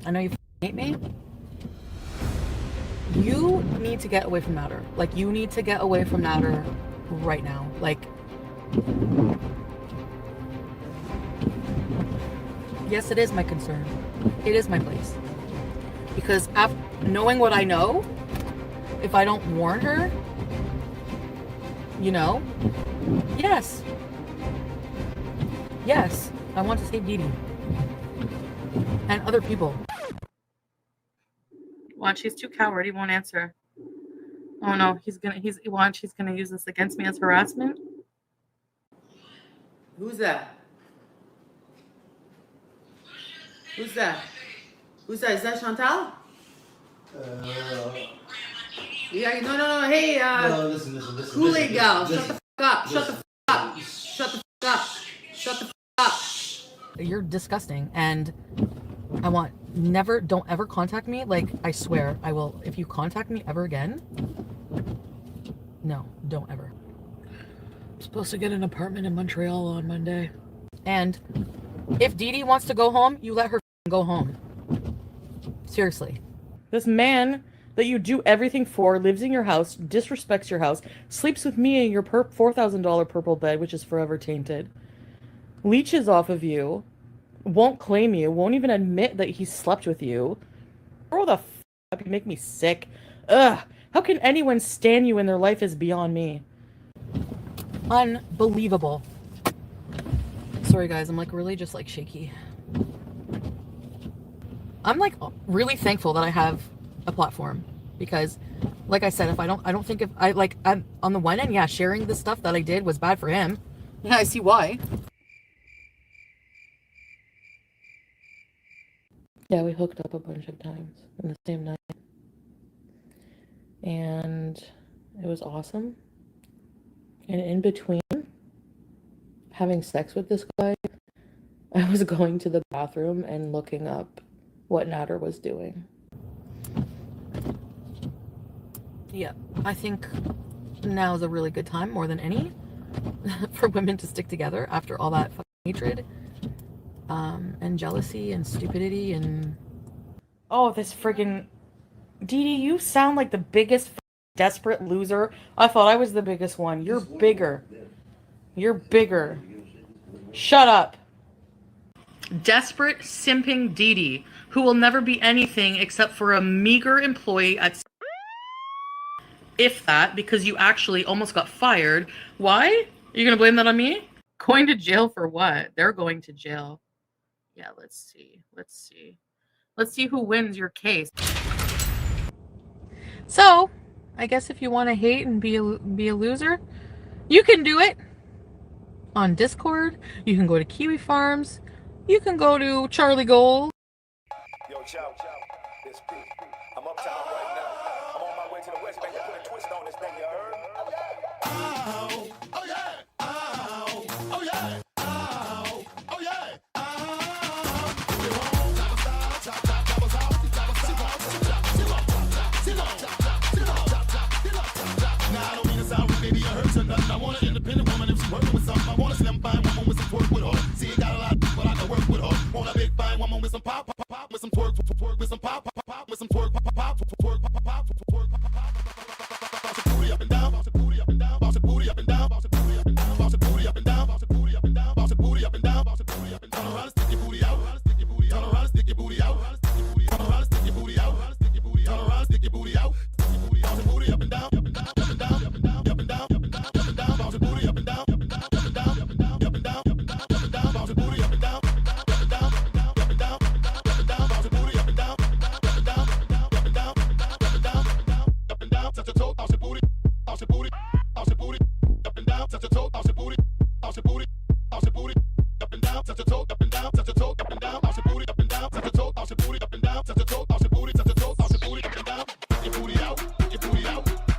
I know you hate me. You need to get away from Natter. Like, you need to get away from Natter right now. Like, yes, it is my concern. It is my place. Because after knowing what I know, if I don't warn her, you know, yes, I want to save Dee Dee and other people. Watch, he's too coward. He won't answer. Oh no, he's gonna use this against me as harassment. Who's that? Who's that? Who's that? Is that Shantel? Yeah, no. Hey, no, listen. Kool-Aid gal, shut the fuck up. Shut the fuck up. You're disgusting, and don't ever contact me. Like, I swear, I will. If you contact me ever again, no, don't ever. I'm supposed to get an apartment in Montreal on Monday. And if Dee Dee wants to go home, you let her go home. Seriously. This man that you do everything for lives in your house, disrespects your house, sleeps with me in your $4,000 purple bed, which is forever tainted, leeches off of you, won't claim you, won't even admit that he slept with you. Grow the f up, you make me sick. Ugh, how can anyone stand you when their life is beyond me? Unbelievable. Sorry guys, I'm like really just like shaky. I'm like really thankful that I have a platform, because like I said, I'm on the one end, yeah, sharing the stuff that I did was bad for him. Yeah, I see why. Yeah, we hooked up a bunch of times in the same night. And it was awesome. And in between having sex with this guy, I was going to the bathroom and looking up what Natter was doing. Yeah, I think now is a really good time, more than any, for women to stick together after all that fucking hatred. And jealousy and stupidity and... Oh, this friggin... Dee Dee, you sound like the biggest desperate loser. I thought I was the biggest one. You're bigger. You're bigger. Shut up. Desperate, simping Dee Dee, who will never be anything except for a meager employee at... If that, because you actually almost got fired. Why? Are you gonna blame that on me? Going to jail for what? They're going to jail. Yeah, let's see. Let's see who wins your case. So, I guess if you want to hate and be a loser, you can do it on Discord. You can go to Kiwi Farms. You can go to Charlie Gold. Yo, Chow, it's Pete. I'm uptown right now. I'm on my way to the West Bank to put a twist on this thing, you heard? Oh, oh yeah. Oh, oh yeah. Oh, oh yeah. Now I don't mean to sound rude, baby, I hurt or nothing. I want an independent woman if she's working with something. I want a slim fine woman with some twerk with her. See, you got a lot, but I can work with her. Want a big fine woman with some pop, with some twerk, with some pop, with some twerk, twerk, bounce your booty up and down, bounce your booty up and down, bounce your booty up and down, bounce your booty up and down, bounce your booty up and down, bounce your booty up and down, bounce your booty up and down, bounce your booty up and down. Turn around and stick your booty out, stick your booty out, turn around and stick your booty out, turn around and stick your booty out, stick your booty out, turn around and stick your booty out, stick your booty out, bounce your booty up and down, up and down, up and down, up and down, up and down, up and down, up and down, bounce your booty up and down, up and down, up and down, up and down, up and down, up and down, up and down, bounce your booty up and down, up and down, up and down, up and down, up and down, up and down, bounce your booty up and down, up and down, up and down, up and down, up and down, up and down, touch your toe, bounce your booty, bounce your booty, bounce your booty, up and down, touch your toe, bounce your booty, bounce your booty, bounce your booty, up and down, touch your toe, up and down, touch your toe, up and down, bounce your booty, up and down, touch your toe, bounce your booty, up and down, touch your toe, bounce your booty, touch your toe, bounce your booty, up and down, your booty out, your booty out.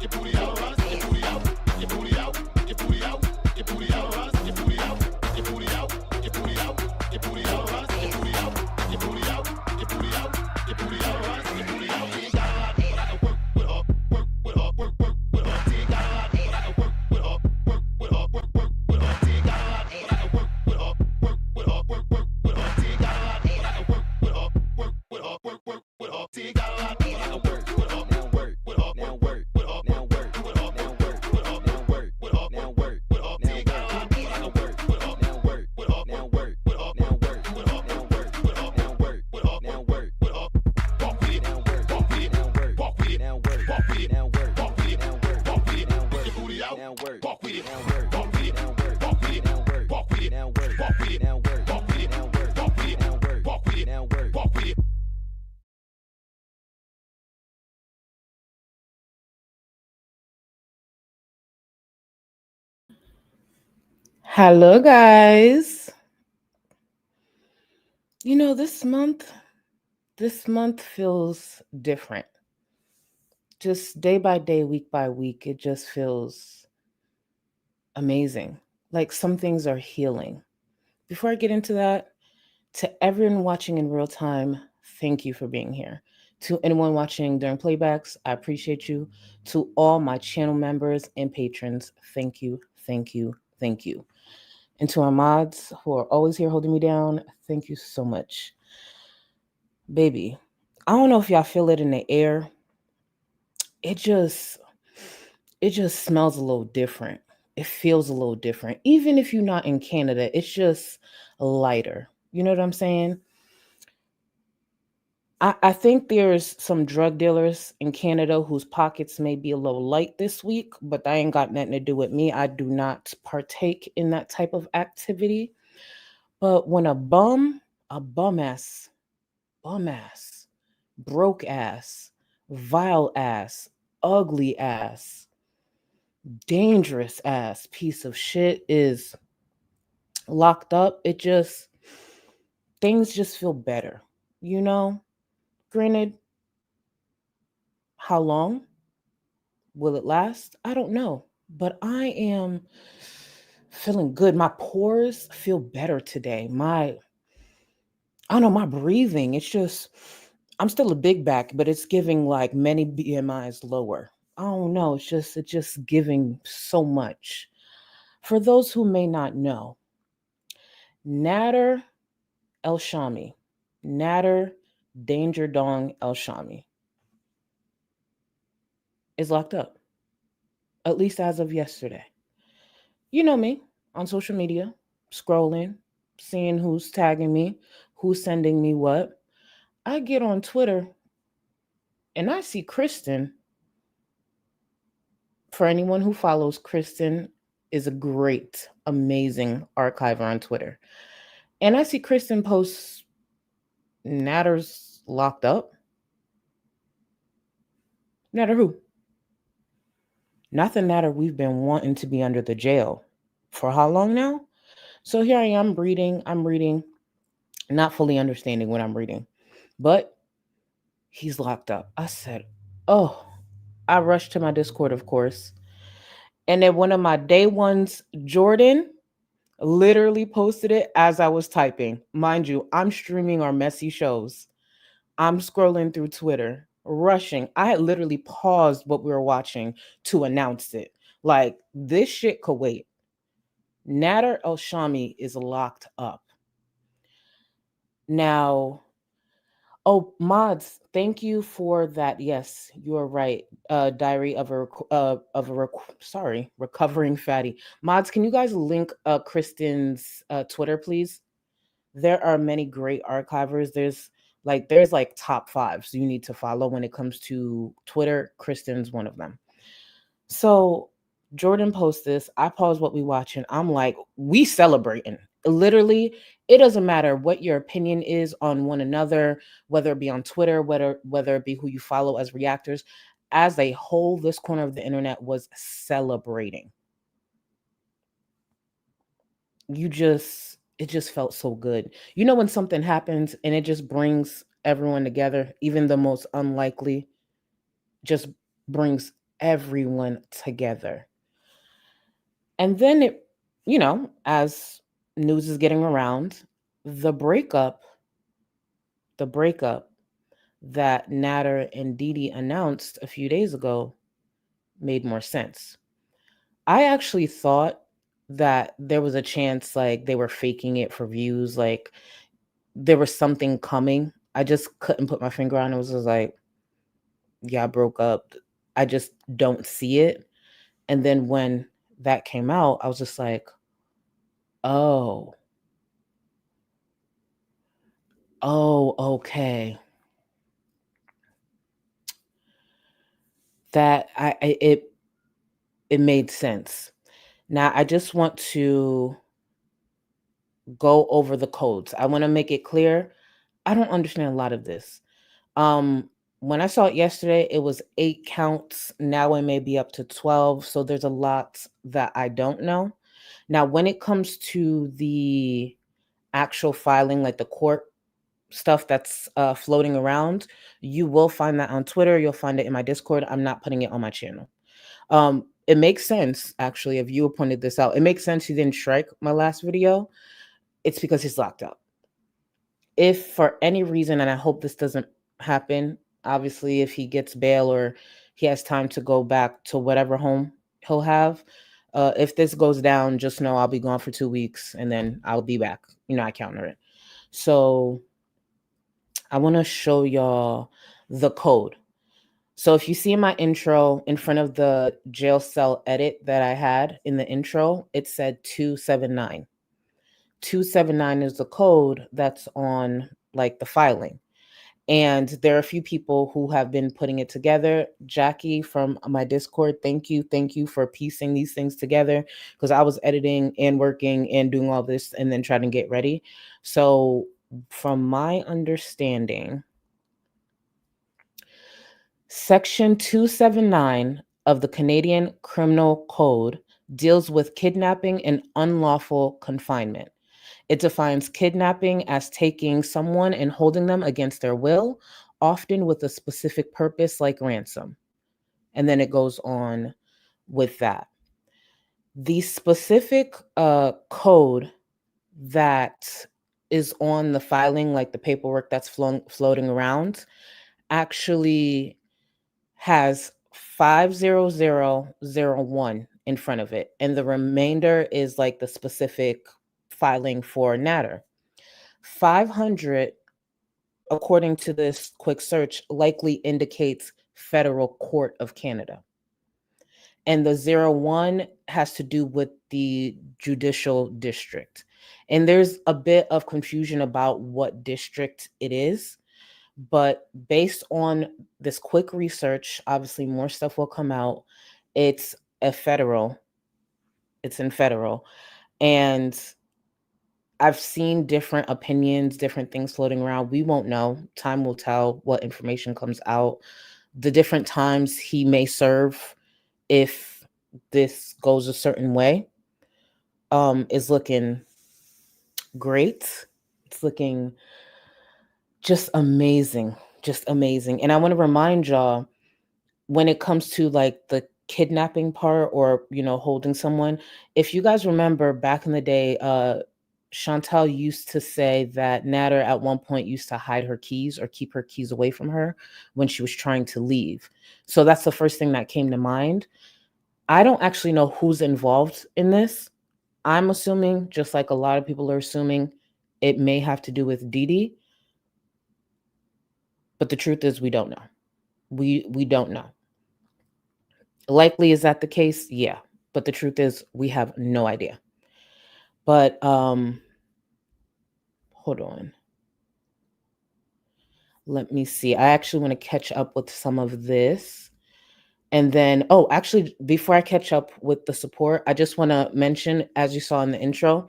Hello, guys. You know, this month feels different. Just day by day, week by week, it just feels amazing. Like some things are healing. Before I get into that, to everyone watching in real time, thank you for being here. To anyone watching during playbacks, I appreciate you. To all my channel members and patrons, thank you, thank you, thank you. And to our mods who are always here holding me down, thank you so much. Baby, I don't know if y'all feel it in the air. It just smells a little different. It feels a little different. Even if you're not in Canada, it's just lighter. You know what I'm saying? I think there's some drug dealers in Canada whose pockets may be a little light this week, but that ain't got nothing to do with me. I do not partake in that type of activity. But when a bum ass, broke ass, vile ass, ugly ass, dangerous ass piece of shit is locked up, things just feel better, you know? Granted, how long will it last? I don't know, but I am feeling good. My pores feel better today. I don't know, my breathing, I'm still a big back, but it's giving like many BMIs lower. I don't know, it's just giving so much. For those who may not know, Natter El Shami, Natter Danger Dong El Shami is locked up, at least as of yesterday. You know me, on social media, scrolling, seeing who's tagging me, who's sending me what. I get on Twitter and I see Kristen. For anyone who follows, Kristen is a great, amazing archiver on Twitter. And I see Kristen post Natter's locked up. Natter who? Not the Natter we've been wanting to be under the jail. For how long now? So here I am I'm reading, not fully understanding what I'm reading. But he's locked up. I said, oh, I rushed to my Discord, of course. And then one of my day ones, Jordan, literally posted it as I was typing. Mind you, I'm streaming our messy shows. I'm scrolling through Twitter, rushing. I had literally paused what we were watching to announce it. Like, this shit could wait. Natter El Shami is locked up. Now, oh, mods, thank you for that. Yes, you are right. Diary of recovering fatty. Mods, can you guys link Kristen's Twitter, please? There are many great archivers. There's like top five, so you need to follow when it comes to Twitter. Kristen's one of them. So Jordan posts this. I pause what we watching. I'm like, we celebrating. Literally, it doesn't matter what your opinion is on one another, whether it be on Twitter, whether it be who you follow as reactors. As a whole, this corner of the internet was celebrating. It just felt so good. You know when something happens and it just brings everyone together, even the most unlikely, just brings everyone together. And then as news is getting around, the breakup that Natter and Didi announced a few days ago made more sense. I actually thought that there was a chance like they were faking it for views, like there was something coming. I just couldn't put my finger on it. It was just like, yeah, I broke up. I just don't see it. And then when that came out, I was just like, oh, okay. that it made sense. Now I just want to go over the codes. I want to make it clear. I don't understand a lot of this. When I saw it yesterday, it was 8 counts. Now it may be up to 12. So there's a lot that I don't know. Now, when it comes to the actual filing, like the court stuff that's floating around, you will find that on Twitter. You'll find it in my Discord. I'm not putting it on my channel. It makes sense, actually, if you pointed this out. It makes sense he didn't strike my last video. It's because he's locked up. If for any reason, and I hope this doesn't happen, obviously, if he gets bail or he has time to go back to whatever home he'll have, if this goes down, just know I'll be gone for 2 weeks and then I'll be back. I counter it. So I want to show y'all the code. So if you see in my intro, in front of the jail cell edit that I had in the intro, it said 279. 279 is the code that's on like the filing. And there are a few people who have been putting it together. Jackie from my Discord, thank you for piecing these things together, because I was editing and working and doing all this and then trying to get ready. So from my understanding, Section 279 of the Canadian Criminal Code deals with kidnapping and unlawful confinement. It defines kidnapping as taking someone and holding them against their will, often with a specific purpose like ransom. And then it goes on with that. The specific code that is on the filing, like the paperwork that's floating around, actually has 50001 in front of it. And the remainder is like the specific filing for Natter. 500, according to this quick search, likely indicates Federal Court of Canada. And the 01 has to do with the judicial district. And there's a bit of confusion about what district it is. But based on this quick research, obviously more stuff will come out. It's in federal. And I've seen different opinions, different things floating around. We won't know. Time will tell what information comes out. The different times he may serve if this goes a certain way is looking great. It's looking just amazing. And I want to remind y'all, when it comes to like the kidnapping part or, holding someone, if you guys remember back in the day, Shantel used to say that Natter at one point used to hide her keys or keep her keys away from her when she was trying to leave. So that's the first thing that came to mind. I don't actually know who's involved in this. I'm assuming, just like a lot of people are assuming, it may have to do with Didi. But the truth is, we don't know. We don't know. Likely, is that the case? Yeah. But the truth is, we have no idea. But hold on. Let me see. I actually want to catch up with some of this. And then, actually, before I catch up with the support, I just want to mention, as you saw in the intro,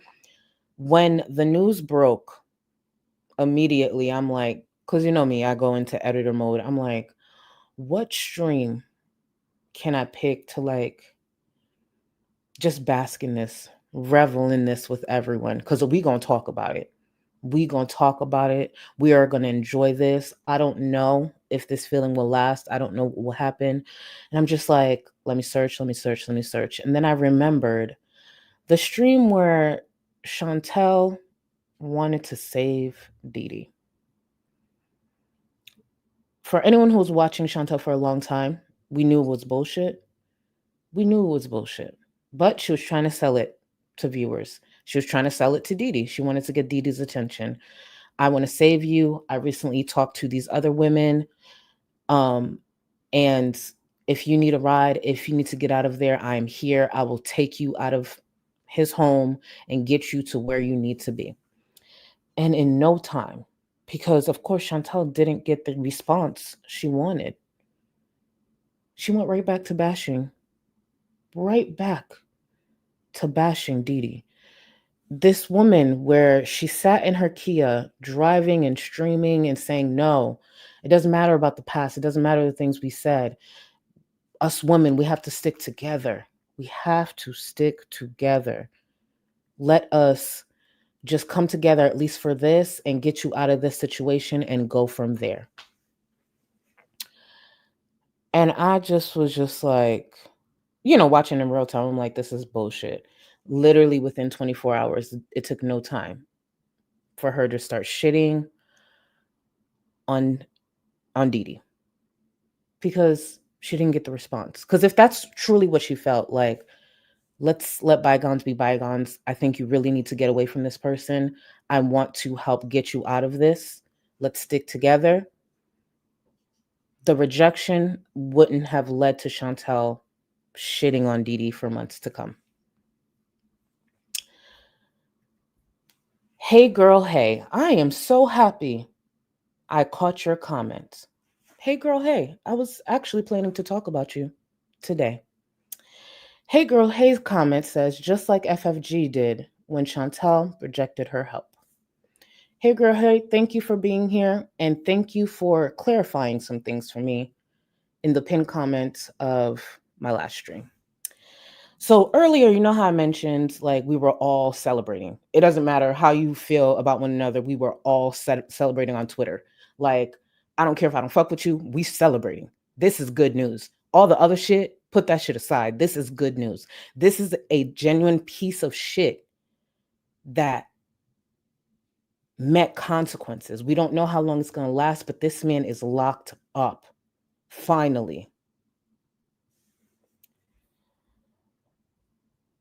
when the news broke, immediately, I'm like, because you know me, I go into editor mode. I'm like, what stream can I pick to like just bask in this, revel in this with everyone? Because we going to talk about it. We going to talk about it. We are going to enjoy this. I don't know if this feeling will last. I don't know what will happen. And I'm just like, let me search. And then I remembered the stream where Shantel wanted to save Didi. For anyone who was watching Shantel for a long time, we knew it was bullshit. But she was trying to sell it to viewers. She was trying to sell it to Didi. She wanted to get Didi's attention. I want to save you. I recently talked to these other women. And if you need a ride, if you need to get out of there, I am here. I will take you out of his home and get you to where you need to be. And in no time, because of course Shantel didn't get the response she wanted. She went right back to bashing. Right back to bashing Didi. This woman, where she sat in her Kia driving and streaming and saying, no, it doesn't matter about the past. It doesn't matter the things we said. Us women, we have to stick together. We have to stick together. Let us just come together, at least for this, and get you out of this situation and go from there. And I just was just like, watching in real time, I'm like, this is bullshit. Literally within 24 hours, it took no time for her to start shitting on Didi, because she didn't get the response. Because if that's truly what she felt, like, let's let bygones be bygones. I think you really need to get away from this person. I want to help get you out of this. Let's stick together. The rejection wouldn't have led to Shantel shitting on Didi for months to come. Hey girl, hey, I am so happy I caught your comments. Hey girl, hey, I was actually planning to talk about you today. Hey girl, hey's comment says, just like FFG did when Shantel rejected her help. Hey girl, hey, thank you for being here, and thank you for clarifying some things for me in the pinned comments of my last stream. So earlier, you know how I mentioned, like, we were all celebrating. It doesn't matter how you feel about one another. We were all celebrating on Twitter. Like, I don't care if I don't fuck with you. We celebrating. This is good news. All the other shit, put that shit aside. This is good news. This is a genuine piece of shit that met consequences. We don't know how long it's going to last, but this man is locked up. Finally.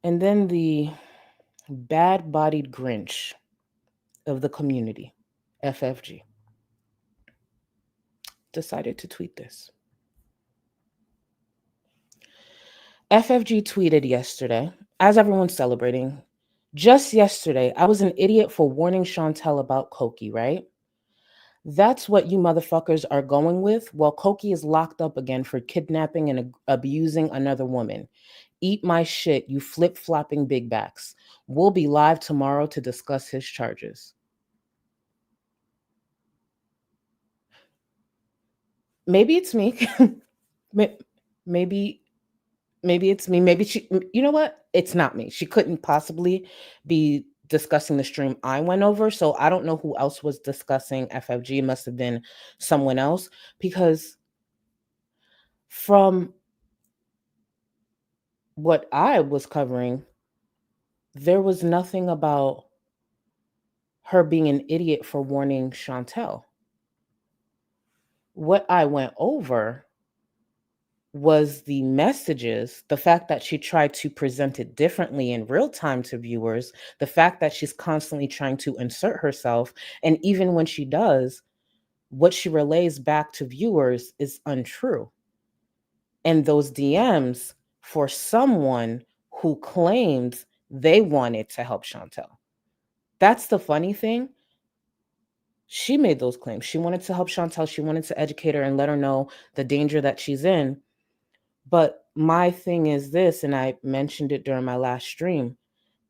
And then the bad-bodied Grinch of the community, FFG, decided to tweet this. FFG tweeted yesterday, as everyone's celebrating, just yesterday, I was an idiot for warning Shantel about Koki, right? That's what you motherfuckers are going with while Koki is locked up again for kidnapping and abusing another woman. Eat my shit, you flip-flopping big backs. We'll be live tomorrow to discuss his charges. Maybe it's me. maybe it's me. Maybe she, you know what? It's not me. She couldn't possibly be discussing the stream I went over. So I don't know who else was discussing FFG. It must have been someone else, because from what I was covering, there was nothing about her being an idiot for warning Shantel. What I went over was the messages, the fact that she tried to present it differently in real time to viewers, the fact that she's constantly trying to insert herself, and even when she does, what she relays back to viewers is untrue. And those DMs for someone who claims they wanted to help Shantel. That's the funny thing. She made those claims. She wanted to help Shantel. She wanted to educate her and let her know the danger that she's in. But my thing is this, and I mentioned it during my last stream.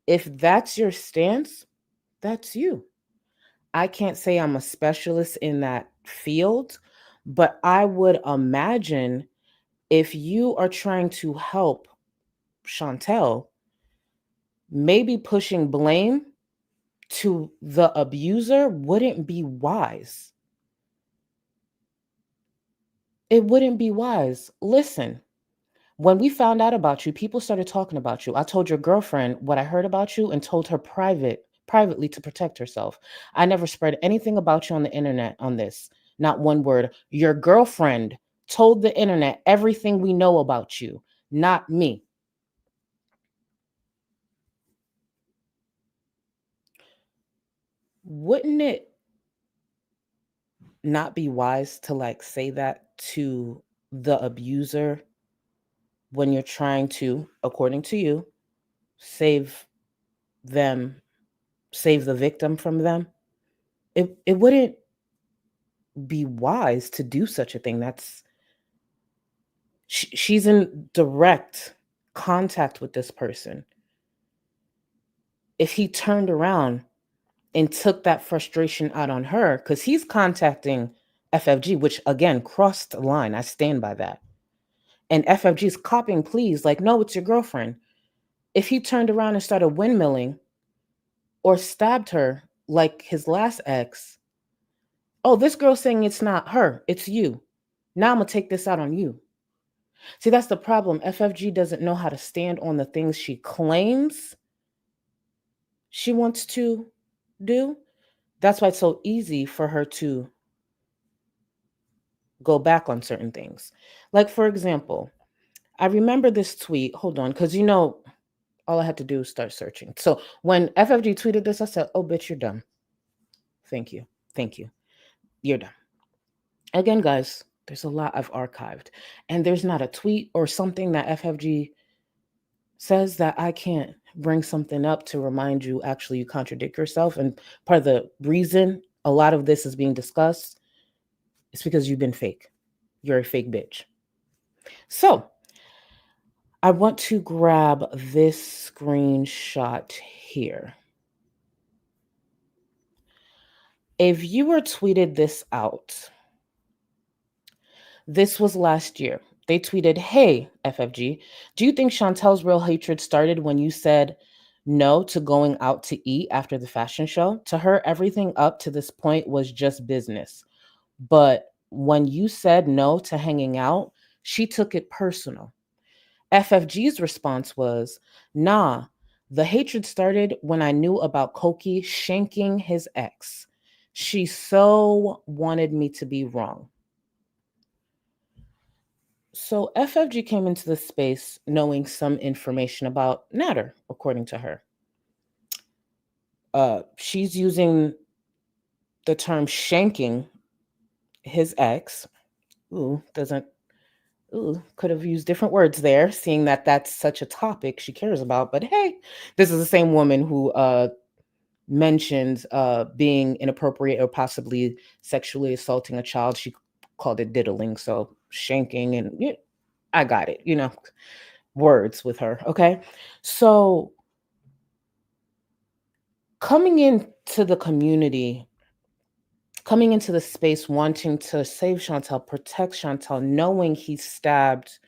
If that's your stance, that's you. I can't say I'm a specialist in that field, but I would imagine if you are trying to help Shantel, maybe pushing blame to the abuser wouldn't be wise. It wouldn't be wise. Listen, when we found out about you, people started talking about you. I told your girlfriend what I heard about you and told her privately to protect herself. I never spread anything about you on the internet on this. Not one word. Your girlfriend told the internet everything we know about you, not me. Wouldn't it not be wise to, like, say that to the abuser when you're trying to, according to you, save the victim from them? It wouldn't be wise to do such a thing. She's in direct contact with this person. If he turned around and took that frustration out on her, because he's contacting FFG, which again crossed the line. I stand by that. And FFG's copying pleas, like, no, it's your girlfriend. If he turned around and started windmilling or stabbed her like his last ex, oh, this girl's saying it's not her, it's you. Now I'm gonna take this out on you. See, that's the problem. FFG doesn't know how to stand on the things she claims she wants to do. That's why it's so easy for her to go back on certain things. Like, for example, I remember this tweet. Hold on, because all I had to do was start searching. So when FFG tweeted this, I said, oh, bitch, you're dumb. Thank you. Thank you. You're dumb. Again, guys, there's a lot I've archived. And there's not a tweet or something that FFG says that I can't bring something up to remind you, actually, you contradict yourself. And part of the reason a lot of this is being discussed is because you've been fake. You're a fake bitch. So I want to grab this screenshot here. A viewer tweeted this out. This was last year. They tweeted, hey, FFG, do you think Shantel's real hatred started when you said no to going out to eat after the fashion show? To her, everything up to this point was just business. But when you said no to hanging out, she took it personal. FFG's response was, nah, the hatred started when I knew about Koki shanking his ex. She so wanted me to be wrong. So FFG came into the space knowing some information about Natter, according to her. She's using the term shanking his ex. Could have used different words there, seeing that that's such a topic she cares about. But hey, this is the same woman who mentioned being inappropriate or possibly sexually assaulting a child. She called it diddling, so shanking, and yeah, I got it, words with her, okay? So coming into the community, coming into the space wanting to save Shantel, protect Shantel, knowing he stabbed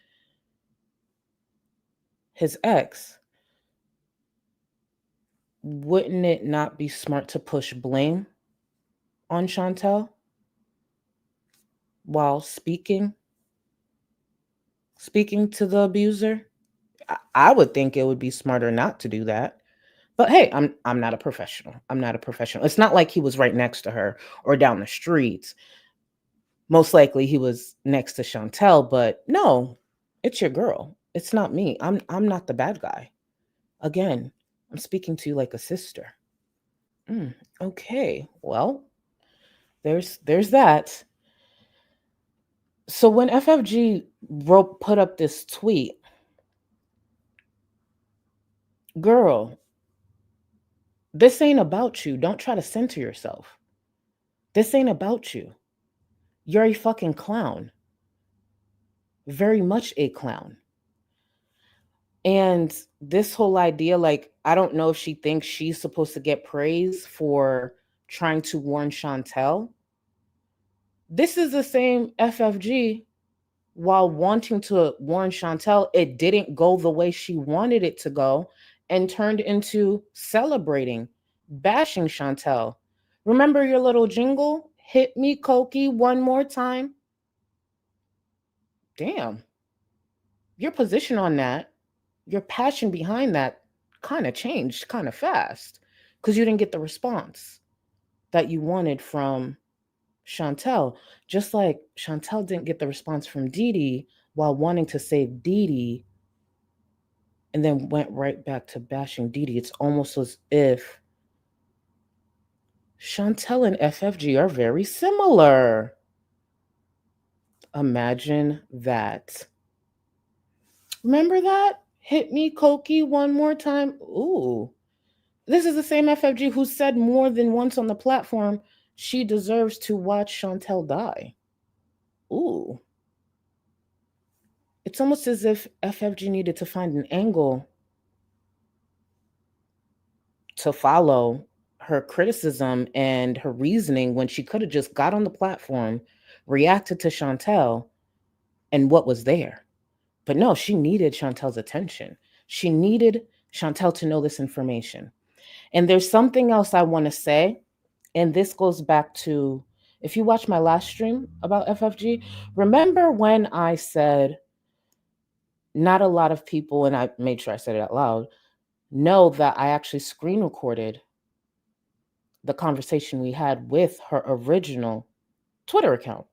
his ex, wouldn't it not be smart to push blame on Shantel while speaking to the abuser? I would think it would be smarter not to do that. But hey, I'm not a professional. I'm not a professional. It's not like he was right next to her or down the street. Most likely he was next to Shantel, but no, it's your girl. It's not me. I'm not the bad guy. Again, I'm speaking to you like a sister. Okay, well, there's that. So when FFG put up this tweet, girl, this ain't about you. Don't try to center yourself. This ain't about you. You're a fucking clown. Very much a clown. And this whole idea, like, I don't know if she thinks she's supposed to get praise for trying to warn Shantel. This is the same FFG, while wanting to warn Shantel, it didn't go the way she wanted it to go and turned into celebrating, bashing Shantel. Remember your little jingle? Hit me, Koki, one more time. Damn. Your position on that, your passion behind that kind of changed kind of fast because you didn't get the response that you wanted from Shantel. Just like Shantel didn't get the response from Didi while wanting to save Didi and then went right back to bashing Didi. It's almost as if Shantel and FFG are very similar. Imagine that. Remember that? Hit me, Koki, one more time. Ooh. This is the same FFG who said more than once on the platform she deserves to watch Shantel die. Ooh. It's almost as if FFG needed to find an angle to follow her criticism and her reasoning when she could have just got on the platform, reacted to Shantel and what was there. But no, she needed Shantel's attention. She needed Shantel to know this information. And there's something else I want to say. And this goes back to, if you watch my last stream about FFG, remember when I said, not a lot of people, and I made sure I said it out loud, know that I actually screen recorded the conversation we had with her original Twitter account.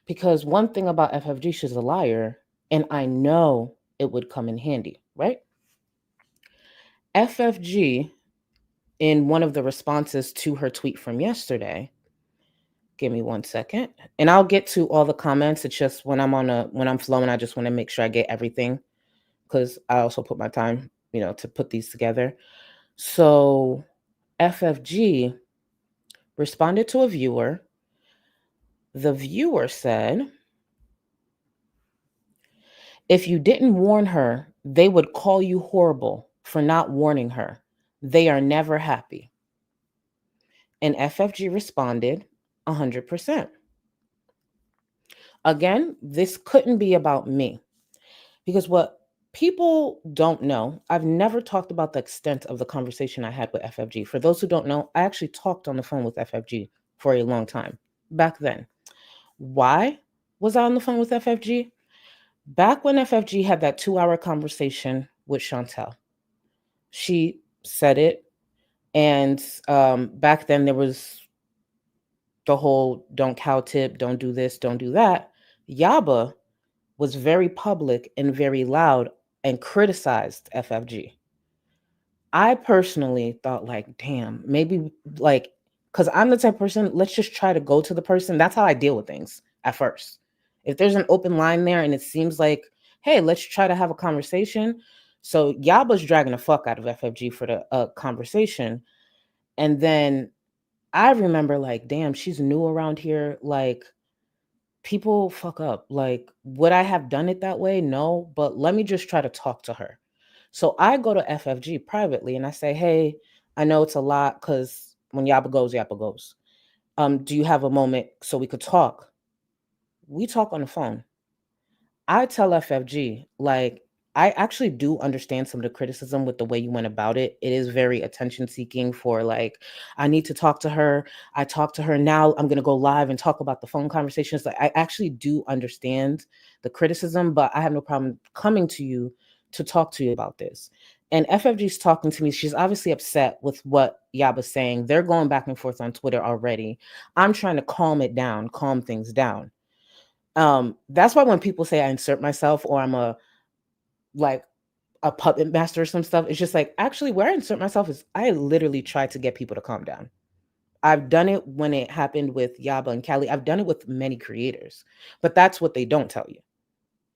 Because one thing about FFG, she's a liar, and I know it would come in handy, right? FFG, in one of the responses to her tweet from yesterday, give me 1 second, and I'll get to all the comments. It's just when I'm flowing, I just want to make sure I get everything, because I also put my time, to put these together. So FFG responded to a viewer. The viewer said, if you didn't warn her, they would call you horrible for not warning her. They are never happy. And FFG responded 100%. Again, this couldn't be about me, because what people don't know, I've never talked about the extent of the conversation I had with FFG. For those who don't know, I actually talked on the phone with FFG for a long time back then. Why was I on the phone with FFG? Back when FFG had that 2-hour conversation with Shantel, she said it. And back then there was the whole don't cow tip, don't do this, don't do that. Yaba was very public and very loud and criticized FFG. I personally thought, like, damn, maybe, like, because I'm the type of person, let's just try to go to the person. That's how I deal with things at first. If there's an open line there and it seems like, hey, let's try to have a conversation. So Yaba's dragging the fuck out of FFG for the conversation. And then I remember, like, damn, she's new around here. Like, people fuck up. Like, would I have done it that way? No, but let me just try to talk to her. So I go to FFG privately and I say, hey, I know it's a lot, because when Yaba goes, Yaba goes. Do you have a moment so we could talk? We talk on the phone. I tell FFG, like, I actually do understand some of the criticism with the way you went about it. It is very attention seeking for, like, I need to talk to her. I talk to her now. I'm going to go live and talk about the phone conversations. Like, I actually do understand the criticism, but I have no problem coming to you to talk to you about this. And FFG's talking to me. She's obviously upset with what Yaba's saying. They're going back and forth on Twitter already. I'm trying to calm things down. That's why when people say I insert myself or I'm a puppet master or some stuff, it's just like, actually, where I insert myself is I literally try to get people to calm down. I've done it when it happened with Yaba and Callie. I've done it with many creators, but that's what they don't tell you.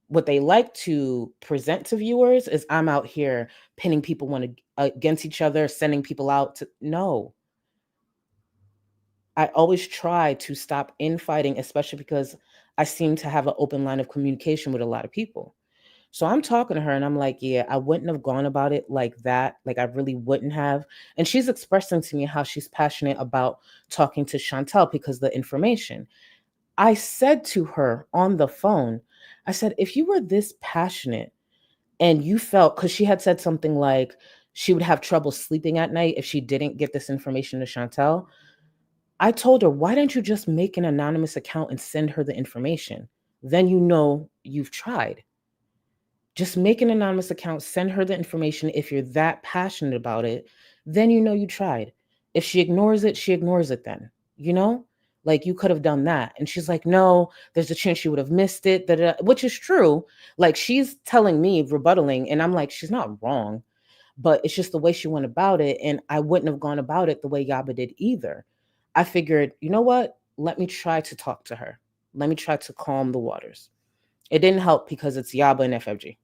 What they like to present to viewers is I'm out here pinning people against each other, sending people out to, no. I always try to stop infighting, especially because I seem to have an open line of communication with a lot of people. So I'm talking to her and I'm like, yeah, I wouldn't have gone about it like that. Like, I really wouldn't have. And she's expressing to me how she's passionate about talking to Shantel because of the information. I said to her on the phone, I said, if you were this passionate and you felt, because she had said something like she would have trouble sleeping at night if she didn't get this information to Shantel. I told her, why don't you just make an anonymous account and send her the information? Then you know you've tried. Just make an anonymous account, send her the information. If you're that passionate about it, then you know you tried. If she ignores it then, like, you could have done that. And she's like, no, there's a chance she would have missed it, which is true. Like, she's telling me, rebuttaling, and I'm like, she's not wrong, but it's just the way she went about it. And I wouldn't have gone about it the way Yaba did either. I figured, you know what? Let me try to talk to her. Let me try to calm the waters. It didn't help because it's Yaba and FFG.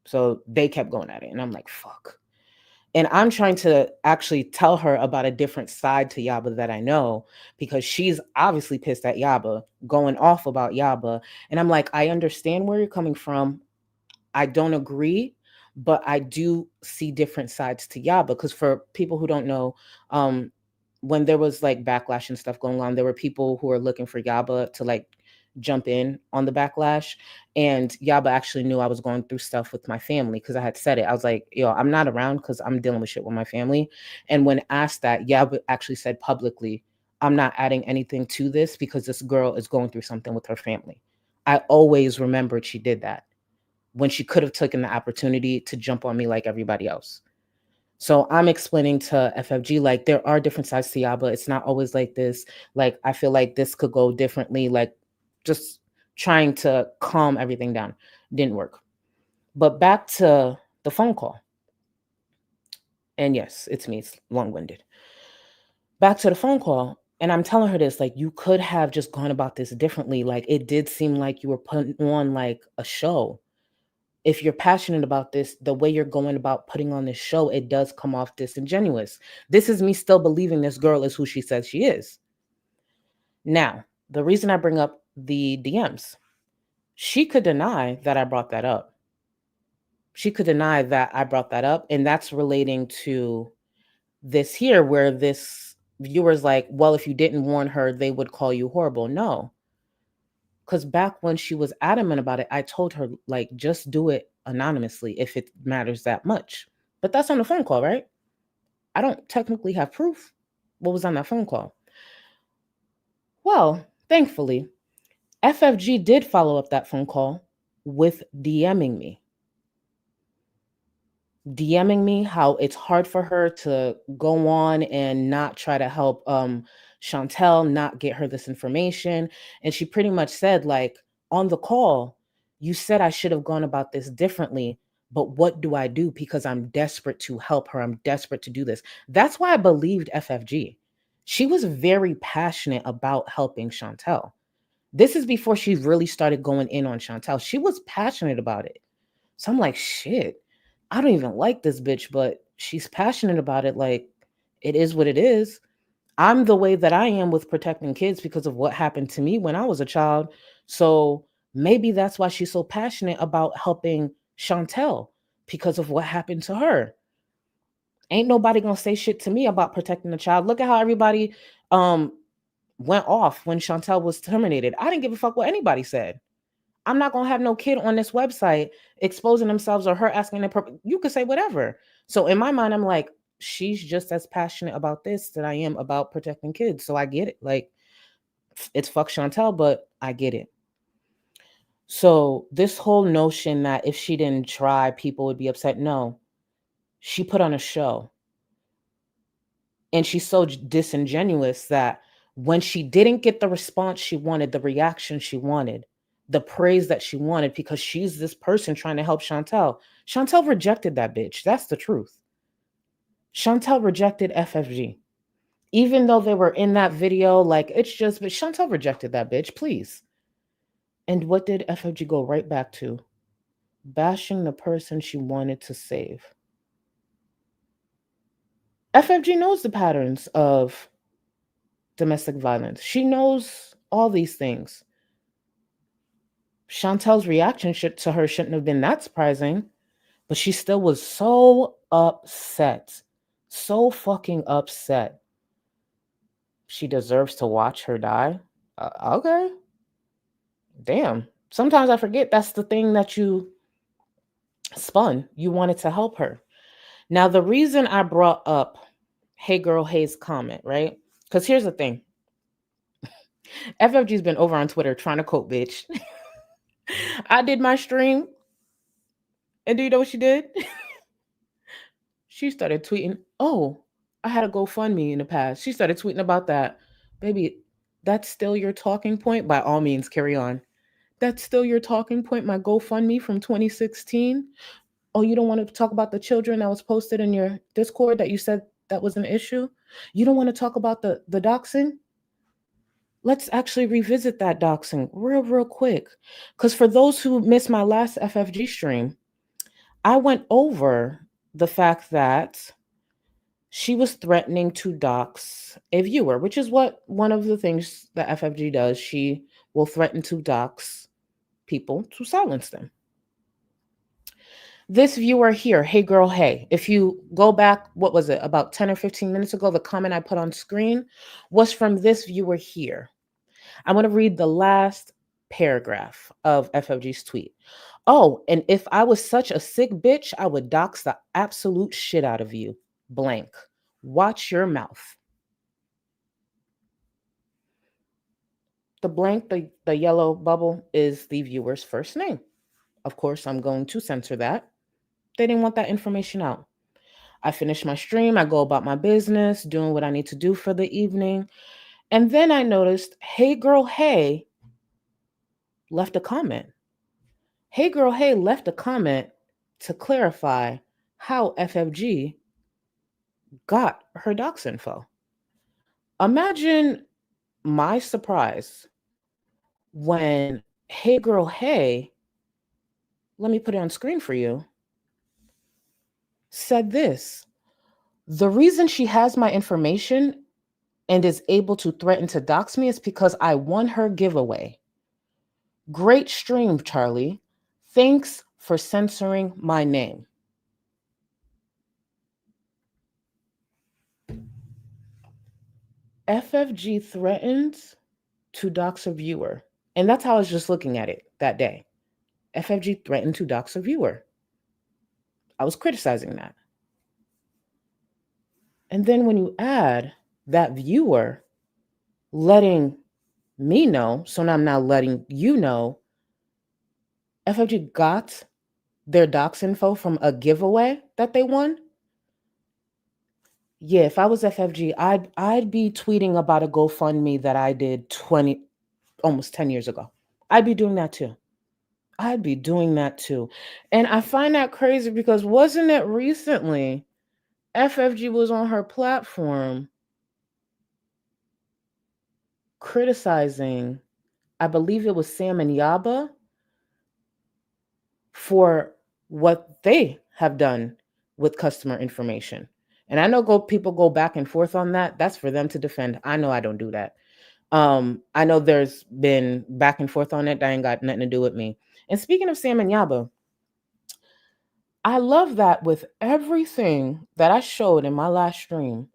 So they kept going at it. And I'm like, fuck. And I'm trying to actually tell her about a different side to Yaba that I know, because she's obviously pissed at Yaba, going off about Yaba. And I'm like, I understand where you're coming from. I don't agree, but I do see different sides to Yaba. Because for people who don't know, when there was like backlash and stuff going on, there were people who were looking for Yaba to like jump in on the backlash. And Yaba actually knew I was going through stuff with my family because I had said it. I was like, yo, I'm not around because I'm dealing with shit with my family. And when asked that, Yaba actually said publicly, I'm not adding anything to this because this girl is going through something with her family. I always remembered she did that when she could have taken the opportunity to jump on me like everybody else. So I'm explaining to FFG, like, there are different sides to Yaba. It's not always like this. Like, I feel like this could go differently. Like, just trying to calm everything down. Didn't work. But back to the phone call. And yes, it's me. It's long-winded. Back to the phone call. And I'm telling her this, like, you could have just gone about this differently. Like, it did seem like you were putting on like a show. If you're passionate about this, the way you're going about putting on this show, it does come off disingenuous. This is me still believing this girl is who she says she is. Now, the reason I bring up the DMs, she could deny that I brought that up. She could deny that I brought that up. And that's relating to this here, where this viewer's like, well, if you didn't warn her, they would call you horrible. No. Because back when she was adamant about it, I told her, like, just do it anonymously if it matters that much. But that's on the phone call, right? I don't technically have proof what was on that phone call. Well, thankfully, FFG did follow up that phone call with DMing me. DMing me how it's hard for her to go on and not try to help Shantel, not get her this information. And she pretty much said, like, on the call, you said I should have gone about this differently, but what do I do? Because I'm desperate to help her. I'm desperate to do this. That's why I believed FFG. She was very passionate about helping Shantel. This is before she really started going in on Shantel. She was passionate about it. So I'm like, shit, I don't even like this bitch, but she's passionate about it. Like, it is what it is. I'm the way that I am with protecting kids because of what happened to me when I was a child. So maybe that's why she's so passionate about helping Shantel, because of what happened to her. Ain't nobody gonna say shit to me about protecting the child. Look at how everybody went off when Shantel was terminated. I didn't give a fuck what anybody said. I'm not going to have no kid on this website exposing themselves or her asking their purpose. You could say whatever. So in my mind, I'm like, she's just as passionate about this that I am about protecting kids. So I get it. Like, it's fuck Shantel, but I get it. So this whole notion that if she didn't try, people would be upset. No, she put on a show. And she's so disingenuous that when she didn't get the response she wanted, the reaction she wanted, the praise that she wanted, because she's this person trying to help Shantel. Shantel rejected that bitch. That's the truth. Shantel rejected FFG. Even though they were in that video, like, it's just, but Shantel rejected that bitch, please. And what did FFG go right back to? Bashing the person she wanted to save. FFG knows the patterns of domestic violence. She knows all these things. Shantel's reaction to her shouldn't have been that surprising, but she still was so upset. So fucking upset. She deserves to watch her die? Okay. Damn. Sometimes I forget that's the thing that you spun. You wanted to help her. Now, the reason I brought up Hey Girl Hey's comment, right? Because here's the thing. FFG's been over on Twitter trying to cope, bitch. I did my stream. And do you know what she did? She started tweeting, oh, I had a GoFundMe in the past. She started tweeting about that. Baby, that's still your talking point? By all means, carry on. That's still your talking point, my GoFundMe from 2016? Oh, you don't want to talk about the children that was posted in your Discord that you said that was an issue? You don't want to talk about the doxing? Let's actually revisit that doxing real quick. Because for those who missed my last FFG stream, I went over the fact that she was threatening to dox a viewer, which is what one of the things that FFG does. She will threaten to dox people to silence them. This viewer here, hey girl, hey. If you go back, what was it, about 10 or 15 minutes ago, the comment I put on screen was from this viewer here. I want to read the last paragraph of FFG's tweet. Oh, and if I was such a sick bitch, I would dox the absolute shit out of you. Blank. Watch your mouth. The blank, the yellow bubble is the viewer's first name. Of course, I'm going to censor that. They didn't want that information out. I finish my stream. I go about my business, doing what I need to do for the evening. And then I noticed, hey girl, hey, left a comment. Hey girl, hey, left a comment to clarify how FFG got her docs info. Imagine my surprise when hey girl, hey, let me put it on screen for you, said this. The reason she has my information and is able to threaten to dox me is because I won her giveaway. Great stream, Charlie. Thanks for censoring my name. FFG threatens to dox a viewer. And that's how I was just looking at it that day. FFG threatened to dox a viewer. I was criticizing that. And then when you add that viewer letting me know, so now I'm now letting you know, FFG got their docs info from a giveaway that they won. Yeah, if I was FFG, I'd be tweeting about a GoFundMe that I did almost 10 years ago. I'd be doing that too. And I find that crazy because wasn't it recently FFG was on her platform criticizing, I believe it was Sam and Yaba, for what they have done with customer information. And I know people go back and forth on that. That's for them to defend. I know I don't do that. I know there's been back and forth on it. That ain't got nothing to do with me. And speaking of Sam and Yaba, I love that with everything that I showed in my last stream,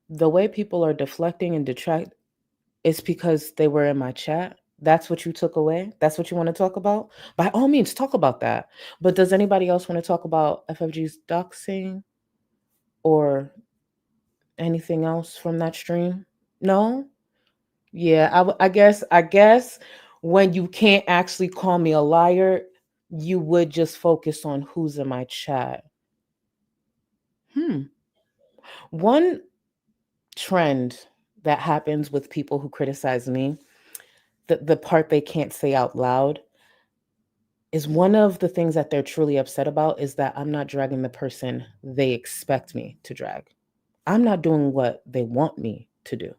the way people are deflecting and detract is because they were in my chat. That's what you took away. That's what you want to talk about. By all means, talk about that. But does anybody else want to talk about FFG's doxing or anything else from that stream? No? Yeah, I guess when you can't actually call me a liar, you would just focus on who's in my chat. One trend that happens with people who criticize me, the part they can't say out loud, is one of the things that they're truly upset about is that I'm not dragging the person they expect me to drag. I'm not doing what they want me to do.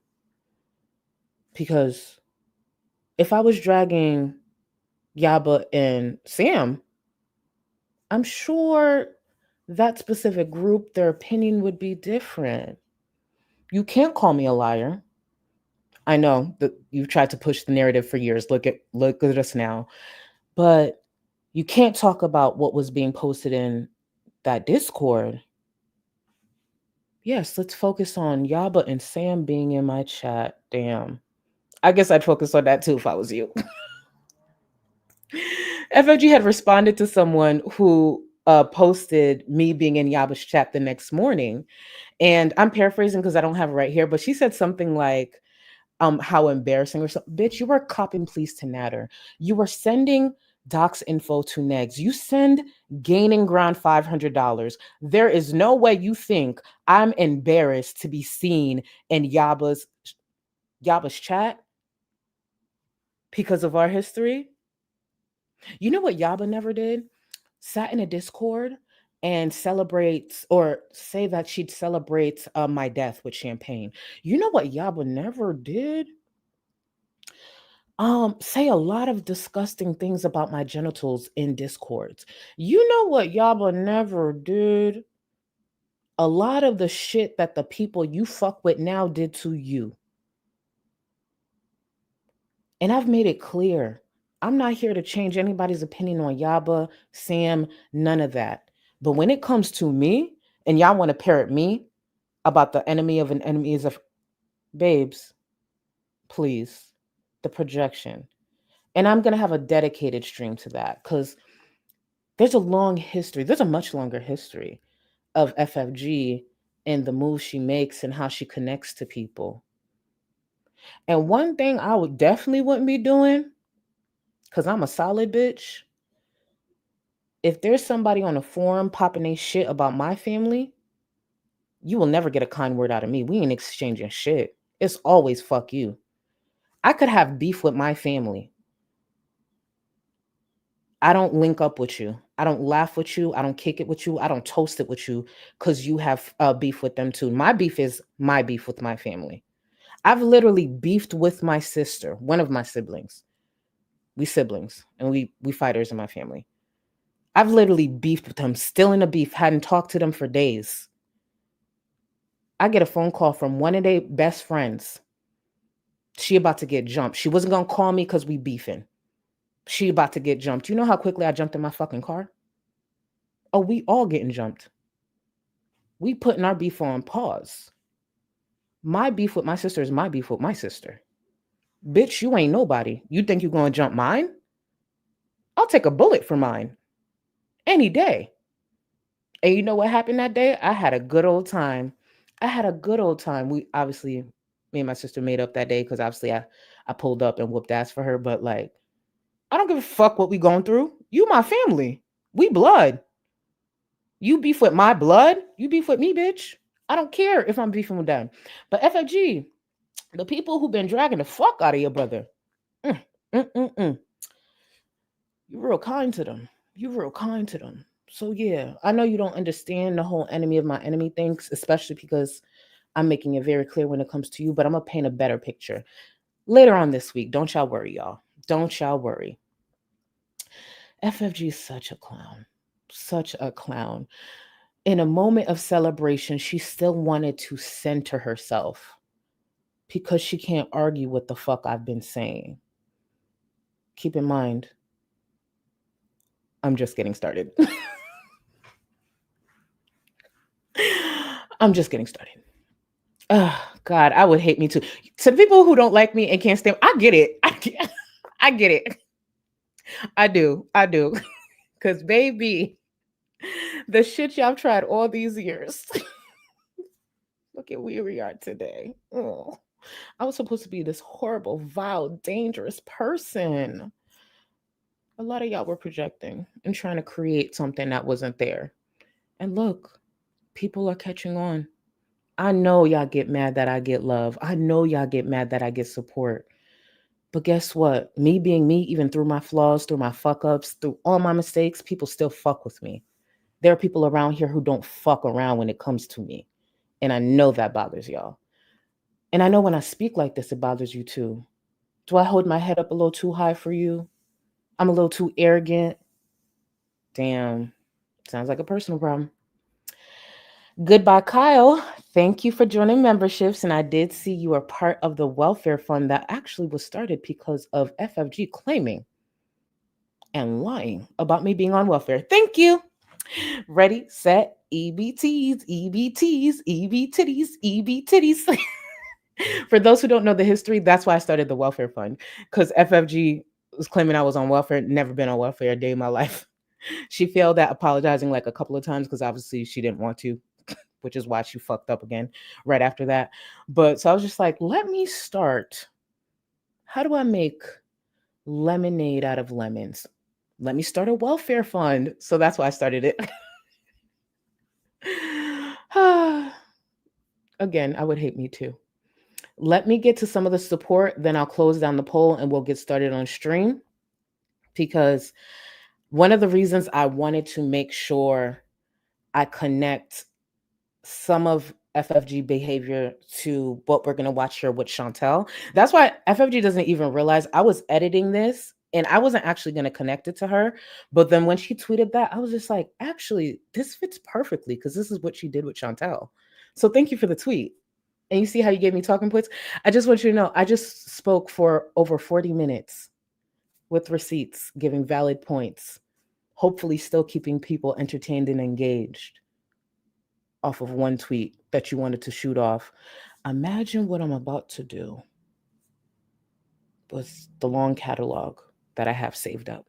Because if I was dragging Yaba and Sam, I'm sure that specific group, their opinion would be different. You can't call me a liar. I know that you've tried to push the narrative for years. Look at us now. But you can't talk about what was being posted in that Discord. Yes, let's focus on Yaba and Sam being in my chat. Damn. I guess I'd focus on that too if I was you. FFG had responded to someone who posted me being in Yaba's chat the next morning. And I'm paraphrasing because I don't have it right here, but she said something like, how embarrassing or something. Bitch, you were copping pleas to Natter. You were sending docs info to Negs. You send Gaining Ground $500. There is no way you think I'm embarrassed to be seen in Yaba's chat because of our history. You know what Yaba never did? Sat in a Discord and celebrates or say that she'd celebrate my death with champagne. You know what Yaba never did? Say a lot of disgusting things about my genitals in Discords. You know what Yaba never did? A lot of the shit that the people you fuck with now did to you. And I've made it clear, I'm not here to change anybody's opinion on Yaba, Sam, none of that. But when it comes to me, and y'all want to parrot me about the enemy of an enemy is a babes, please, the projection. And I'm going to have a dedicated stream to that because there's a long history. There's a much longer history of FFG and the moves she makes and how she connects to people. And one thing I would definitely wouldn't be doing, because I'm a solid bitch, if there's somebody on a forum popping a shit about my family, you will never get a kind word out of me. We ain't exchanging shit. It's always fuck you. I could have beef with my family. I don't link up with you. I don't laugh with you. I don't kick it with you. I don't toast it with you because you have beef with them too. My beef is my beef with my family. I've literally beefed with my sister, one of my siblings. We siblings and we fighters in my family. I've literally beefed with them, still in a beef, hadn't talked to them for days. I get a phone call from one of their best friends. She about to get jumped. She wasn't going to call me because we beefing. She about to get jumped. You know how quickly I jumped in my fucking car? Oh, we all getting jumped. We putting our beef on pause. My beef with my sister is my beef with my sister. Bitch, you ain't nobody. You think you're going to jump mine? I'll take a bullet for mine. Any day. And you know what happened that day? I had a good old time. We obviously, me and my sister made up that day because obviously I pulled up and whooped ass for her. But like, I don't give a fuck what we going through. You my family. We blood. You beef with my blood. You beef with me, bitch. I don't care if I'm beefing with them. But FFG, the people who've been dragging the fuck out of your brother, you real kind to them. So yeah, I know you don't understand the whole enemy of my enemy things, especially because I'm making it very clear when it comes to you, but I'm going to paint a better picture later on this week. Don't y'all worry, y'all. Don't y'all worry. FFG is such a clown. Such a clown. In a moment of celebration, she still wanted to center herself because she can't argue what the fuck I've been saying. Keep in mind, I'm just getting started. Oh, God, I would hate me too. To people who don't like me and can't stand, I get it. I get it. I do. Because, baby, the shit y'all tried all these years. Look at where we are today. Oh, I was supposed to be this horrible, vile, dangerous person. A lot of y'all were projecting and trying to create something that wasn't there. And look, people are catching on. I know y'all get mad that I get love. I know y'all get mad that I get support. But guess what? Me being me, even through my flaws, through my fuck ups, through all my mistakes, people still fuck with me. There are people around here who don't fuck around when it comes to me. And I know that bothers y'all. And I know when I speak like this, it bothers you too. Do I hold my head up a little too high for you? I'm a little too arrogant. Damn. Sounds like a personal problem. Goodbye, Kyle. Thank you for joining memberships. And I did see you are part of the welfare fund that actually was started because of FFG claiming and lying about me being on welfare. Thank you. Ready, set, EBTs, EBTs, EB titties. For those who don't know the history, that's why I started the welfare fund, because FFG was claiming I was on welfare, never been on welfare a day in my life. She failed at apologizing like a couple of times because obviously she didn't want to, which is why she fucked up again right after that. But so I was just like, let me start. How do I make lemonade out of lemons? Let me start a welfare fund. So that's why I started it. Again, I would hate me too. Let me get to some of the support, then I'll close down the poll and we'll get started on stream. Because one of the reasons I wanted to make sure I connect some of FFG behavior to what we're going to watch here with Shantel. That's why FFG doesn't even realize I was editing this and I wasn't actually going to connect it to her. But then when she tweeted that, I was just like, actually, this fits perfectly because this is what she did with Shantel. So thank you for the tweet. And you see how you gave me talking points? I just want you to know, I just spoke for over 40 minutes with receipts, giving valid points, hopefully still keeping people entertained and engaged off of one tweet that you wanted to shoot off. Imagine what I'm about to do with the long catalog that I have saved up.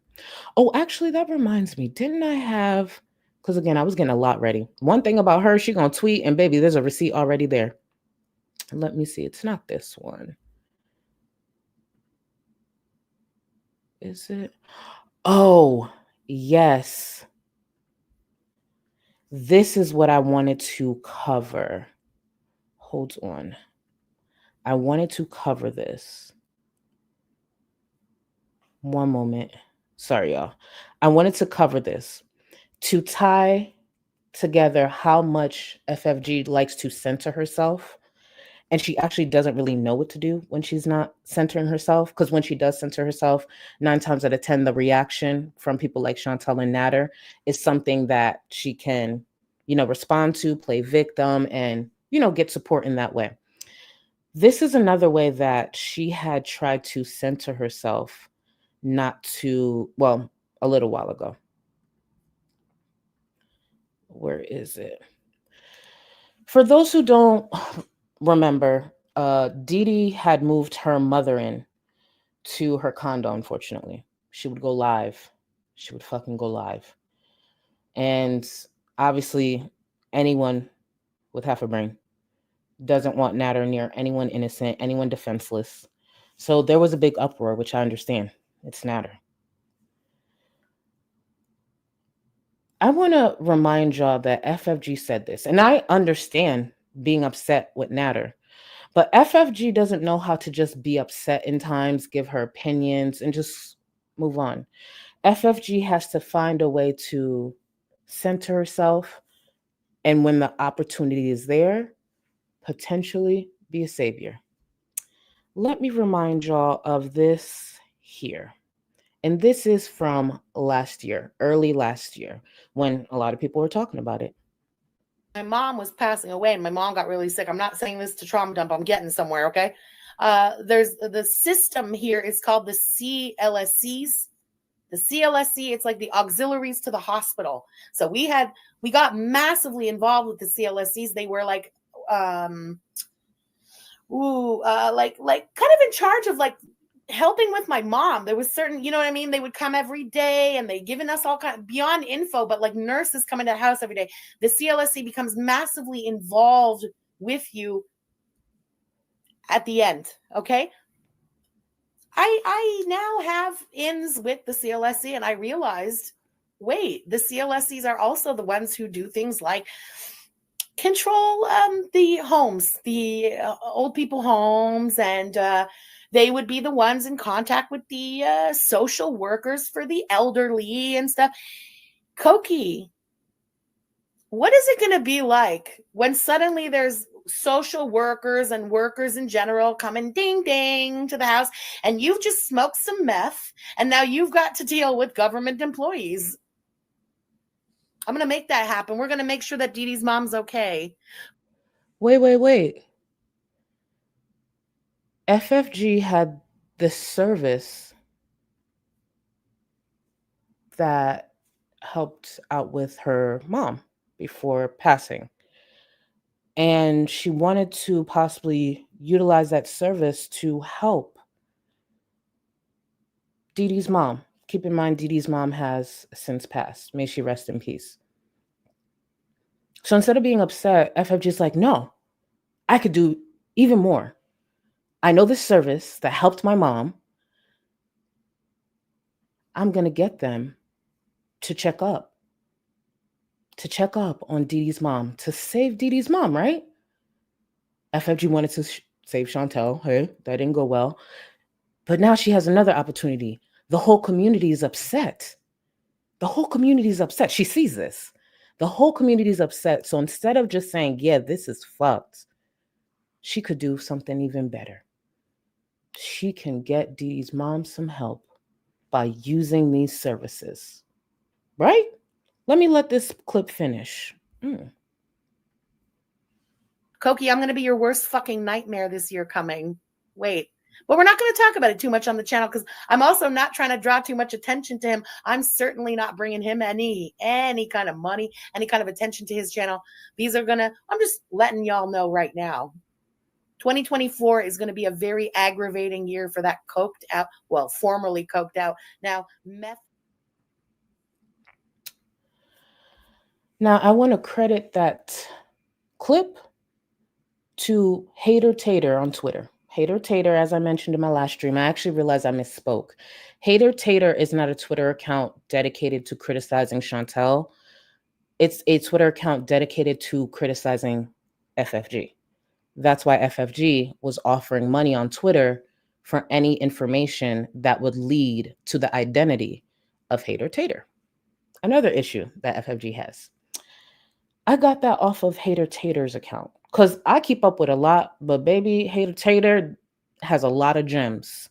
Oh, actually, that reminds me. Didn't I have, because again, I was getting a lot ready. One thing about her, she gonna tweet and baby, there's a receipt already there. Let me see. It's not this one. Is it? Oh, yes. This is what I wanted to cover. Hold on. I wanted to cover this. One moment. Sorry, y'all. I wanted to cover this to tie together how much FFG likes to center herself. And she actually doesn't really know what to do when she's not centering herself. Because when she does center herself, 9 times out of 10, the reaction from people like Shantel and Natter is something that she can, respond to, play victim, and, get support in that way. This is another way that she had tried to center herself a little while ago. Where is it? For those who don't remember, Dee Dee had moved her mother in to her condo, unfortunately. She would go live. She would fucking go live. And obviously, anyone with half a brain doesn't want Natter near anyone innocent, anyone defenseless. So there was a big uproar, which I understand. It's Natter. I want to remind y'all that FFG said this, and I understand being upset with Natter, but FFG doesn't know how to just be upset in times, give her opinions, and just move on. FFG has to find a way to center herself, and when the opportunity is there, potentially be a savior. Let me remind y'all of this here. And this is from last year, early last year, when a lot of people were talking about it. My mom was passing away and my mom got really sick. I'm not saying this to trauma dump. I'm getting somewhere, okay? There's the system here is called the CLSCs. The CLSC, it's like the auxiliaries to the hospital. So we got massively involved with the CLSCs. They were like kind of in charge of like helping with my mom. There was certain, you know what I mean? They would come every day and they given us all kind of beyond info, but like nurses coming to the house every day. The CLSC becomes massively involved with you at the end. Okay. I now have ins with the CLSC and I realized, wait, the CLSCs are also the ones who do things like control the homes, the old people homes, and they would be the ones in contact with the social workers for the elderly and stuff. Koki, what is it going to be like when suddenly there's social workers and workers in general coming ding ding to the house and you've just smoked some meth and now you've got to deal with government employees? I'm going to make that happen. We're going to make sure that Dee Dee's mom's okay. Wait. FFG had this service that helped out with her mom before passing. And she wanted to possibly utilize that service to help Dee Dee's mom. Keep in mind, Dee Dee's mom has since passed. May she rest in peace. So instead of being upset, FFG's like, no, I could do even more. I know this service that helped my mom. I'm going to get them to check up on Dee Dee's mom, to save Dee Dee's mom, right? FFG wanted to save Shantel. Hey, that didn't go well. But now she has another opportunity. The whole community is upset. She sees this. The whole community is upset. So instead of just saying, yeah, this is fucked, she could do something even better. She can get Dee Dee's mom some help by using these services. Right? Let me let this clip finish. Koki, I'm going to be your worst fucking nightmare this year coming. Wait, But we're not going to talk about it too much on the channel because I'm also not trying to draw too much attention to him. I'm certainly not bringing him any kind of money, any kind of attention to his channel. I'm just letting y'all know right now. 2024 is going to be a very aggravating year for that coked out, well, formerly coked out, now meth. Now, I want to credit that clip to Hater Tater on Twitter. Hater Tater, as I mentioned in my last stream, I actually realized I misspoke. Hater Tater is not a Twitter account dedicated to criticizing Shantel. It's a Twitter account dedicated to criticizing FFG. That's why FFG was offering money on Twitter for any information that would lead to the identity of Hater Tater. Another issue that FFG has. I got that off of Hater Tater's account because I keep up with a lot, but baby, Hater Tater has a lot of gems.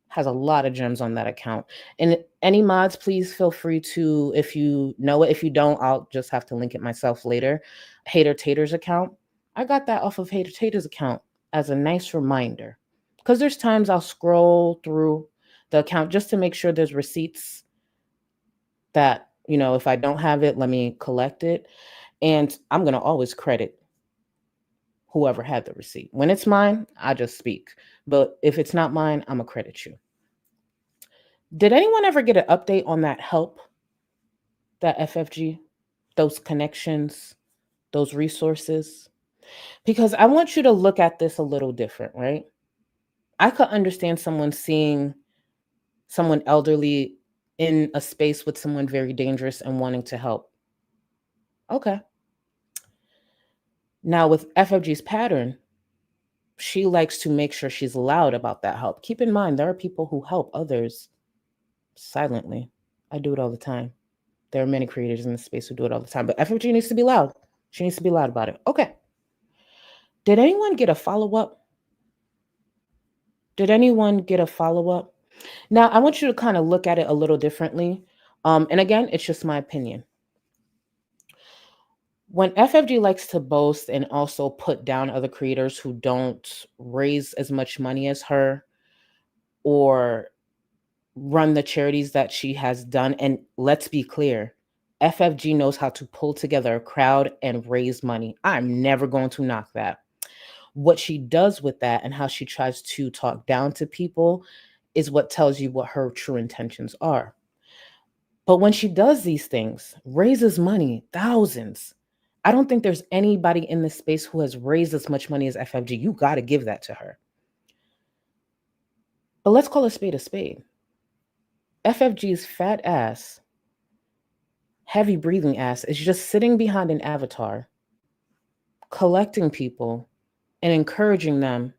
Has a lot of gems on that account. And any mods, please feel free to, if you know it. If you don't, I'll just have to link it myself later. Hater Tater's account. I got that off of Hater Tater's account as a nice reminder. Because there's times I'll scroll through the account just to make sure there's receipts that, you know, if I don't have it, let me collect it. And I'm going to always credit whoever had the receipt. When it's mine, I just speak. But if it's not mine, I'm going to credit you. Did anyone ever get an update on that help, that FFG, those connections, those resources? Because I want you to look at this a little different, right? I could understand someone seeing someone elderly in a space with someone very dangerous and wanting to help. Okay. Now with FFG's pattern, she likes to make sure she's loud about that help. Keep in mind, there are people who help others silently. I do it all the time. There are many creators in this space who do it all the time, but FFG needs to be loud. She needs to be loud about it. Okay. Did anyone get a follow-up? Did anyone get a follow-up? Now, I want you to kind of look at it a little differently. And again, it's just my opinion. When FFG likes to boast and also put down other creators who don't raise as much money as her or run the charities that she has done, and let's be clear, FFG knows how to pull together a crowd and raise money. I'm never going to knock that. What she does with that and how she tries to talk down to people is what tells you what her true intentions are. But when she does these things, raises money, thousands, I don't think there's anybody in this space who has raised as much money as FFG. You got to give that to her. But let's call a spade a spade. FFG's fat ass, heavy breathing ass is just sitting behind an avatar, collecting people and encouraging them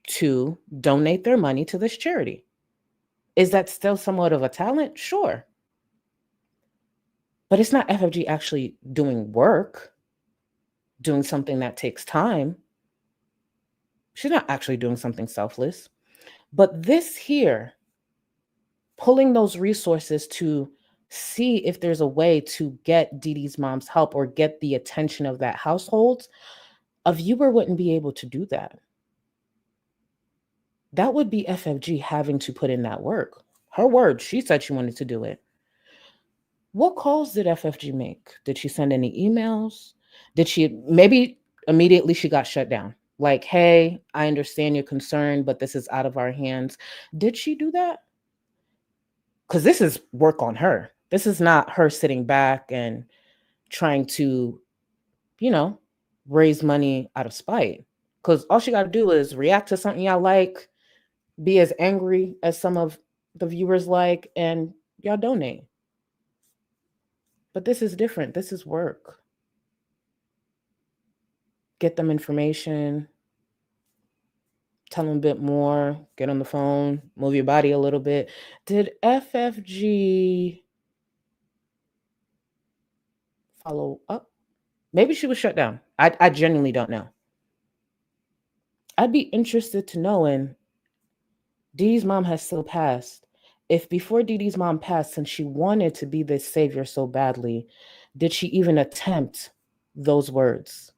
to donate their money to this charity. Is that still somewhat of a talent? Sure. But it's not FFG actually doing work, doing something that takes time. She's not actually doing something selfless. But this here, pulling those resources to see if there's a way to get Dee Dee's mom's help or get the attention of that household, a viewer wouldn't be able to do that. That would be FFG having to put in that work. Her word, she said she wanted to do it. What calls did FFG make? Did she send any emails? Did she, maybe immediately she got shut down? Like, hey, I understand your concern, but this is out of our hands. Did she do that? Because this is work on her. This is not her sitting back and trying to, you know, raise money out of spite. Because all she got to do is react to something y'all like, be as angry as some of the viewers like, and y'all donate. But this is different. This is work. Get them information, tell them a bit more, get on the phone, move your body a little bit. Did FFG follow up? Maybe she was shut down. I genuinely don't know. I'd be interested to know, and Dee Dee's mom has still passed. If before Dee Dee's mom passed, since she wanted to be this savior so badly, did she even attempt those words?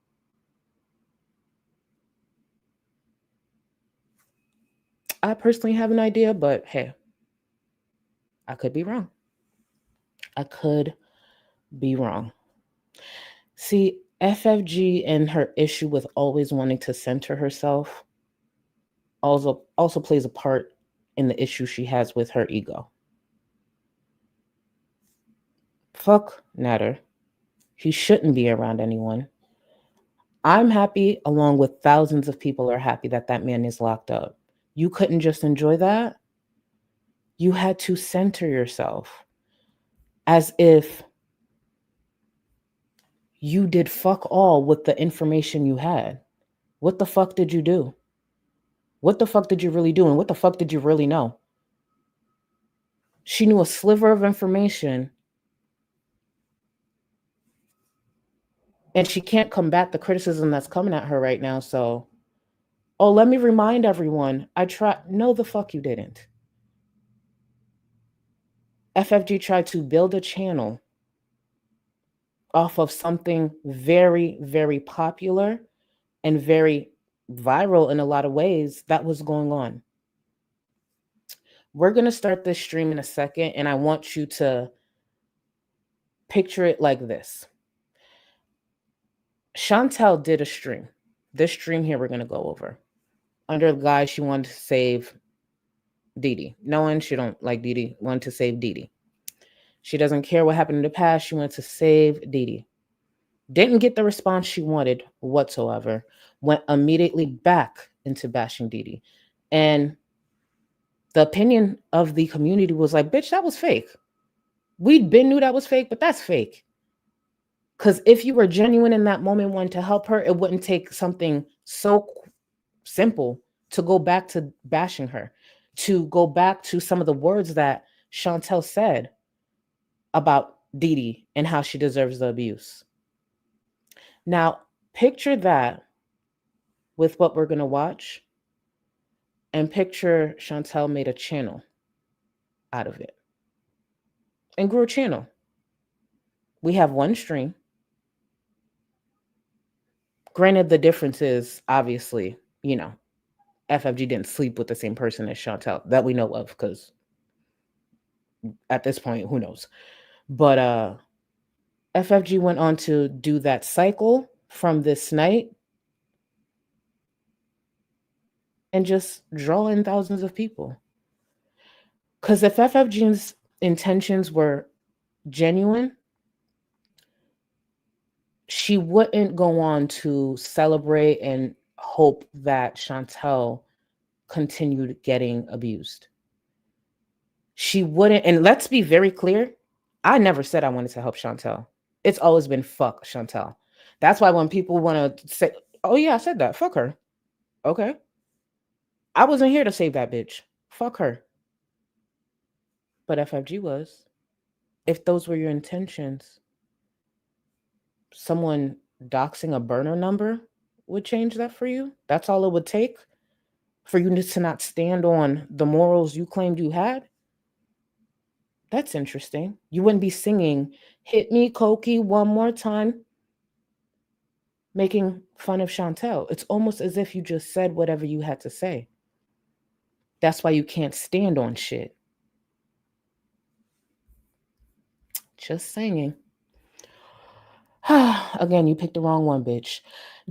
I personally have an idea, but hey, I could be wrong. I could be wrong. See, FFG and her issue with always wanting to center herself also plays a part in the issue she has with her ego. Fuck Natter. He shouldn't be around anyone. I'm happy, along with thousands of people are happy that that man is locked up. You couldn't just enjoy that. You had to center yourself as if you did fuck all with the information you had. What the fuck did you do? What the fuck did you really do? And what the fuck did you really know? She knew a sliver of information, and she can't combat the criticism that's coming at her right now. So, oh, let me remind everyone, I tried. No, the fuck you didn't. FFG tried to build a channel off of something very, very popular and very viral in a lot of ways that was going on. We're going to start this stream in a second, and I want you to picture it like this. Shantel did a stream. This stream here we're going to go over. Under the guise she wanted to save Didi. Knowing she don't like Didi, wanted to save Didi. She doesn't care what happened in the past. She wanted to save Didi. Didn't get the response she wanted whatsoever. Went immediately back into bashing Didi. And the opinion of the community was like, bitch, that was fake. We'd been knew that was fake, but that's fake. Because if you were genuine in that moment, wanting to help her, it wouldn't take something so simple to go back to bashing her, to go back to some of the words that Shantel said about Didi and how she deserves the abuse. Now, picture that with what we're going to watch, and picture Shantel made a channel out of it and grew a channel. We have one stream. Granted, the difference is obviously, you know, FFG didn't sleep with the same person as Shantel that we know of, because at this point, who knows? But FFG went on to do that cycle from this night and just draw in thousands of people. Because if FFG's intentions were genuine, she wouldn't go on to celebrate and hope that Shantel continued getting abused. She wouldn't, and let's be very clear, I never said I wanted to help Shantel. It's always been fuck Shantel. That's why when people want to say, oh yeah, I said that, fuck her. Okay. I wasn't here to save that bitch. Fuck her. But FFG was. If those were your intentions, someone doxing a burner number would change that for you. That's all it would take for you to not stand on the morals you claimed you had. That's interesting. You wouldn't be singing, hit me, Cokie, one more time, making fun of Shantel. It's almost as if you just said whatever you had to say. That's why you can't stand on shit. Just saying. Again, you picked the wrong one, bitch.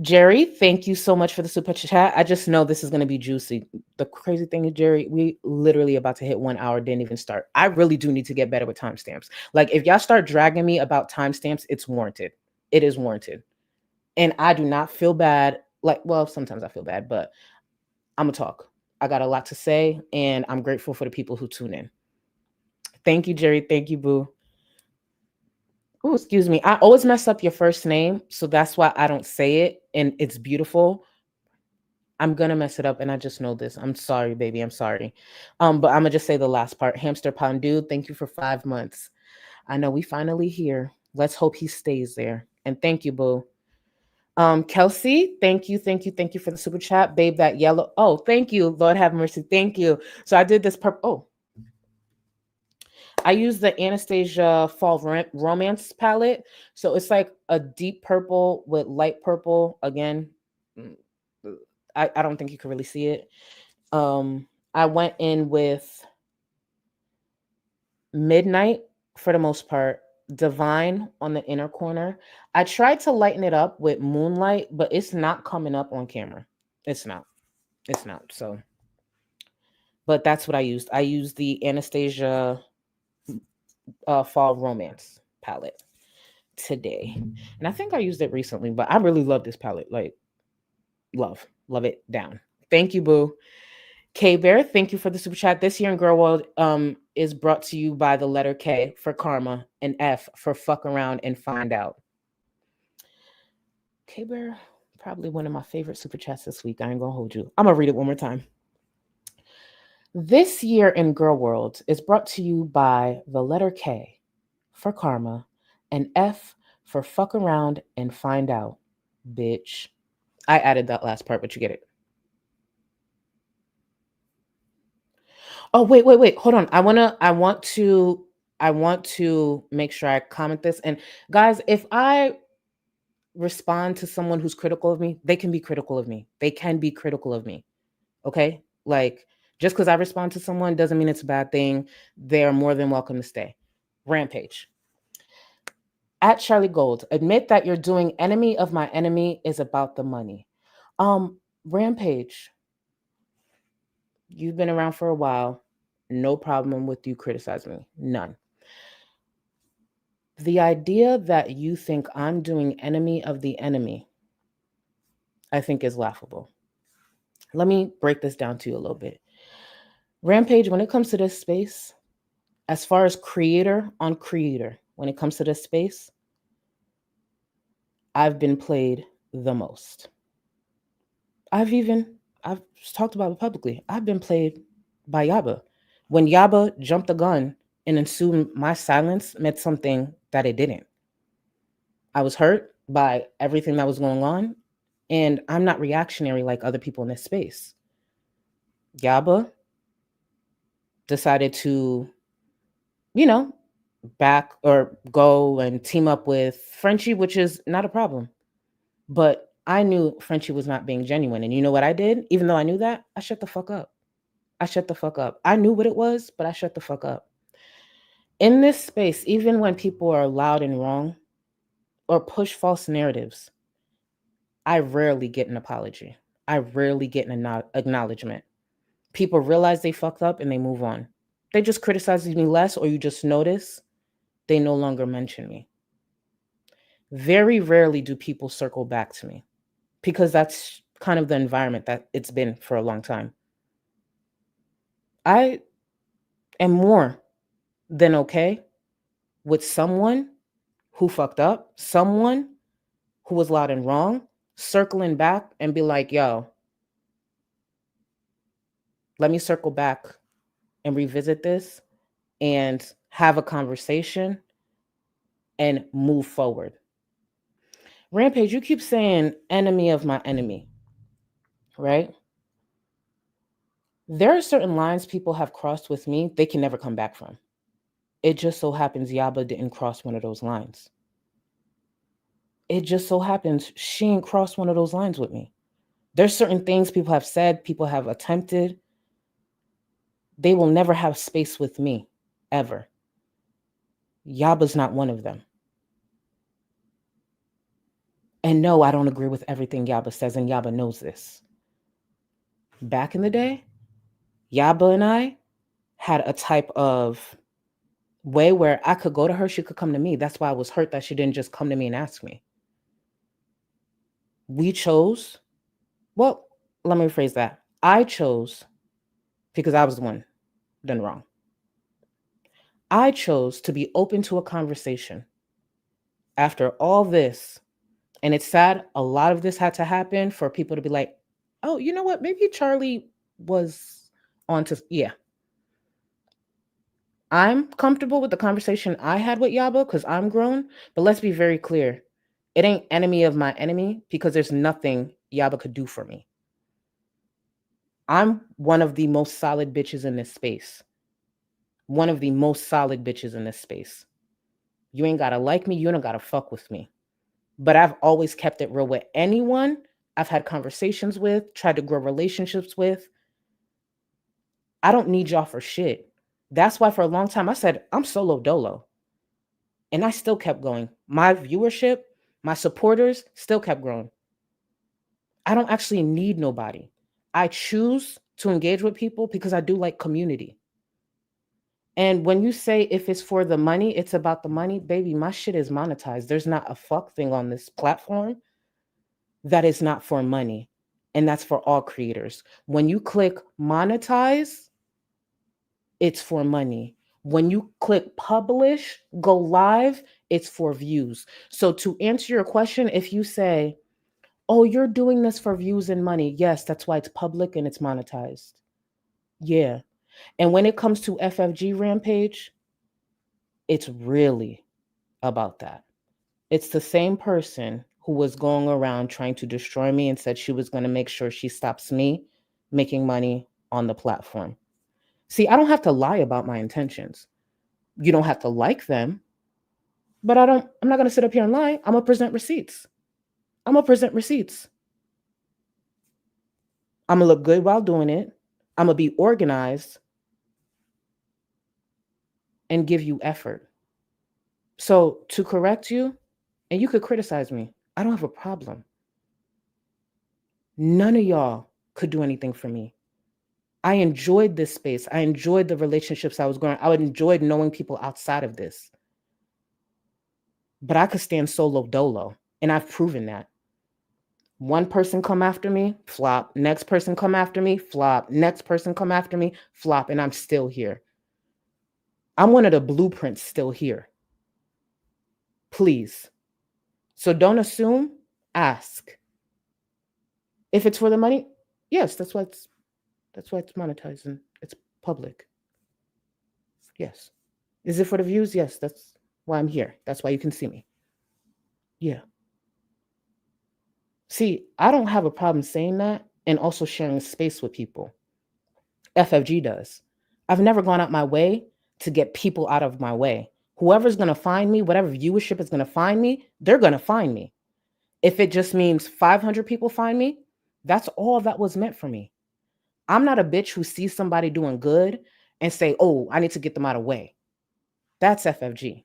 Jerry, thank you so much for the super chat. I just know this is going to be juicy. The crazy thing is, Jerry, we literally about to hit 1 hour, didn't even start. I really do need to get better with timestamps. Like, if y'all start dragging me about timestamps, it's warranted. It is warranted. And I do not feel bad. Like, well, sometimes I feel bad, but I'm going to talk. I got a lot to say, and I'm grateful for the people who tune in. Thank you, Jerry. Thank you, boo. Oh, excuse me. I always mess up your first name, so that's why I don't say it, and it's beautiful. I'm gonna mess it up, and I just know this. I'm sorry, baby. I'm sorry. But I'm gonna just say the last part. Hamster Pondu, thank you for 5 months. I know we finally here. Let's hope he stays there. And thank you, boo. Kelsey, thank you for the super chat. Babe, that yellow. Oh, thank you. Lord have mercy. Thank you. So I did this I use the Anastasia Fall Romance palette. So it's like a deep purple with light purple. Again, I don't think you can really see it. I went in with Midnight for the most part, Divine on the inner corner. I tried to lighten it up with Moonlight, but it's not coming up on camera. It's not. It's not. So, but that's what I used. I used the Anastasia Fall Romance palette today. And I think I used it recently, but I really love this palette. Like, love it down. Thank you, boo. K Bear, thank you for the super chat. This year in Girl World is brought to you by the letter K for karma and F for fuck around and find out. K Bear, probably one of my favorite super chats this week. I ain't gonna hold you. I'm gonna read it one more time. This year in Girl World is brought to you by the letter K for karma and F for fuck around and find out, bitch. I added that last part, but you get it. Oh, wait. Hold on. I want to make sure I comment this. And guys, if I respond to someone who's critical of me, they can be critical of me. They can be critical of me. Okay? Like, just because I respond to someone doesn't mean it's a bad thing. They are more than welcome to stay. Rampage. At Charlie Gold, admit that you're doing enemy of my enemy is about the money. Rampage, you've been around for a while. No problem with you criticizing me. None. The idea that you think I'm doing enemy of the enemy, I think is laughable. Let me break this down to you a little bit. Rampage, when it comes to this space, as far as creator on creator, when it comes to this space, I've been played the most. I've talked about it publicly. I've been played by Yaba. When Yaba jumped the gun and assumed my silence meant something that it didn't. I was hurt by everything that was going on, and I'm not reactionary like other people in this space. Yaba decided to, back or go and team up with Frenchie, which is not a problem. But I knew Frenchie was not being genuine. And you know what I did? Even though I knew that, I shut the fuck up. I knew what it was, but I shut the fuck up. In this space, even when people are loud and wrong or push false narratives, I rarely get an apology. I rarely get an acknowledgement. People realize they fucked up and they move on. They just criticize me less, or you just notice they no longer mention me. Very rarely do people circle back to me, because that's kind of the environment that it's been for a long time. I am more than okay with someone who fucked up, someone who was loud and wrong, circling back and be like, yo, let me circle back and revisit this and have a conversation and move forward. Rampage, you keep saying enemy of my enemy, right? There are certain lines people have crossed with me they can never come back from. It just so happens Yaba didn't cross one of those lines. It just so happens she ain't crossed one of those lines with me. There's certain things people have said, people have attempted. They will never have space with me, ever. Yaba's not one of them. And no, I don't agree with everything Yaba says, and Yaba knows this. Back in the day, Yaba and I had a type of way where I could go to her, she could come to me. That's why I was hurt that she didn't just come to me and ask me. We chose, well, let me rephrase that. I chose, because I was the one done wrong. I chose to be open to a conversation after all this. And it's sad, a lot of this had to happen for people to be like, oh, you know what? Maybe Charlie was on to, yeah. I'm comfortable with the conversation I had with Yaba because I'm grown, but let's be very clear. It ain't enemy of my enemy because there's nothing Yaba could do for me. I'm one of the most solid bitches in this space. One of the most solid bitches in this space. You ain't gotta like me, you don't gotta fuck with me. But I've always kept it real with anyone I've had conversations with, tried to grow relationships with. I don't need y'all for shit. That's why for a long time I said, I'm solo dolo. And I still kept going. My viewership, my supporters still kept growing. I don't actually need nobody. I choose to engage with people because I do like community. And when you say if it's for the money, it's about the money, baby, my shit is monetized. There's not a fuck thing on this platform that is not for money. And that's for all creators. When you click monetize, it's for money. When you click publish, go live, it's for views. So to answer your question, if you say, oh, you're doing this for views and money, yes, that's why it's public and it's monetized. Yeah. And when it comes to FFG Rampage, it's really about that. It's the same person who was going around trying to destroy me and said she was going to make sure she stops me making money on the platform. See, I don't have to lie about my intentions. You don't have to like them, but I'm not going to sit up here and lie. I'm going to present receipts. I'm going to present receipts. I'm going to look good while doing it. I'm going to be organized and give you effort. So to correct you, and you could criticize me, I don't have a problem. None of y'all could do anything for me. I enjoyed this space. I enjoyed the relationships I was going. I enjoyed knowing people outside of this. But I could stand solo dolo, and I've proven that. One person come after me, flop. Next person come after me, flop. Next person come after me, flop, and I'm still here. I'm one of the blueprints still here. Please. So don't assume, ask. If it's for the money, yes, that's why it's monetized and it's public. Yes. Is it for the views? Yes, that's why I'm here. That's why you can see me. Yeah. See, I don't have a problem saying that and also sharing space with people. FFG does. I've never gone out my way to get people out of my way. Whoever's going to find me, whatever viewership is going to find me, they're going to find me. If it just means 500 people find me, that's all that was meant for me. I'm not a bitch who sees somebody doing good and say, oh, I need to get them out of the way. That's FFG.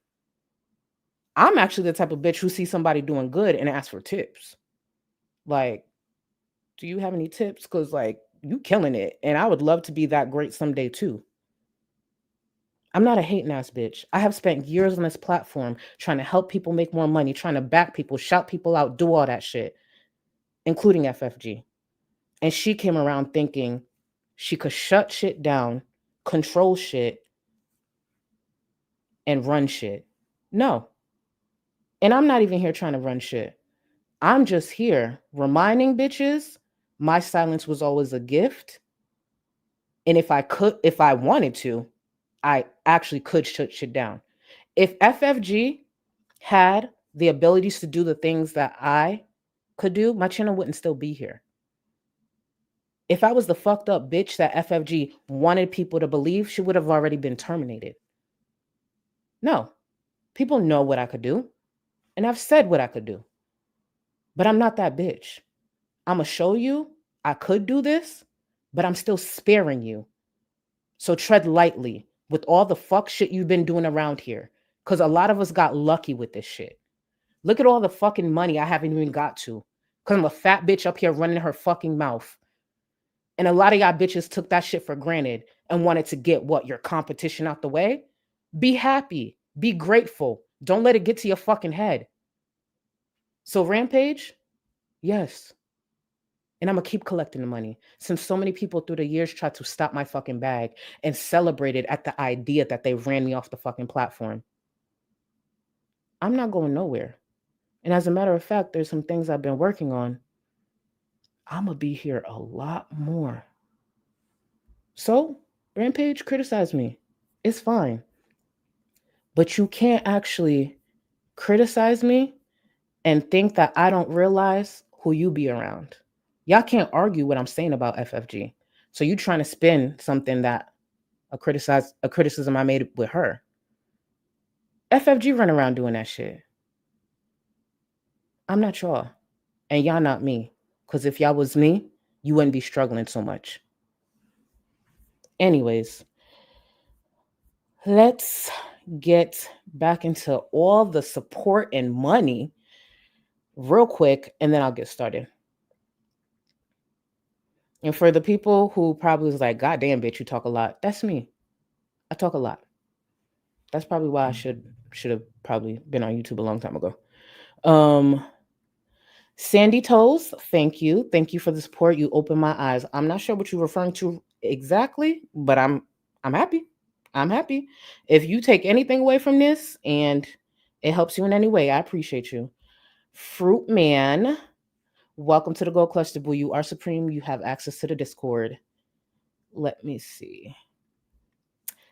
I'm actually the type of bitch who sees somebody doing good and asks for tips. Like, do you have any tips? Because, like, you killing it. And I would love to be that great someday, too. I'm not a hating ass bitch. I have spent years on this platform trying to help people make more money, trying to back people, shout people out, do all that shit, including FFG. And she came around thinking she could shut shit down, control shit, and run shit. No. And I'm not even here trying to run shit. I'm just here reminding bitches my silence was always a gift. And if I wanted to, I actually could shut shit down. If FFG had the abilities to do the things that I could do, my channel wouldn't still be here. If I was the fucked up bitch that FFG wanted people to believe, she would have already been terminated. No, people know what I could do. And I've said what I could do. But I'm not that bitch. I'm going to show you I could do this, but I'm still sparing you. So tread lightly with all the fuck shit you've been doing around here. Because a lot of us got lucky with this shit. Look at all the fucking money I haven't even got to. Because I'm a fat bitch up here running her fucking mouth. And a lot of y'all bitches took that shit for granted and wanted to get what? Your competition out the way? Be happy. Be grateful. Don't let it get to your fucking head. So Rampage? Yes. And I'm going to keep collecting the money. Since so many people through the years tried to stop my fucking bag and celebrated at the idea that they ran me off the fucking platform. I'm not going nowhere. And as a matter of fact, there's some things I've been working on. I'm going to be here a lot more. So, Rampage, criticize me. It's fine. But you can't actually criticize me and think that I don't realize who you be around. Y'all can't argue what I'm saying about FFG. So you trying to spin something that a criticism I made with her. FFG run around doing that shit. I'm not y'all. And y'all not me. Because if y'all was me, you wouldn't be struggling so much. Anyways, let's get back into all the support and money real quick, and then I'll get started. And for the people who probably was like, God damn, bitch, you talk a lot. That's me. I talk a lot. That's probably why I should have probably been on YouTube a long time ago. Sandy Toes, thank you. Thank you for the support. You opened my eyes. I'm not sure what you're referring to exactly, but I'm happy. I'm happy. If you take anything away from this and it helps you in any way, I appreciate you. Fruit Man, welcome to the Gold Cluster, boo. You are supreme. You have access to the Discord. Let me see.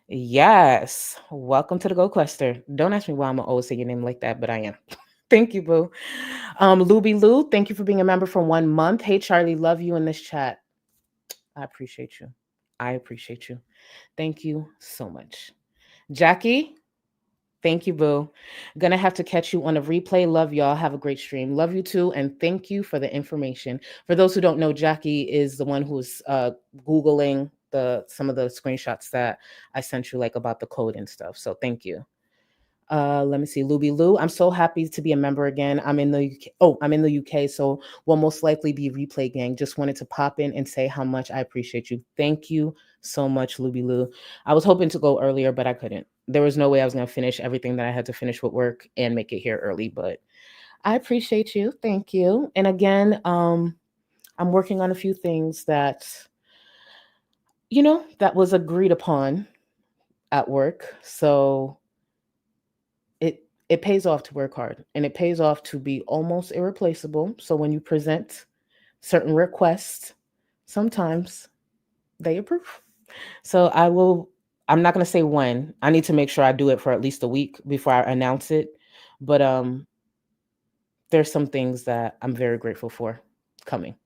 Yes. Welcome to the Gold Cluster. Don't ask me why I'm always say your name like that, but I am. Thank you, boo. Luby Lou, thank you for being a member for 1 month. Hey, Charlie, love you in this chat. I appreciate you. I appreciate you. Thank you so much. Jackie, thank you, boo. Gonna have to catch you on a replay. Love y'all. Have a great stream. Love you too. And thank you for the information. For those who don't know, Jackie is the one who's Googling some of the screenshots that I sent you, like about the code and stuff. So thank you. Let me see. Luby Lou, I'm so happy to be a member again. I'm in the UK. Oh, I'm in the UK, so we'll most likely be replay gang. Just wanted to pop in and say how much I appreciate you. Thank you so much, Luby Lou. I was hoping to go earlier, but I couldn't. There was no way I was going to finish everything that I had to finish with work and make it here early, but I appreciate you. Thank you. And again, I'm working on a few things that, that was agreed upon at work. So it pays off to work hard, and it pays off to be almost irreplaceable. So when you present certain requests, sometimes they approve. So I'm not going to say when. I need to make sure I do it for at least a week before I announce it. But there's some things that I'm very grateful for coming.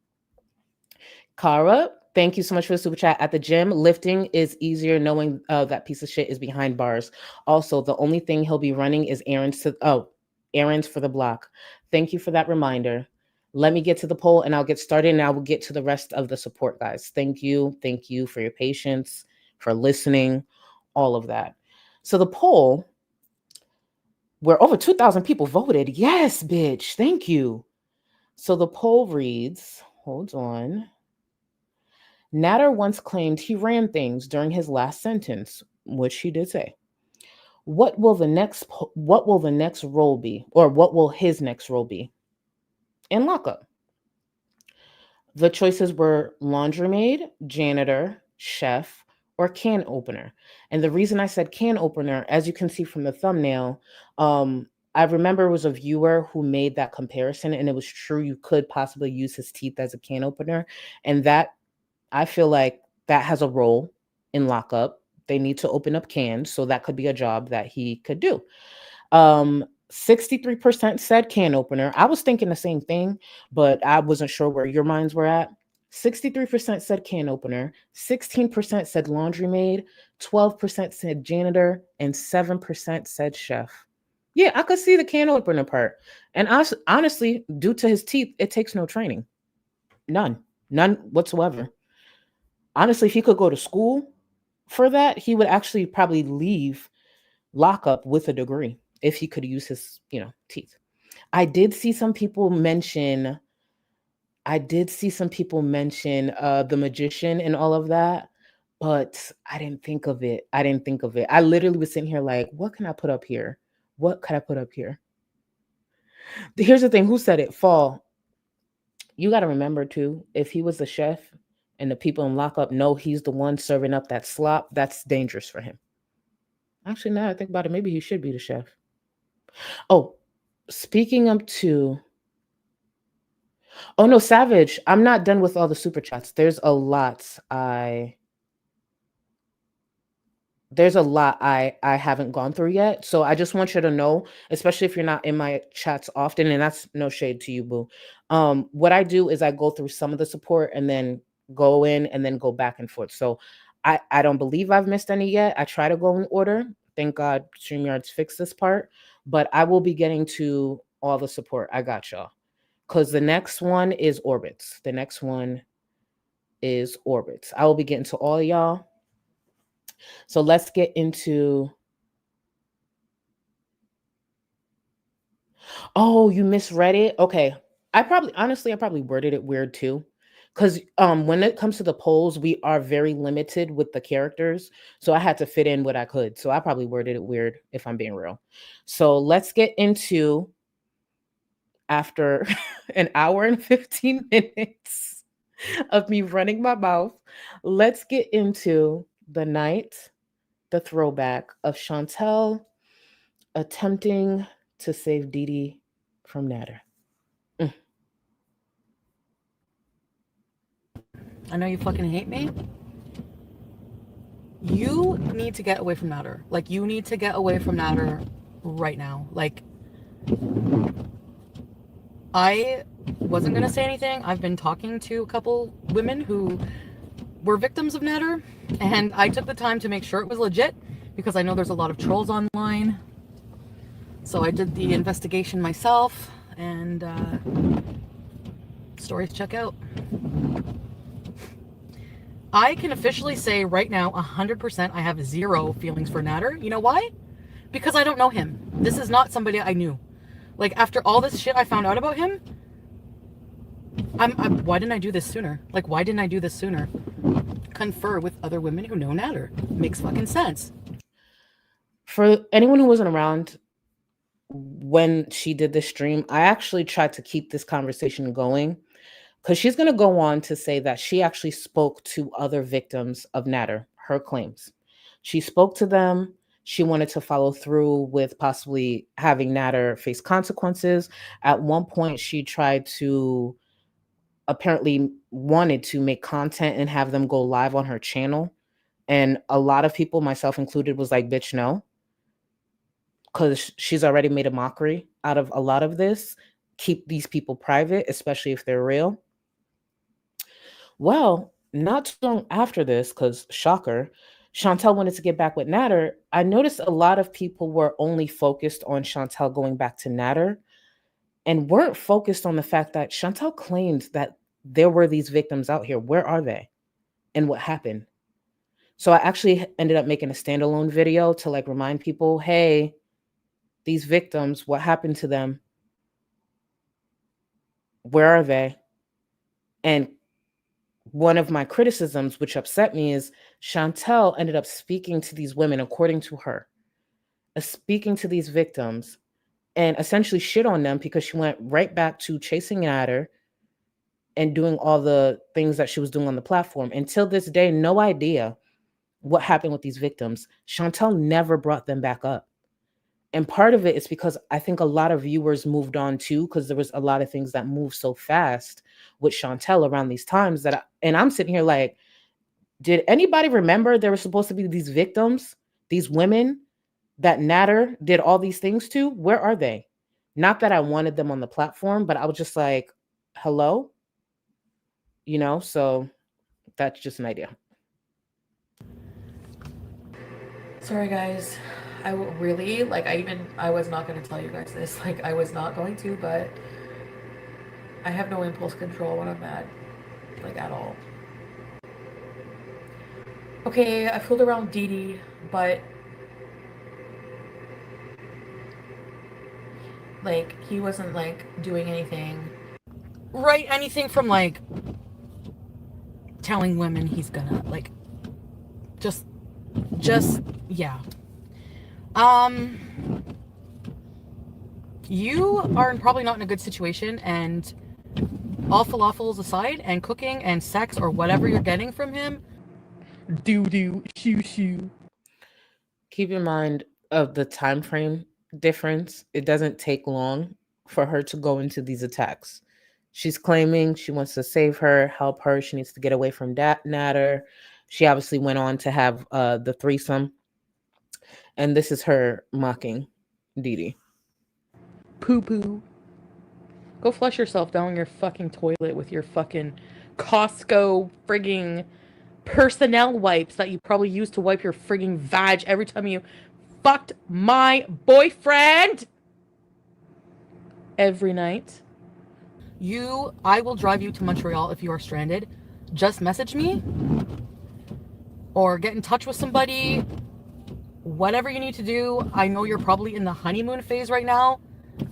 Kara, thank you so much for the super chat. At the gym, lifting is easier knowing that piece of shit is behind bars. Also, the only thing he'll be running is errands for the block. Thank you for that reminder. Let me get to the poll and I'll get started, and I will get to the rest of the support, guys. Thank you. Thank you for your patience, for listening, all of that. So the poll, where over 2,000 people voted. Yes, bitch. Thank you. So the poll reads, hold on. Natter once claimed he ran things during his last sentence, which he did say. What will the next role be, or what will his next role be in lockup? The choices were laundry maid, janitor, chef, or can opener. And the reason I said can opener, as you can see from the thumbnail, I remember it was a viewer who made that comparison, and it was true. You could possibly use his teeth as a can opener, and that, I feel like that has a role in lockup. They need to open up cans, so that could be a job that he could do. 63% said can opener. I was thinking the same thing, but I wasn't sure where your minds were at. 63% said can opener, 16% said laundry maid, 12% said janitor, and 7% said chef. Yeah, I could see the can opener part. And honestly, due to his teeth, it takes no training. None whatsoever. Honestly, if he could go to school for that, he would actually probably leave lockup with a degree if he could use his, teeth. I did see some people mention the magician and all of that, but I didn't think of it. I literally was sitting here like, what can I put up here? What could I put up here? Here's the thing. Who said it? Fall. You got to remember too, if he was the chef and the people in lockup know he's the one serving up that slop, that's dangerous for him. Actually, now I think about it, maybe he should be the chef. Oh, speaking of two. Oh no, Savage, I'm not done with all the super chats. There's a lot I haven't gone through yet. So I just want you to know, especially if you're not in my chats often, and that's no shade to you, boo. What I do is I go through some of the support and then go in and then go back and forth. So I don't believe I've missed any yet. I try to go in order. Thank God StreamYard's fixed this part, but I will be getting to all the support. I got y'all. Because the next one is Orbits. I will be getting to all y'all. So let's get into. Oh, you misread it? Okay. I probably worded it weird too. Because when it comes to the polls, we are very limited with the characters. So I had to fit in what I could. So I probably worded it weird if I'm being real. So let's get into, after an hour and 15 minutes of me running my mouth, let's get into the night, the throwback of Shantel attempting to save Didi from Natter. I know you fucking hate me. You need to get away from Natter. Like, you need to get away from Natter right now. Like, I wasn't going to say anything. I've been talking to a couple women who were victims of Natter, and I took the time to make sure it was legit because I know there's a lot of trolls online. So I did the investigation myself, and stories check out. I can officially say right now, 100%, I have zero feelings for Natter. You know why? Because I don't know him. This is not somebody I knew. Like, after all this shit I found out about him, why didn't I do this sooner? Like, why didn't I do this sooner? Confer with other women who know Natter. Makes fucking sense. For anyone who wasn't around when she did this stream, I actually tried to keep this conversation going, because she's going to go on to say that she actually spoke to other victims of Natter, her claims. She spoke to them. She wanted to follow through with possibly having Natter face consequences. At one point, she apparently wanted to make content and have them go live on her channel. And a lot of people, myself included, was like, bitch, no. Because she's already made a mockery out of a lot of this. Keep these people private, especially if they're real. Well, not too long after this, because shocker, Shantel wanted to get back with Natter. I noticed a lot of people were only focused on Shantel going back to Natter and weren't focused on the fact that Shantel claimed that there were these victims out here. Where are they? And what happened? So I actually ended up making a standalone video to like remind people, hey, these victims, what happened to them? Where are they? And one of my criticisms, which upset me, is Shantel ended up speaking to these women, according to her, speaking to these victims and essentially shit on them because she went right back to chasing Natter and doing all the things that she was doing on the platform. Until this day, no idea what happened with these victims. Shantel never brought them back up. And part of it is because I think a lot of viewers moved on too, because there was a lot of things that moved so fast with Shantel around these times and I'm sitting here like, did anybody remember there were supposed to be these victims, these women that Natter did all these things to? Where are they? Not that I wanted them on the platform, but I was just like, hello? You know, so that's just an idea. Sorry, guys. I really, like, I was not going to tell you guys this. Like, I was not going to, but I have no impulse control when I'm mad. Like, at all. Okay, I fooled around Didi, but like, he wasn't, like, doing anything. Right, anything from, like, telling women he's gonna, like, just, yeah. You are probably not in a good situation, and all falafels aside, and cooking and sex or whatever you're getting from him, doo-doo, shoo-shoo. Keep in mind of the time frame difference. It doesn't take long for her to go into these attacks. She's claiming she wants to save her, help her. She needs to get away from Natter. She obviously went on to have the threesome. And this is her mocking Didi. Poo-poo. Go flush yourself down your fucking toilet with your fucking Costco frigging personnel wipes that you probably use to wipe your frigging vag every time you fucked my boyfriend every night. I will drive you to Montreal if you are stranded. Just message me or get in touch with somebody. Whatever you need to do. I know you're probably in the honeymoon phase right now.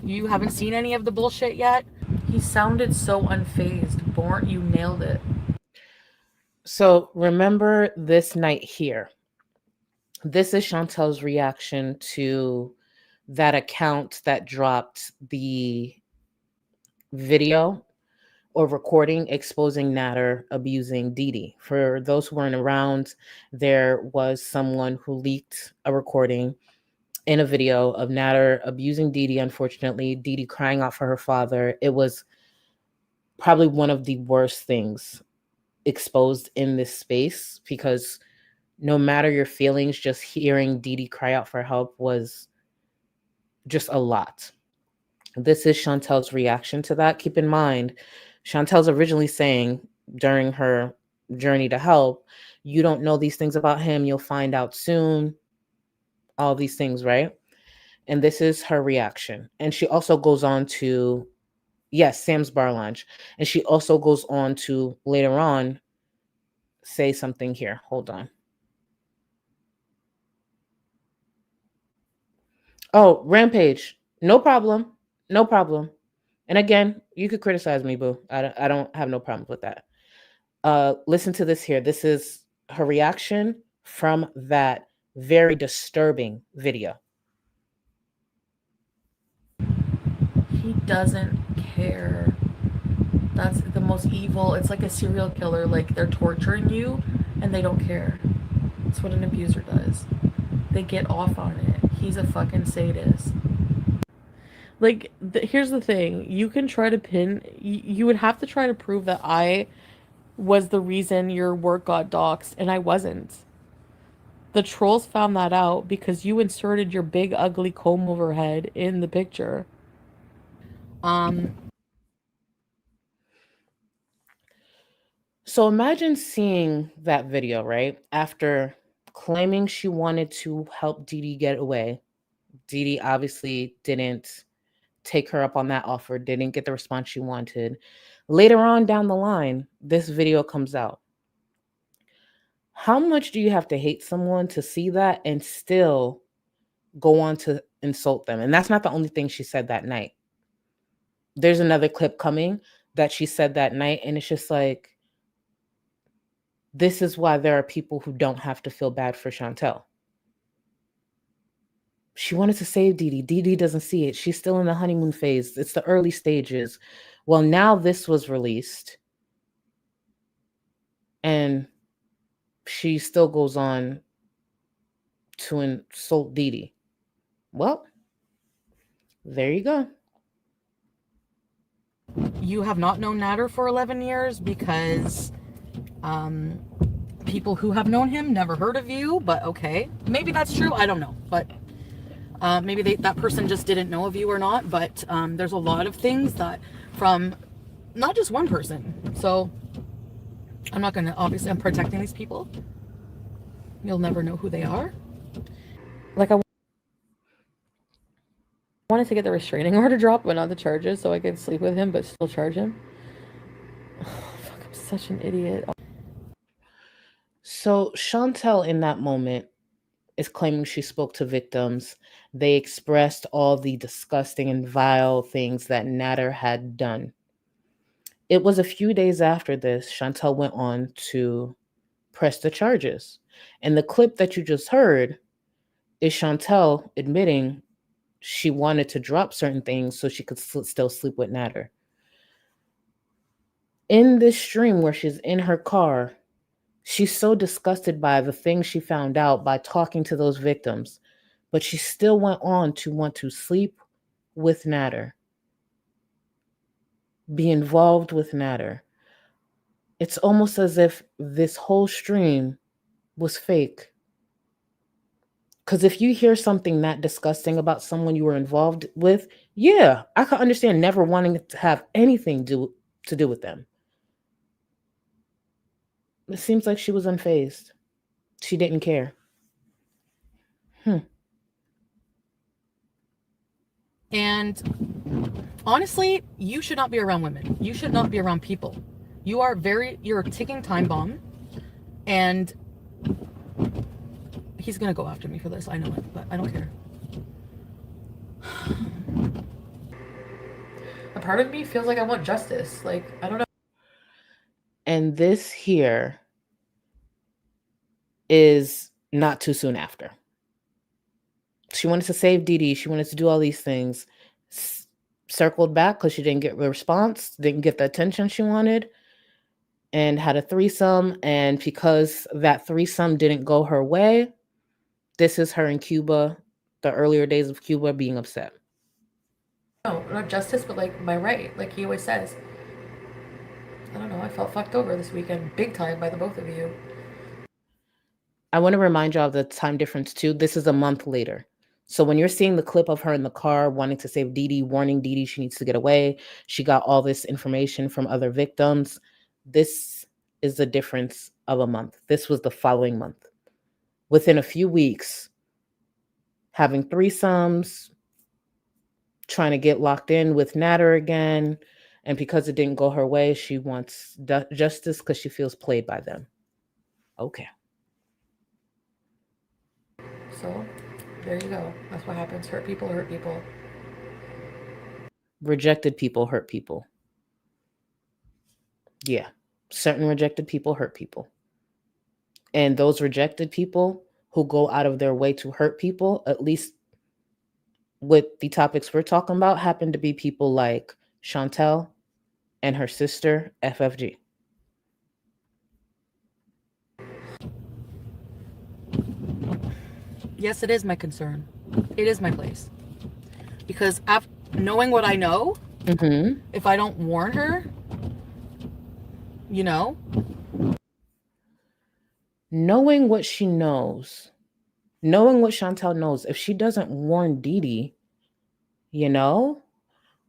You haven't seen any of the bullshit yet. He sounded so unfazed. Born, you nailed it. So remember this night here. This is Shantel's reaction to that account that dropped the video or recording exposing Natter abusing Didi. For those who weren't around, there was someone who leaked a recording in a video of Natter abusing Didi, unfortunately, Didi crying out for her father. It was probably one of the worst things exposed in this space, because no matter your feelings, just hearing Didi cry out for help was just a lot. This is Shantel's reaction to that. Keep in mind, Shantel's originally saying during her journey to help, you don't know these things about him, you'll find out soon, all these things, right? And this is her reaction. And she also goes on to, yes, Sam's Bar Lounge. And she also goes on to later on say something here. Hold on. Oh, Rampage. No problem. No problem. And again, you could criticize me, boo. I don't have no problem with that. Listen to this here. This is her reaction from that very disturbing video. He doesn't care. That's the most evil. It's like a serial killer. Like, they're torturing you and they don't care. That's what an abuser does. They get off on it. He's a fucking sadist. Like, here's the thing. You can try to pin... You would have to try to prove that I was the reason your work got doxed, and I wasn't. The trolls found that out because you inserted your big, ugly comb-over head in the picture. So imagine seeing that video, right? After claiming she wanted to help Didi get away. Didi obviously didn't take her up on that offer, didn't get the response she wanted. Later on down the line, this video comes out. How much do you have to hate someone to see that and still go on to insult them? And that's not the only thing she said that night. There's another clip coming that she said that night, and it's just like, this is why there are people who don't have to feel bad for Shantel. She wanted to save Didi. Didi doesn't see it. She's still in the honeymoon phase. It's the early stages. Well, now this was released, and she still goes on to insult Didi. Well, there you go. You have not known Natter for 11 years because people who have known him never heard of you, but okay. Maybe that's true. I don't know. But maybe that person just didn't know of you or not. But there's a lot of things that from not just one person. So I'm not going to, obviously, I'm protecting these people. You'll never know who they are. Like, I wanted to get the restraining order dropped, but not the charges, so I could sleep with him, but still charge him. Oh, fuck, I'm such an idiot. So Shantel in that moment is claiming she spoke to victims. They expressed all the disgusting and vile things that Natter had done. It was a few days after this, Shantel went on to press the charges. And the clip that you just heard is Shantel admitting she wanted to drop certain things so she could still sleep with Natter. In this stream where she's in her car, she's so disgusted by the things she found out by talking to those victims, but she still went on to want to sleep with Natter, be involved with Natter. It's almost as if this whole stream was fake. Because if you hear something that disgusting about someone you were involved with, yeah, I can understand never wanting to have anything to do with them. It seems like she was unfazed. She didn't care. And honestly, you should not be around women. You should not be around people. You're a ticking time bomb. And He's gonna go after me for this. I know it, but I don't care. A part of me feels like I want justice. Like, I don't know. And this here is not too soon after. She wanted to save Dee Dee. She wanted to do all these things. Circled back because she didn't get the response, didn't get the attention she wanted, and had a threesome. And because that threesome didn't go her way, this is her in Cuba, the earlier days of Cuba, being upset. No, not justice, but like my right. Like he always says. I don't know. I felt fucked over this weekend, big time, by the both of you. I want to remind y'all of the time difference too. This is a month later. So when you're seeing the clip of her in the car wanting to save Dee Dee, warning Dee Dee she needs to get away, she got all this information from other victims. This is the difference of a month. This was the following month. Within a few weeks, having threesomes, trying to get locked in with Natter again. And because it didn't go her way, she wants justice because she feels played by them. Okay. So, there you go. That's what happens. Hurt people hurt people. Rejected people hurt people. Yeah. Certain rejected people hurt people. And those rejected people who go out of their way to hurt people, at least with the topics we're talking about, happen to be people like Shantel and her sister, FFG. Yes, it is my concern. It is my place. Because after knowing what I know, if I don't warn her, you know? Knowing what she knows, knowing what Shantel knows, if she doesn't warn Dee Dee, you know?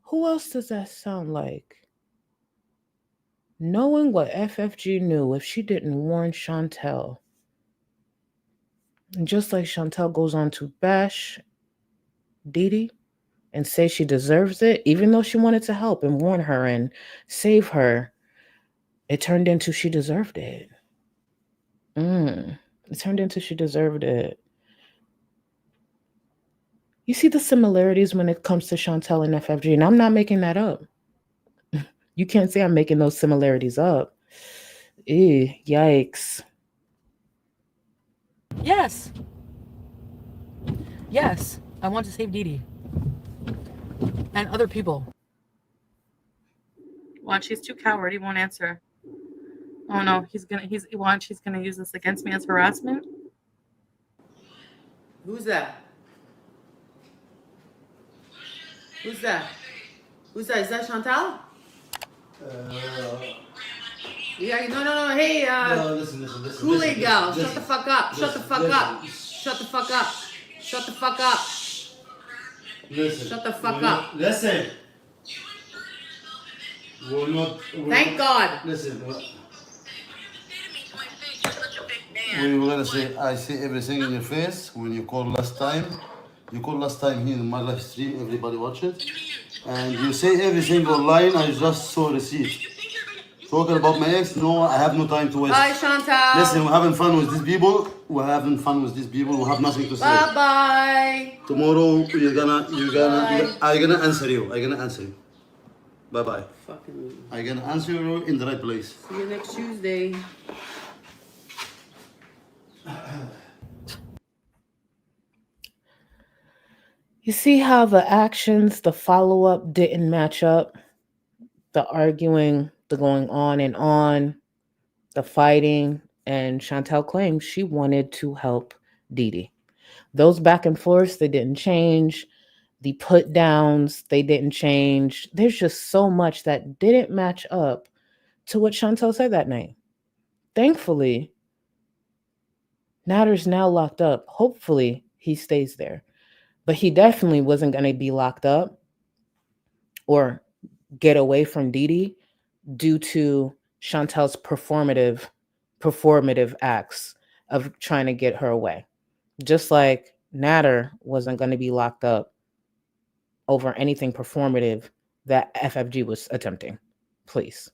Who else does that sound like? Knowing what FFG knew, if she didn't warn Shantel. And just like Shantel goes on to bash Dee Dee and say she deserves it, even though she wanted to help and warn her and save her, it turned into she deserved it. It turned into she deserved it. You see the similarities when it comes to Shantel and FFG, and I'm not making that up. You can't say I'm making those similarities up. Ew, yikes. Yes. Yes. I want to save Dee Dee. And other people. Watch, he's too coward. He won't answer. Oh no, he's gonna use this against me as harassment. Who's that? Who's that? Who's that? Is that Shantel? Yeah, no. Hey, No, listen. Kool-Aid gal, listen. shut the fuck up. Shut the fuck up. Shut the fuck up. Shut the fuck up. Listen. Shut the fuck up. Listen. Thank God. Listen. We were gonna say, I see everything in your face when you called last time. You called last time here in my live stream, everybody watch it. And you say everything online, I just saw receipt. Talking about my ex, no, I have no time to waste. Bye, Shantel. Listen, we're having fun with these people. We're having fun with these people. We have nothing to say. Bye-bye. Tomorrow, I'm gonna answer you. Bye-bye. Fucking. I'm gonna answer you in the right place. See you next Tuesday. You see how the actions, the follow-up didn't match up? The arguing, the going on, the fighting, and Shantel claims she wanted to help Dee Dee. Those back and forths, they didn't change. The put downs, they didn't change. There's just so much that didn't match up to what Shantel said that night. Thankfully, Natter's now locked up. Hopefully, he stays there. But he definitely wasn't going to be locked up or get away from Dee Dee due to Shantel's performative acts of trying to get her away. Just like Natter wasn't going to be locked up over anything performative that FFG was attempting. Please.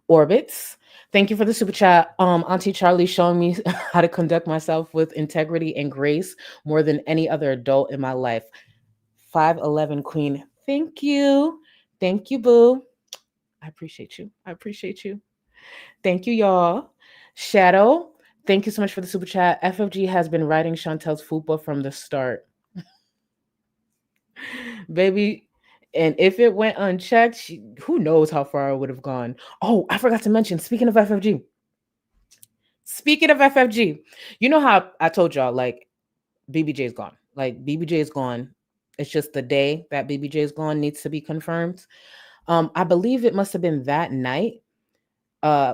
Orbits. Thank you for the super chat. Auntie Charlie showing me how to conduct myself with integrity and grace more than any other adult in my life. 5'11 Queen. Thank you. Thank you, boo. I appreciate you. I appreciate you. Thank you, y'all. Shadow, thank you so much for the super chat. FFG has been writing Chantel's fupa from the start. Baby, and if it went unchecked, who knows how far it would have gone. Oh, I forgot to mention, speaking of FFG, you know how I told y'all, like, BBJ is gone. Like, BBJ is gone. It's just the day that BBJ is gone needs to be confirmed. I believe it must have been that night.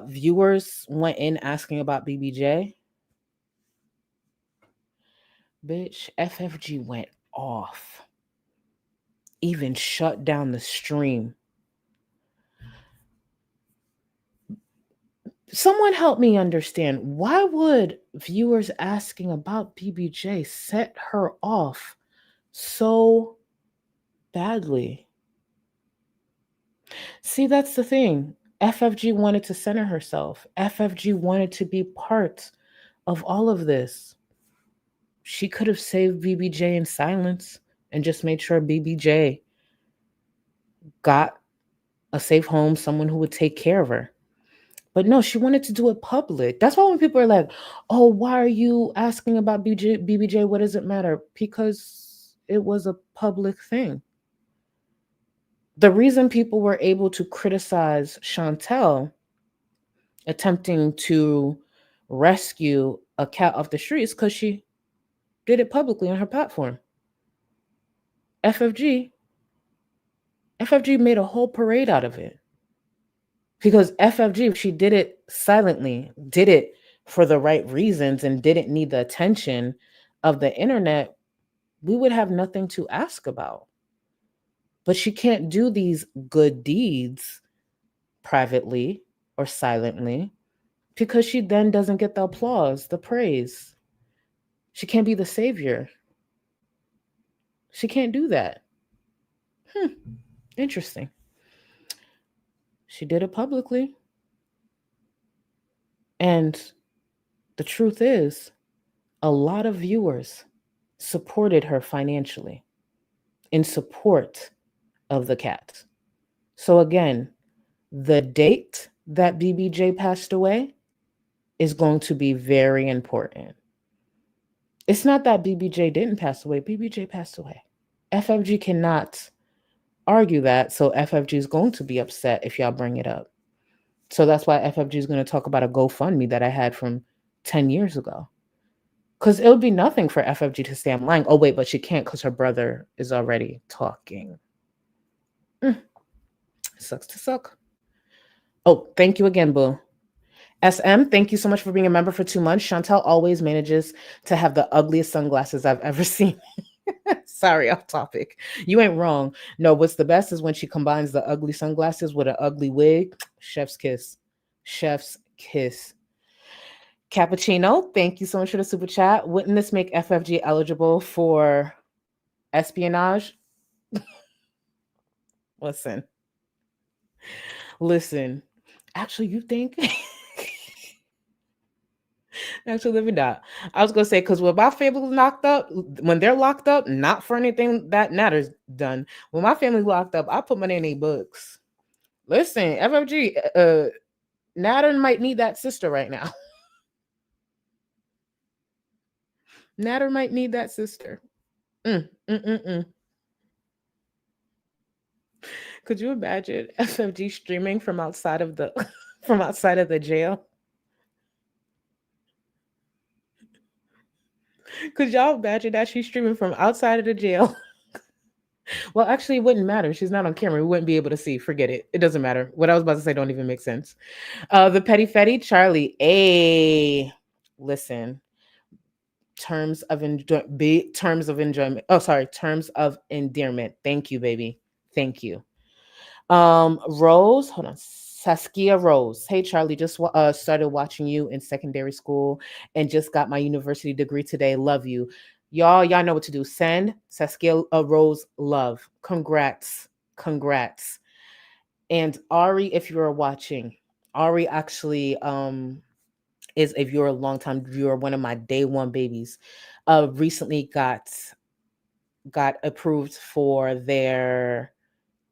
Viewers went in asking about BBJ. Bitch, FFG went off. Even shut down the stream. Someone help me understand. Why would viewers asking about BBJ set her off so badly? See, that's the thing. FFG wanted to center herself. FFG wanted to be part of all of this. She could have saved BBJ in silence and just made sure BBJ got a safe home, someone who would take care of her. But no, she wanted to do it public. That's why when people are like, oh, why are you asking about BBJ? What does it matter? Because it was a public thing. The reason people were able to criticize Shantel attempting to rescue a cat off the streets because she did it publicly on her platform. FFG made a whole parade out of it. Because FFG, if she did it silently, did it for the right reasons, and didn't need the attention of the internet, we would have nothing to ask about. But she can't do these good deeds privately or silently because she then doesn't get the applause, the praise. She can't be the savior. She can't do that. Interesting. She did it publicly. And the truth is, a lot of viewers supported her financially in support of the cat. So again, the date that BBJ passed away is going to be very important. It's not that BBJ didn't pass away. BBJ passed away. FFG cannot argue that, so FFG is going to be upset if y'all bring it up. So that's why FFG is going to talk about a GoFundMe that I had from 10 years ago. Because it would be nothing for FFG to say I'm lying. Oh, wait, but she can't because her brother is already talking. Sucks to suck. Oh, thank you again, boo. SM, thank you so much for being a member for 2 months. Shantel always manages to have the ugliest sunglasses I've ever seen. Sorry, off topic. You ain't wrong. No, what's the best is when she combines the ugly sunglasses with an ugly wig. Chef's kiss. Chef's kiss. Cappuccino, thank you so much for the super chat. Wouldn't this make FFG eligible for espionage? Listen. Actually, you think? Actually, let me not. I was gonna say, because when my family's locked up, when they're locked up, not for anything that Natter's done. When my family's locked up, I put money in their books. Listen, FFG, Natter might need that sister right now. Natter might need that sister. Could you imagine FFG streaming from outside of the jail? Could y'all imagine that she's streaming from outside of the jail? Well, actually, it wouldn't matter. She's not on camera. We wouldn't be able to see. Forget it. It doesn't matter. What I was about to say don't even make sense. The Petty Fetty, Charlie. Hey, listen. Terms of enjoyment. Oh, sorry. Terms of endearment. Thank you, baby. Thank you. Rose, hold on. Saskia Rose. Hey, Charlie, just started watching you in secondary school and just got my university degree today. Love you. Y'all know what to do. Send Saskia Rose love. Congrats. And Ari, if you are watching, Ari actually is a viewer, a longtime viewer, one of my day one babies. Recently got approved for their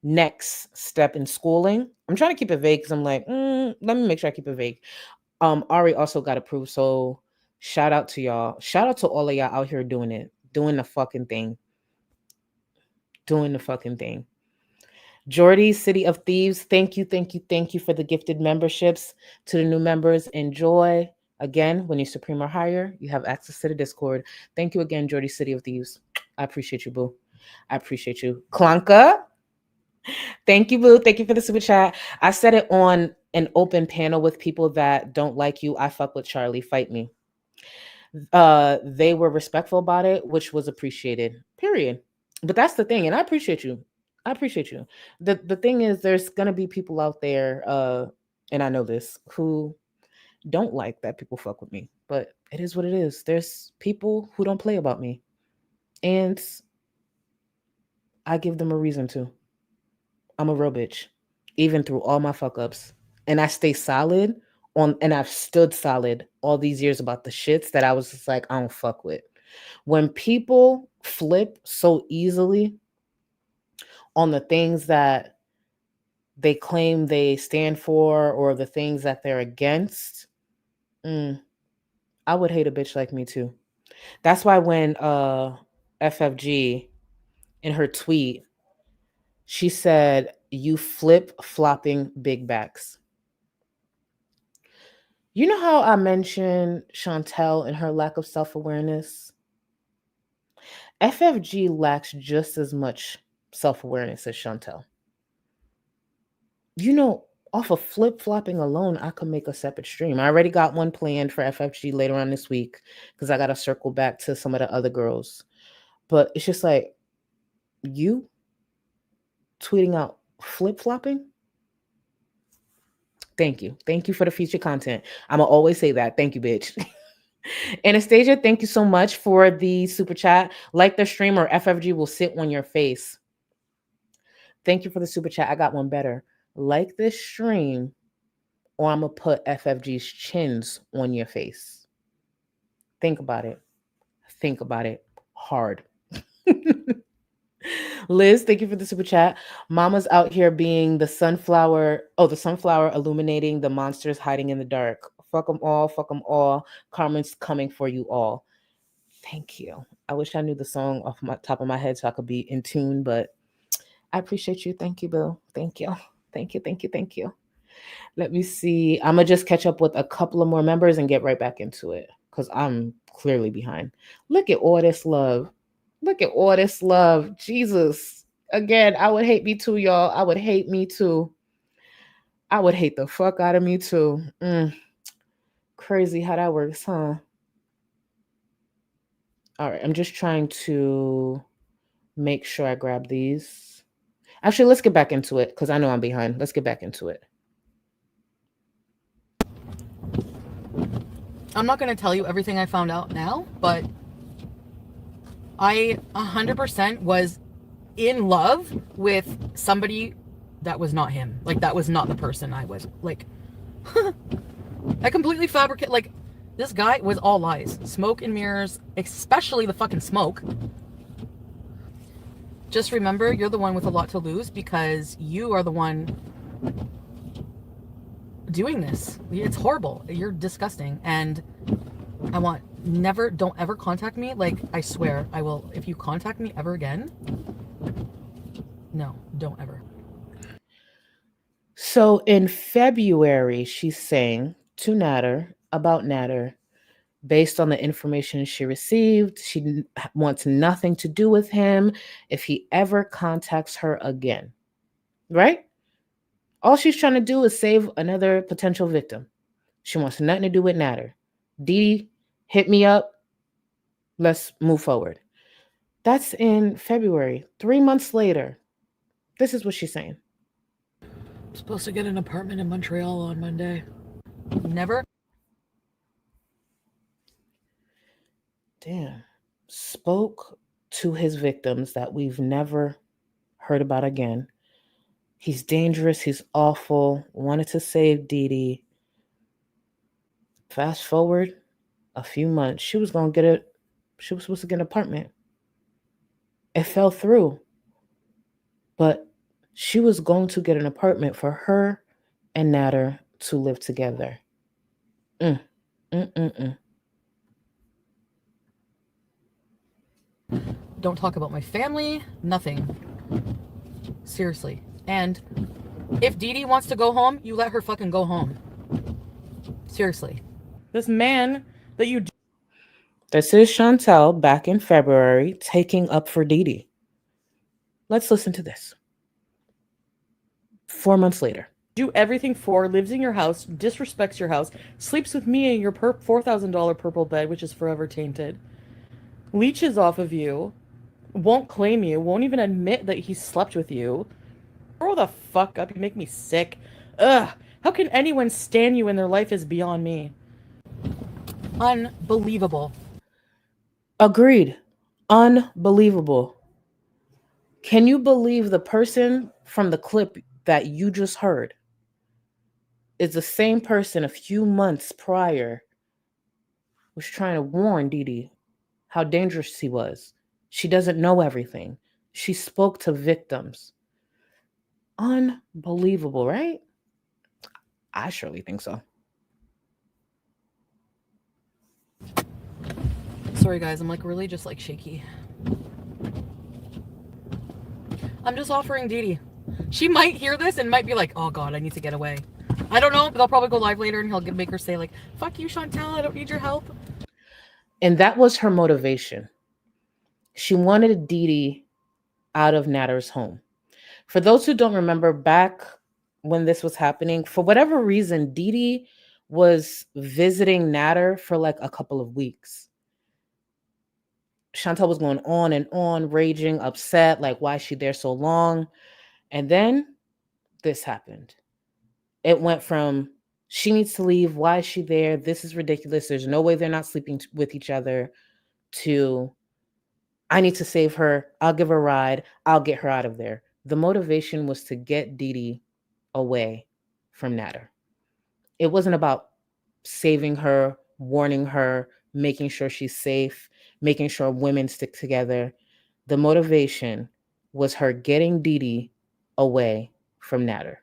next step in schooling. I'm trying to keep it vague because I'm like, let me make sure I keep it vague. Ari also got approved. So shout out to y'all. Shout out to all of y'all out here doing it, doing the fucking thing. Doing the fucking thing. Jordy, City of Thieves, thank you for the gifted memberships. To the new members, enjoy. Again, when you Supreme or higher, you have access to the Discord. Thank you again, Jordy, City of Thieves. I appreciate you, boo. I appreciate you. Clanka, thank you, boo. Thank you for the super chat. I said it on an open panel with people that don't like you. I fuck with Charlie. Fight me. They were respectful about it, which was appreciated. Period. But that's the thing, and I appreciate you. I appreciate you. The thing is, there's gonna be people out there, and I know this, who don't like that people fuck with me. But it is what it is. There's people who don't play about me, and I give them a reason to. I'm a real bitch, even through all my fuck ups, and I stay solid on. And I've stood solid all these years about the shits that I was just like, I don't fuck with. When people flip so easily on the things that they claim they stand for or the things that they're against, I would hate a bitch like me too. That's why when FFG in her tweet, she said, you flip-flopping big backs. You know how I mentioned Shantel and her lack of self-awareness? FFG lacks just as much self-awareness as Shantel. You know, off of flip-flopping alone, I could make a separate stream. I already got one planned for FFG later on this week because I got to circle back to some of the other girls. But it's just like, you tweeting out flip-flopping? Thank you. Thank you for the feature content. I'm going to always say that. Thank you, bitch. Anastasia, thank you so much for the super chat. Like the stream or FFG will sit on your face. Thank you for the super chat. I got one better. Like this stream, or I'm going to put FFG's chins on your face. Think about it. Think about it hard. Liz, thank you for the super chat. Mama's out here being the sunflower. Oh, the sunflower illuminating the monsters hiding in the dark. Fuck them all. Fuck them all. Carmen's coming for you all. Thank you. I wish I knew the song off my top of my head so I could be in tune, but I appreciate you. Thank you, Bill. Thank you. Thank you. Thank you. Thank you. Let me see. I'm going to just catch up with a couple of more members and get right back into it because I'm clearly behind. Look at all this love. Look at all this love. Jesus. Again, I would hate me too, y'all. I would hate me too. I would hate the fuck out of me too. Crazy how that works, huh? All right. I'm just trying to make sure I grab these. Actually, let's get back into it because I know I'm behind. Let's get back into it. I'm not going to tell you everything I found out now, but I 100% was in love with somebody that was not him. Like, that was not the person I was. Like, I completely fabricate. Like, this guy was all lies. Smoke and mirrors, especially the fucking smoke. Just remember, you're the one with a lot to lose because you are the one doing this. It's horrible. You're disgusting. And I want don't ever contact me. Like, I swear I will. If you contact me ever again, no, don't ever. So in February, she's saying to Natter about Natter, based on the information she received, she wants nothing to do with him if he ever contacts her again. Right? All she's trying to do is save another potential victim. She wants nothing to do with Natter. Dee, hit me up. Let's move forward. That's in February. 3 months later, this is what she's saying. I'm supposed to get an apartment in Montreal on Monday. Never. Damn. Spoke to his victims that we've never heard about again. He's dangerous. He's awful. Wanted to save Didi. Fast forward a few months. She was supposed to get an apartment. It fell through. But she was going to get an apartment for her and Natter to live together. Don't talk about my family, nothing. Seriously. And if Didi wants to go home, you let her fucking go home. Seriously. This man that you... This is Shantel back in February taking up for Didi. Let's listen to this. 4 months later. Do everything for, lives in your house, disrespects your house, sleeps with me in your $4,000 purple bed, which is forever tainted, leeches off of you, won't claim you, won't even admit that he slept with you. Grow the fuck up, you make me sick. Ugh, how can anyone stand you when their life is beyond me? Unbelievable. Agreed. Unbelievable. Can you believe the person from the clip that you just heard is the same person a few months prior was trying to warn Didi how dangerous he was? She doesn't know everything. She spoke to victims. Unbelievable, right? I surely think so. Sorry guys, I'm like really just like shaky. I'm just offering Didi. She might hear this and might be like, oh god, I need to get away. I don't know, but I'll probably go live later and he'll make her say like, fuck you, Shantel, I don't need your help. And that was her motivation. She wanted Didi out of Natter's home. For those who don't remember, back when this was happening, for whatever reason, Didi was visiting Natter for like a couple of weeks. Shantel was going on and on, raging, upset, like, why is she there so long? And then this happened. It went from, she needs to leave, why is she there? This is ridiculous. There's no way they're not sleeping with each other, to, I need to save her. I'll give her a ride. I'll get her out of there. The motivation was to get Didi away from Natter. It wasn't about saving her, warning her, making sure she's safe, making sure women stick together. The motivation was her getting Didi away from Natter.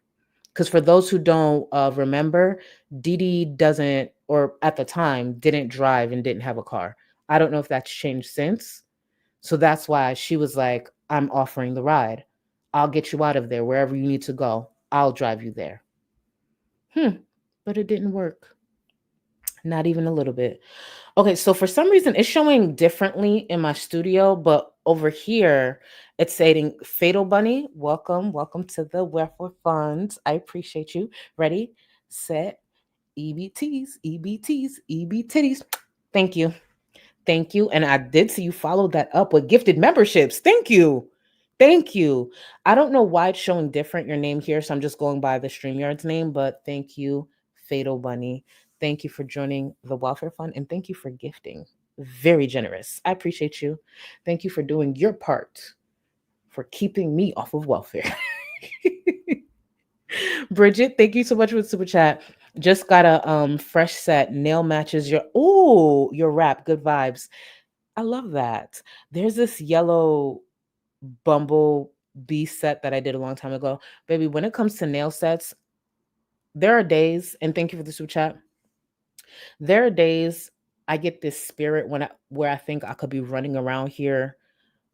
Because for those who don't remember, Didi doesn't, or at the time, didn't drive and didn't have a car. I don't know if that's changed since. So that's why she was like, I'm offering the ride. I'll get you out of there. Wherever you need to go, I'll drive you there. But it didn't work. Not even a little bit. Okay, so for some reason, it's showing differently in my studio, but over here, it's saying Fatal Bunny, welcome to the Wherefore Funds. I appreciate you. Ready, set, EBTs, EBTs, EBTitties. Thank you. Thank you. And I did see you followed that up with gifted memberships. Thank you. Thank you. I don't know why it's showing different, your name here, so I'm just going by the StreamYard's name, but thank you, Fatal Bunny. Thank you for joining the Welfare Fund, and thank you for gifting. Very generous. I appreciate you. Thank you for doing your part for keeping me off of welfare. Bridget, thank you so much for the super chat. Just got a fresh set. Nail matches your wrap. Good vibes. I love that. There's this yellow Bumblebee set that I did a long time ago. Baby, when it comes to nail sets, there are days, and thank you for the super chat. There are days I get this spirit where I think I could be running around here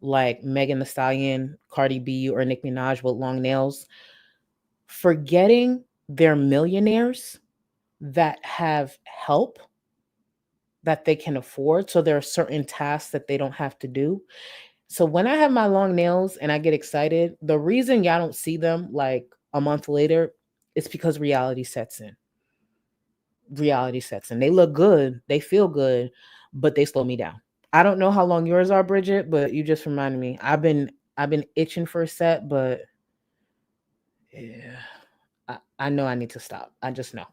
like Megan Thee Stallion, Cardi B, or Nicki Minaj with long nails, forgetting they're millionaires that have help that they can afford. So there are certain tasks that they don't have to do. So when I have my long nails and I get excited, the reason y'all don't see them like a month later is because reality sets in. Reality sets in. They look good, they feel good, but they slow me down. I don't know how long yours are, Bridget, but you just reminded me. I've been itching for a set, but yeah, I know I need to stop. I just know.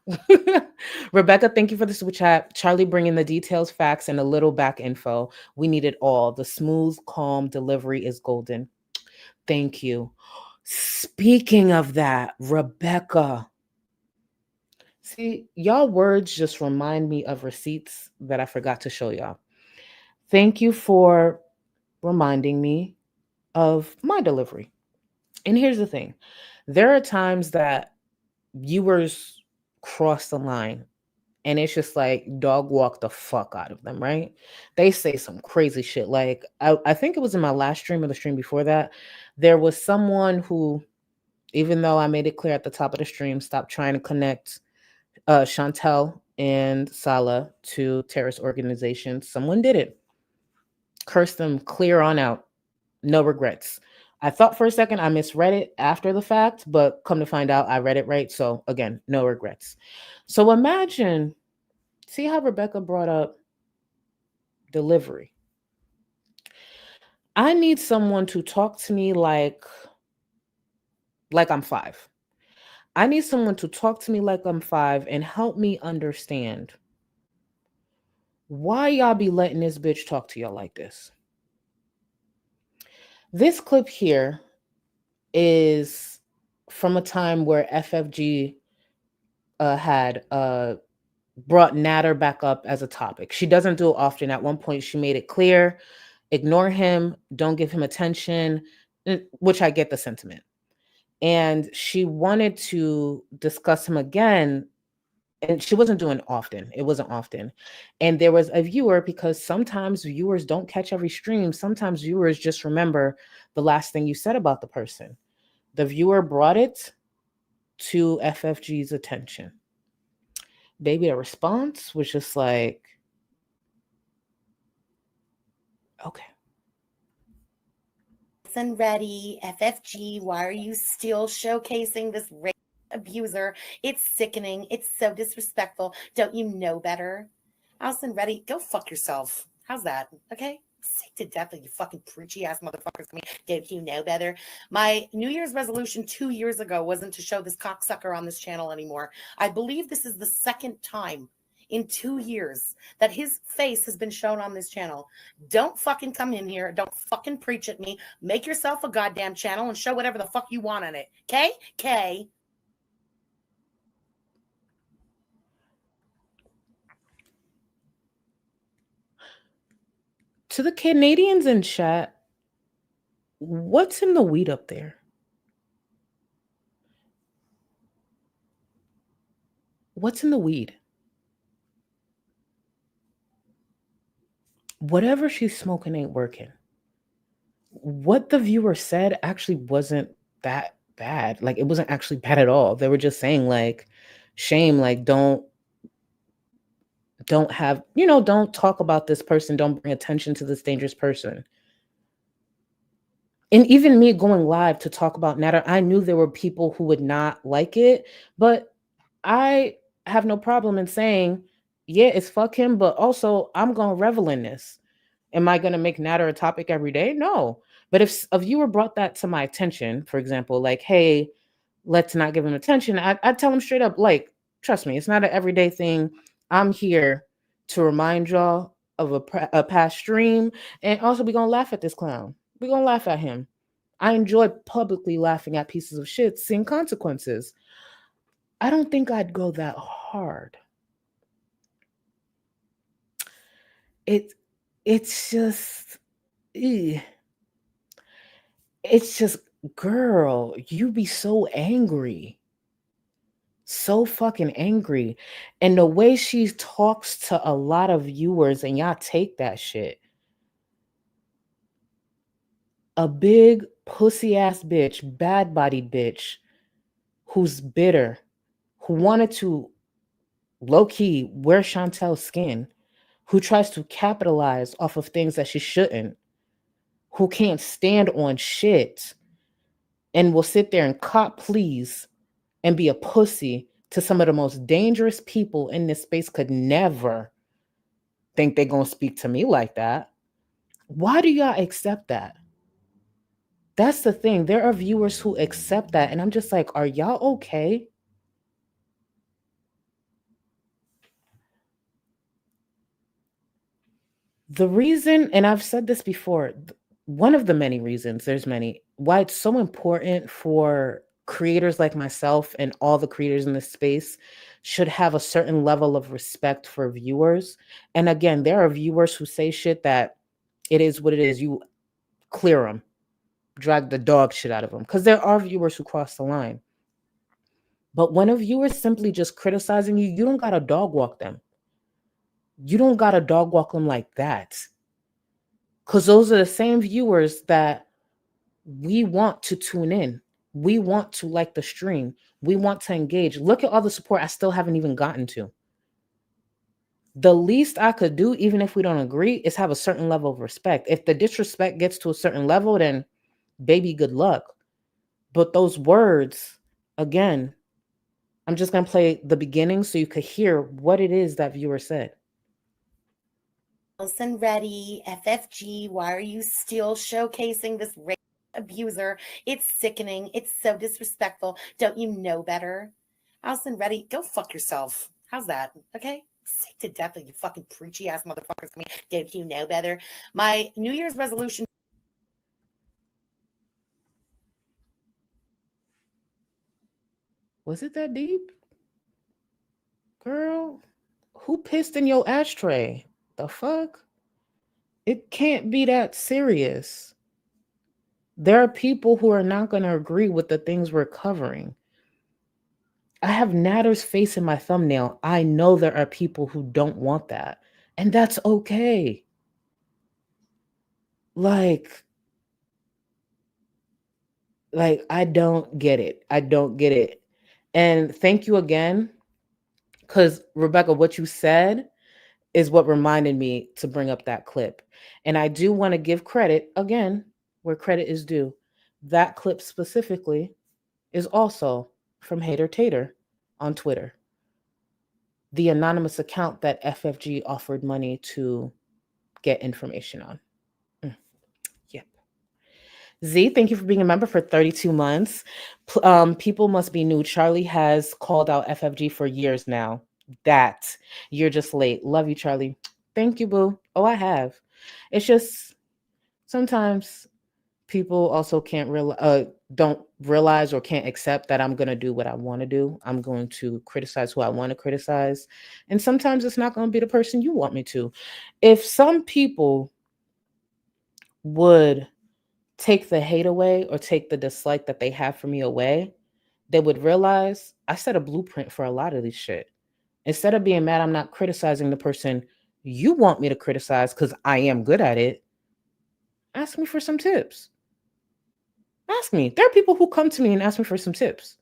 Rebecca, thank you for the super chat. Charlie bringing the details, facts, and a little back info. We need it all. The smooth, calm delivery is golden. Thank you. Speaking of that, Rebecca. See, y'all words just remind me of receipts that I forgot to show y'all. Thank you for reminding me of my delivery. And here's the thing. There are times that viewers cross the line and it's just like dog walk the fuck out of them, right? They say some crazy shit. Like, I think it was in my last stream or the stream before that, there was someone who, even though I made it clear at the top of the stream, stop trying to connect Shantel and Salah to terrorist organizations. Someone did it. Cursed them clear on out. No regrets. I thought for a second I misread it after the fact, but come to find out I read it right. So again, no regrets. So imagine, see how Rebecca brought up delivery. I need someone to talk to me like I'm 5. I need someone to talk to me like I'm 5 and help me understand why y'all be letting this bitch talk to y'all like this. This clip here is from a time where FFG had brought Natter back up as a topic. She doesn't do it often. At one point, she made it clear, ignore him, don't give him attention, which I get the sentiment. And she wanted to discuss him again, and she wasn't doing it often. It wasn't often. And there was a viewer, because sometimes viewers don't catch every stream. Sometimes viewers just remember the last thing you said about the person. The viewer brought it to FFG's attention. Baby, the response was just like, okay. And ready, FFG, why are you still showcasing this rape abuser? It's sickening. It's so disrespectful. Don't you know better? Allison Reddy, go fuck yourself. How's that? Okay? Sick to death of you fucking preachy ass motherfuckers. I mean, don't you know better? My New Year's resolution 2 years ago wasn't to show this cocksucker on this channel anymore. I believe this is the second time in 2 years that his face has been shown on this channel. Don't fucking come in here. Don't fucking preach at me. Make yourself a goddamn channel and show whatever the fuck you want on it. Okay? Okay. To the Canadians in chat, what's in the weed up there? What's in the weed? Whatever she's smoking ain't working. What the viewer said actually wasn't that bad. Like, it wasn't actually bad at all. They were just saying, like, shame, like, don't have, don't talk about this person. Don't bring attention to this dangerous person. And even me going live to talk about Natter, I knew there were people who would not like it, but I have no problem in saying, yeah, it's fuck him, but also I'm going to revel in this. Am I going to make Natter a topic every day? No. But if a viewer brought that to my attention, for example, like, hey, let's not give him attention, I'd tell him straight up, like, trust me, it's not an everyday thing. I'm here to remind y'all of a past stream. And also, we're going to laugh at this clown. We're going to laugh at him. I enjoy publicly laughing at pieces of shit, seeing consequences. I don't think I'd go that hard. It's just, it's just, girl, you be so angry. So fucking angry. And the way she talks to a lot of viewers, and y'all take that shit. A big pussy ass bitch, bad bodied bitch, who's bitter, who wanted to low key wear Shantel's skin, who tries to capitalize off of things that she shouldn't, who can't stand on shit, and will sit there and cop please and be a pussy to some of the most dangerous people in this space, could never think they're going to speak to me like that. Why do y'all accept that? That's the thing. There are viewers who accept that. And I'm just like, are y'all okay? The reason, and I've said this before, one of the many reasons, there's many, why it's so important for creators like myself and all the creators in this space should have a certain level of respect for viewers. And again, there are viewers who say shit that it is what it is. You clear them, drag the dog shit out of them, because there are viewers who cross the line. But when a viewer is simply just criticizing you, you don't gotta dog walk them. You don't gotta dog walk them like that. Because those are the same viewers that we want to tune in. We want to like the stream. We want to engage. Look at all the support I still haven't even gotten to. The least I could do, even if we don't agree, is have a certain level of respect. If the disrespect gets to a certain level, then baby, good luck. But those words, again, I'm just going to play the beginning so you could hear what it is that viewer said. Listen, ready, FFG, why are you still showcasing this rape abuser? It's sickening. It's so disrespectful. Don't you know better? Allison Reddy, go fuck yourself. How's that? Okay? Sick to death of you fucking preachy ass motherfuckers. I mean, don't you know better? My New Year's resolution. Was it that deep? Girl, who pissed in your ashtray? The fuck? It can't be that serious. There are people who are not going to agree with the things we're covering. I have Natter's face in my thumbnail. I know there are people who don't want that. And that's okay. Like, I don't get it. I don't get it. And thank you again. Because, Rebecca, what you said is what reminded me to bring up that clip. And I do want to give credit, again, where credit is due. That clip specifically is also from Hater Tater on Twitter, the anonymous account that FFG offered money to get information on. Yep. Z, thank you for being a member for 32 months. People must be new. Charlie has called out FFG for years now. That you're just late. Love you, Charlie. Thank you, boo. Oh, I have. It's just sometimes people also don't realize or can't accept that I'm going to do what I want to do. I'm going to criticize who I want to criticize. And sometimes it's not going to be the person you want me to. If some people would take the hate away or take the dislike that they have for me away, they would realize I set a blueprint for a lot of this shit. Instead of being mad, I'm not criticizing the person you want me to criticize because I am good at it. Ask me for some tips. Ask me. There are people who come to me and ask me for some tips.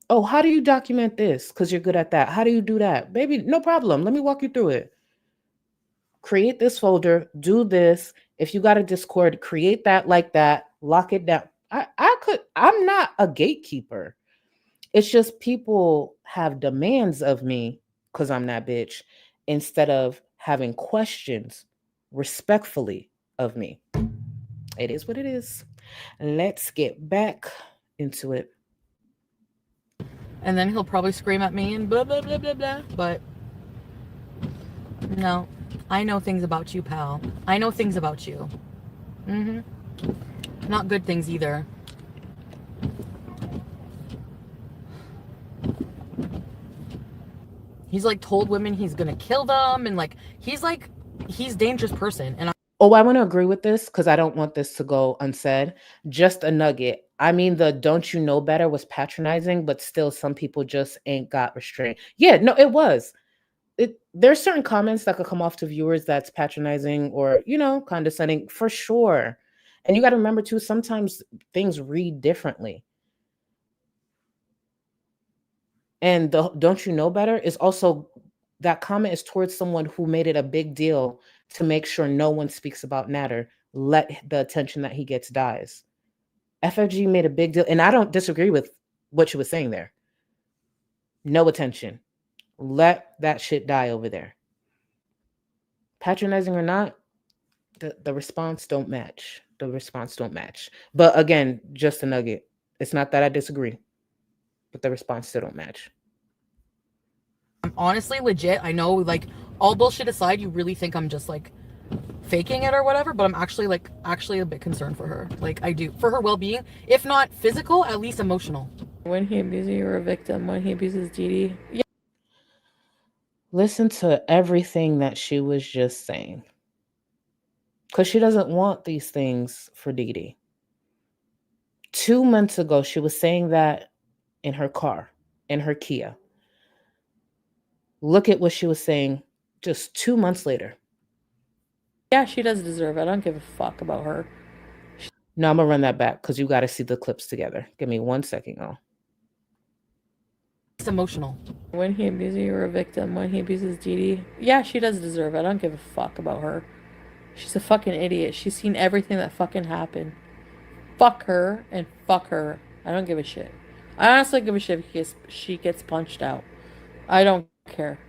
Oh, how do you document this? Because you're good at that. How do you do that? Baby, no problem. Let me walk you through it. Create this folder. Do this. If you got a Discord, create that like that. Lock it down. I'm not a gatekeeper. It's just people have demands of me because I'm that bitch instead of having questions respectfully of me. It is what it is. Let's get back into it. And then he'll probably scream at me and blah, blah, blah, blah, blah. But no, I know things about you, pal. I know things about you. Not good things either. He's like told women he's gonna kill them, and like he's a dangerous person. And I want to agree with this because I don't want this to go unsaid. Just a nugget. I mean, the don't you know better was patronizing, but still some people just ain't got restraint. Yeah, no, it was. There's certain comments that could come off to viewers that's patronizing or, condescending for sure. And you got to remember too, sometimes things read differently. And the don't you know better is also, that comment is towards someone who made it a big deal to make sure no one speaks about Natter. Let the attention that he gets dies. FFG made a big deal. And I don't disagree with what you were saying there. No attention. Let that shit die over there. Patronizing or not, the response don't match. The response don't match. But again, just a nugget. It's not that I disagree, but the response still don't match. I'm honestly legit. I know, like, all bullshit aside, you really think I'm just like faking it or whatever, but I'm actually a bit concerned for her. Like, I do, for her well-being, if not physical, at least emotional. When he abuses you, you're a victim. When he abuses Dee. Yeah. Listen to everything that she was just saying. Because she doesn't want these things for Dee. 2 months ago, she was saying that in her car, in her Kia. Look at what she was saying just 2 months later. Yeah, she does deserve it. I don't give a fuck about her. No, I'm going to run that back because you got to see the clips together. Give me 1 second, y'all. It's emotional. When he abuses you, you're a victim. When he abuses Dee. Yeah, she does deserve it. I don't give a fuck about her. She's a fucking idiot. She's seen everything that fucking happened. Fuck her and fuck her. I don't give a shit. I honestly give a shit if she gets punched out. I don't care.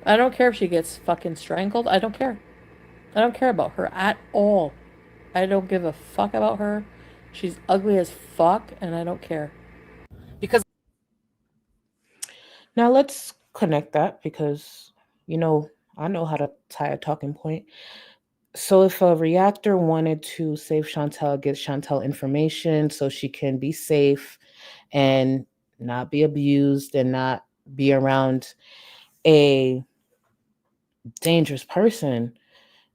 I don't care if she gets fucking strangled. I don't care. I don't care about her at all. I don't give a fuck about her. She's ugly as fuck, and I don't care. Because now let's connect that because, I know how to tie a talking point. So if a reactor wanted to save Shantel, get Shantel information so she can be safe and not be abused and not be around a dangerous person,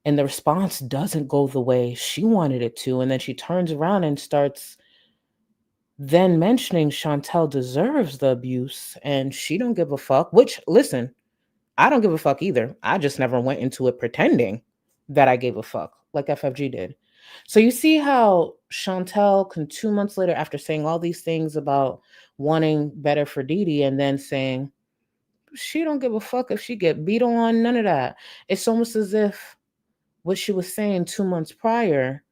and the response doesn't go the way she wanted it to, and then she turns around and starts then mentioning Shantel deserves the abuse and she don't give a fuck, which, listen, I don't give a fuck either. I just never went into it pretending that I gave a fuck like FFG did. So you see how Shantel can 2 months later, after saying all these things about wanting better for Dee and then saying she don't give a fuck if she get beat on, none of that. It's almost as if what she was saying 2 months prior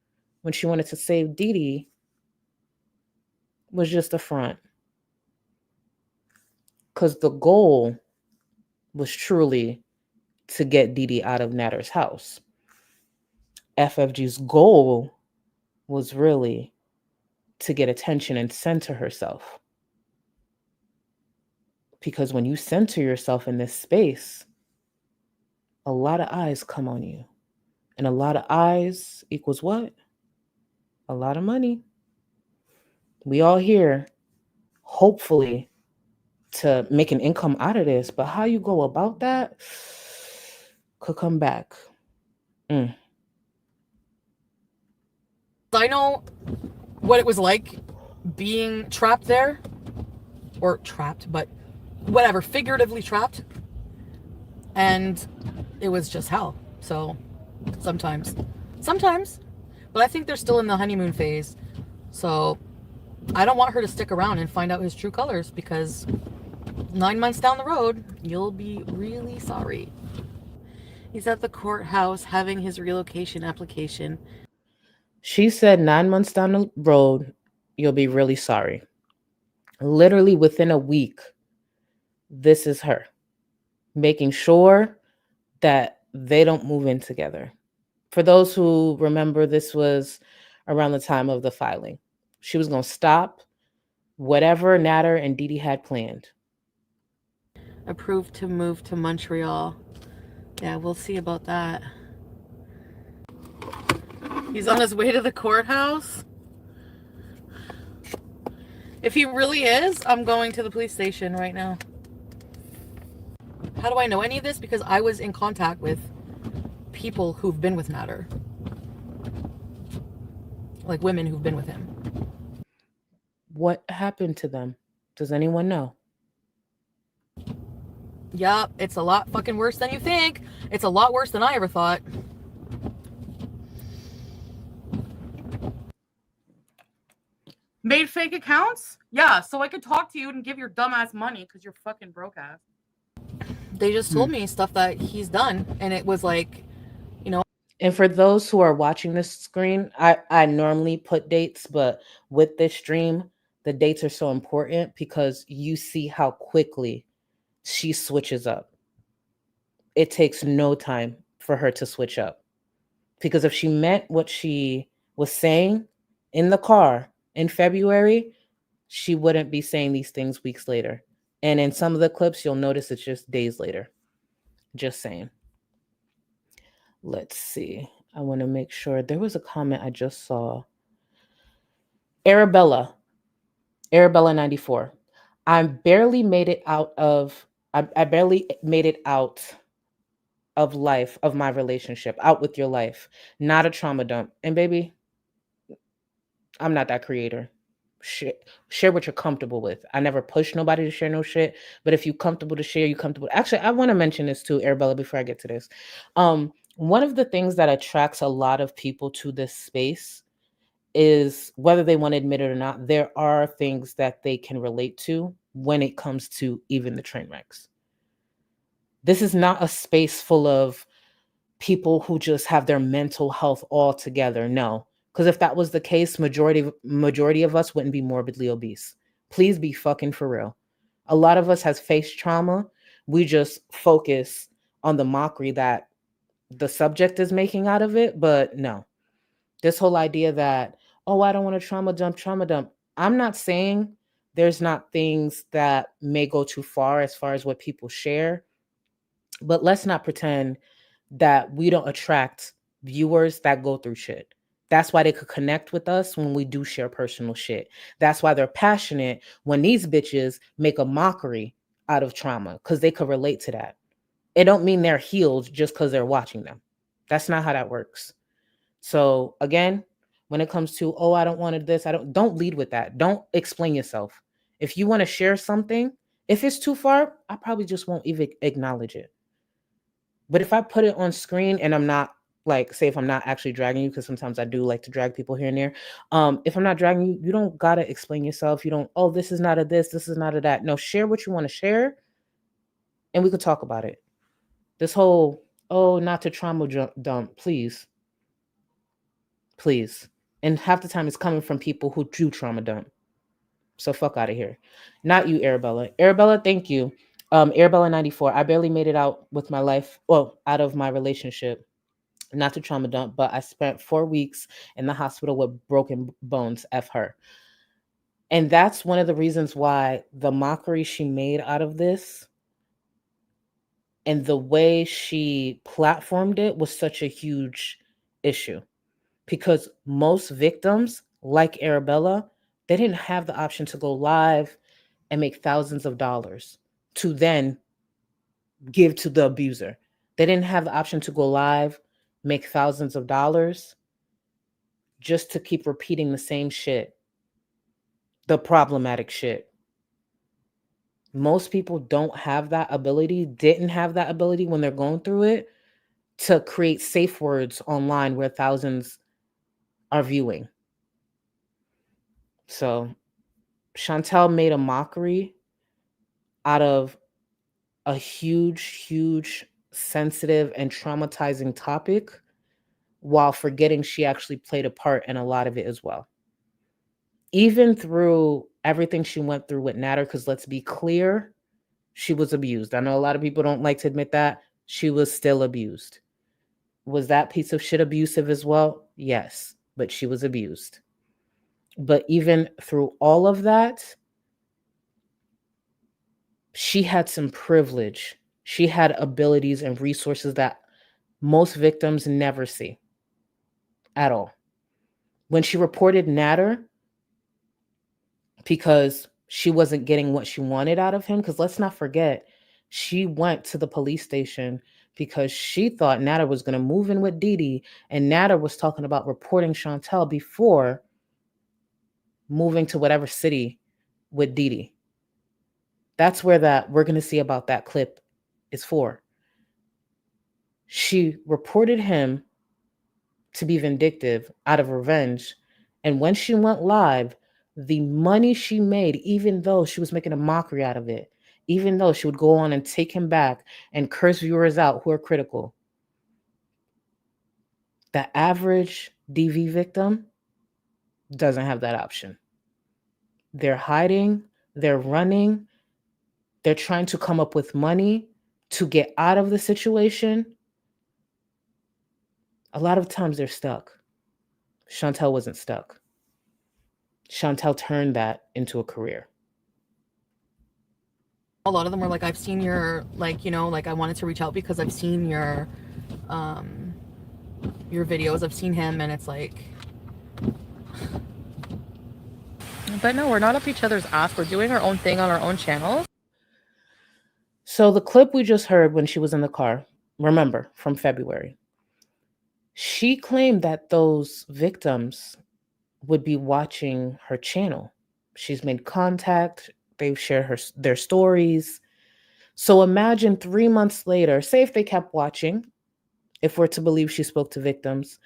when she wanted to save Dee was just a front. Because the goal was truly to get Dee out of Natter's house. FFG's goal was really to get attention and center herself. Because when you center yourself in this space, a lot of eyes come on you. And a lot of eyes equals what? A lot of money. We all here, hopefully, to make an income out of this, but how you go about that could come back. I know what it was like being trapped there, or trapped, but whatever, figuratively trapped, and it was just hell. So sometimes, but I think they're still in the honeymoon phase, so I don't want her to stick around and find out his true colors, because 9 months down the road, you'll be really sorry. He's at the courthouse having his relocation application. She said 9 months down the road, you'll be really sorry. Literally within a week, this is her making sure that they don't move in together. For those who remember, this was around the time of the filing. She was going to stop whatever Natter and Dee had planned. Approved to move to Montreal. Yeah, we'll see about that. He's on his way to the courthouse. If he really is, I'm going to the police station right now. How do I know any of this? Because I was in contact with people who've been with Natter. Like women who've been with him. What happened to them? Does anyone know? Yeah, it's a lot fucking worse than you think. It's a lot worse than I ever thought. Made fake accounts? Yeah, so I could talk to you and give your dumbass money because you're fucking broke ass. They just told me stuff that he's done, and it was like, And for those who are watching this screen, I normally put dates, but with this stream, the dates are so important because you see how quickly she switches up. It takes no time for her to switch up. Because if she meant what she was saying in the car in February, she wouldn't be saying these things weeks later. And in some of the clips, you'll notice it's just days later. Just saying. Let's see. I want to make sure. There was a comment I just saw. Arabella 94. I barely made it out of life, of my relationship, out with your life, not a trauma dump. And baby, I'm not that creator. Share what you're comfortable with. I never push nobody to share no shit, but if you're comfortable to share, you comfortable. Actually, I want to mention this too, Arabella, before I get to this. One of the things that attracts a lot of people to this space is, whether they want to admit it or not, there are things that they can relate to when it comes to even the train wrecks. This is not a space full of people who just have their mental health all together. No, because if that was the case, majority of us wouldn't be morbidly obese. Please be fucking for real. A lot of us has faced trauma. We just focus on the mockery that the subject is making out of it. But no, this whole idea that, oh, I don't want to trauma dump. I'm not saying there's not things that may go too far as what people share, but let's not pretend that we don't attract viewers that go through shit. That's why they could connect with us when we do share personal shit. That's why they're passionate when these bitches make a mockery out of trauma, because they could relate to that. It don't mean they're healed just because they're watching them. That's not how that works. So again, when it comes to, oh, I don't want this, don't lead with that. Don't explain yourself. If you want to share something, if it's too far, I probably just won't even acknowledge it. But if I put it on screen and I'm not, like, say if I'm not actually dragging you, because sometimes I do like to drag people here and there. If I'm not dragging you, you don't gotta explain yourself. You don't, oh, this is not a this is not a that. No, share what you want to share and we could talk about it. This whole, oh, not to trauma dump, please. Please. And half the time it's coming from people who do trauma dump. So fuck out of here. Not you, Arabella. Arabella, thank you. Arabella 94. I barely made it out with my life, well, out of my relationship. Not to trauma dump, but I spent 4 weeks in the hospital with broken bones. F her. And that's one of the reasons why the mockery she made out of this and the way she platformed it was such a huge issue. Because most victims, like Arabella, they didn't have the option to go live and make thousands of dollars to then give to the abuser. They didn't have the option to go live, make thousands of dollars just to keep repeating the same shit, the problematic shit. Most people don't have that ability, didn't have that ability when they're going through it, to create safe words online where thousands are viewing. So Shantel made a mockery out of a huge, sensitive and traumatizing topic, while forgetting she actually played a part in a lot of it as well. Even through everything she went through with Natter, because let's be clear, she was abused. I know a lot of people don't like to admit that. She was still abused. Was that piece of shit abusive as well? Yes, but she was abused. But even through all of that, she had some privilege. She had abilities and resources that most victims never see at all. When she reported Natter, because she wasn't getting what she wanted out of him, because let's not forget, she went to the police station because she thought Natter was going to move in with Didi, and Natter was talking about reporting Shantel before moving to whatever city with Didi. That's where that we're going to see about that clip is for. She reported him to be vindictive out of revenge. And when she went live, the money she made, even though she was making a mockery out of it, even though she would go on and take him back and curse viewers out who are critical, the average DV victim doesn't have that option. They're hiding, they're running, they're trying to come up with money to get out of the situation. A lot of times they're stuck. Shantel wasn't stuck. Shantel turned that into a career. A lot of them were like, I've seen your, like, you know, like I wanted to reach out because I've seen your your videos. I've seen him, and it's like... But no, we're not up each other's ass. We're doing our own thing on our own channel. So the clip we just heard when she was in the car, remember, from February, she claimed that those victims would be watching her channel. She's made contact. They've shared their stories. So imagine 3 months later, say if they kept watching, if we're to believe she spoke to victims,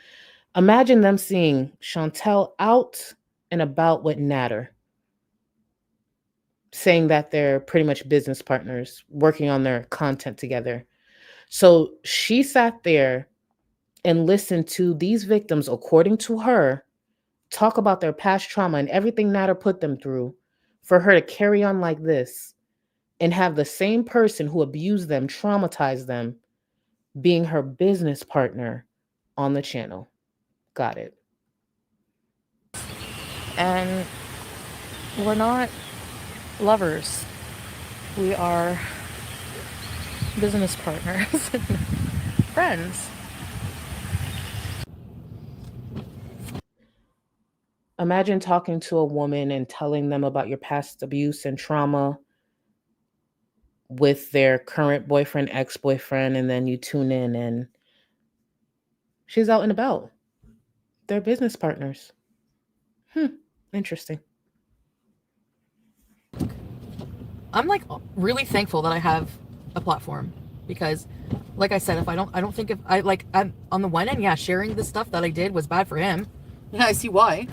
imagine them seeing Shantel out and about with Natter, saying that they're pretty much business partners, working on their content together. So she sat there and listened to these victims, according to her, talk about their past trauma and everything Natter put them through, for her to carry on like this and have the same person who abused them, traumatized them, being her business partner on the channel. Got it. And we're not lovers. We are business partners and friends. Imagine talking to a woman and telling them about your past abuse and trauma with their current boyfriend, ex-boyfriend, and then you tune in and she's out and about. They're business partners. Interesting. I'm like really thankful that I have a platform, because like I said, if I don't think if I like, I'm on the one end, yeah, sharing the stuff that I did was bad for him. Yeah, I see why.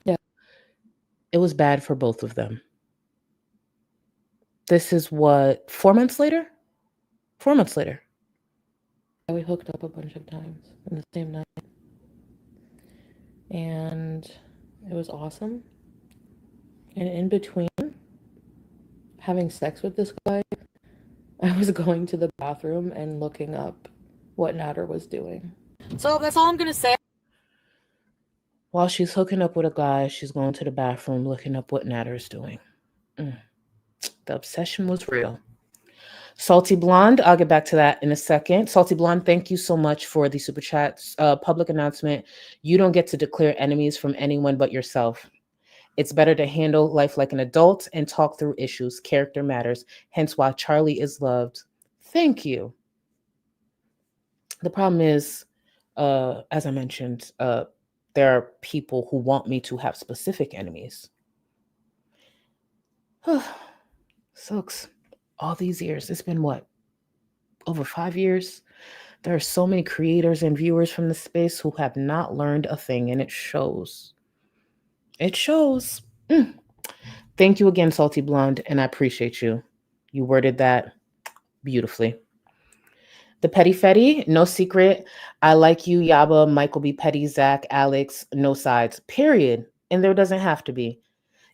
Yeah. It was bad for both of them. This is what, 4 months later? 4 months later. We hooked up a bunch of times in the same night. And it was awesome. And in between having sex with this guy, I was going to the bathroom and looking up what Natter was doing. So that's all I'm going to say. While she's hooking up with a guy, she's going to the bathroom looking up what Natter's doing. The obsession was real. Salty Blonde, I'll get back to that in a second. Salty Blonde, thank you so much for the super chats. Public announcement, you don't get to declare enemies from anyone but yourself. It's better to handle life like an adult and talk through issues. Character matters, hence why Charlie is loved. Thank you. The problem is, as I mentioned, there are people who want me to have specific enemies. Sucks. All these years, it's been what? Over 5 years? There are so many creators and viewers from the space who have not learned a thing, and it shows. It shows. Thank you again, Salty Blonde, and I appreciate you. You worded that beautifully. The Petty Fetty, no secret. I like you, Yaba, Michael B. Petty, Zach, Alex, no sides, period. And there doesn't have to be.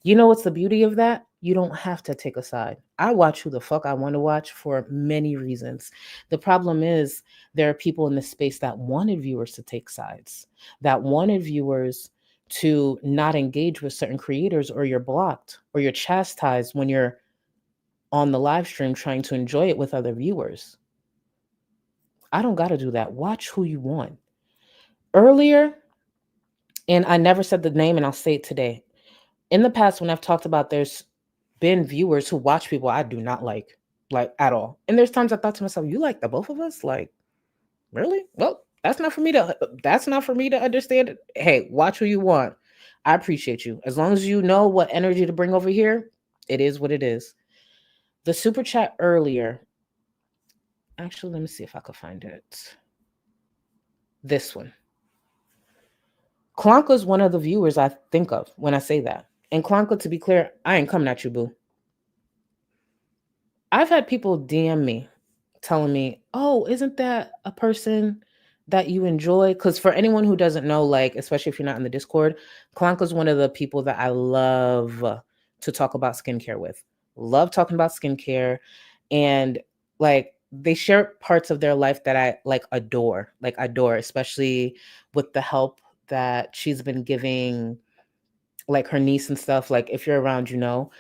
You know what's the beauty of that? You don't have to take a side. I watch who the fuck I want to watch for many reasons. The problem is there are people in this space that wanted viewers to take sides, that wanted viewers to not engage with certain creators, or you're blocked or you're chastised when you're on the live stream trying to enjoy it with other viewers. I don't got to do that. Watch who you want. Earlier, and I never said the name and I'll say it today. In the past, when I've talked about there's been viewers who watch people I do not like at all. And there's times I thought to myself, you like the both of us? Like, really? Well, that's not for me to understand. Hey, watch who you want. I appreciate you. As long as you know what energy to bring over here, it is what it is. The super chat earlier. Actually, let me see if I could find it. This one. Klanka is one of the viewers I think of when I say that. And Klanka, to be clear, I ain't coming at you, boo. I've had people DM me telling me, oh, isn't that a person that you enjoy? Because for anyone who doesn't know, like, especially if you're not in the Discord, Klanka is one of the people that I love to talk about skincare with. Love talking about skincare. And like, they share parts of their life that I adore, especially with the help that she's been giving, like her niece and stuff. Like, if you're around, you know.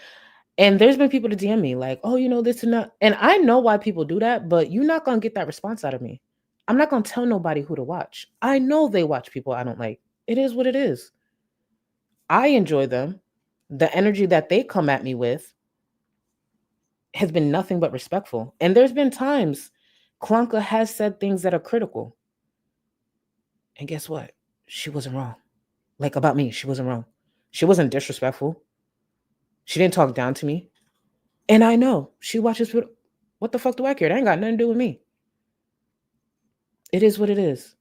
And there's been people to DM me like, oh, you know, this and that. And I know why people do that, but you're not going to get that response out of me. I'm not going to tell nobody who to watch. I know they watch people I don't like. It is what it is. I enjoy them. The energy that they come at me with has been nothing but respectful. And there's been times Klonka has said things that are critical. And guess what? She wasn't wrong. Like about me, she wasn't wrong. She wasn't disrespectful. She didn't talk down to me. And I know she watches. What the fuck do I care? That ain't got nothing to do with me. It is what it is.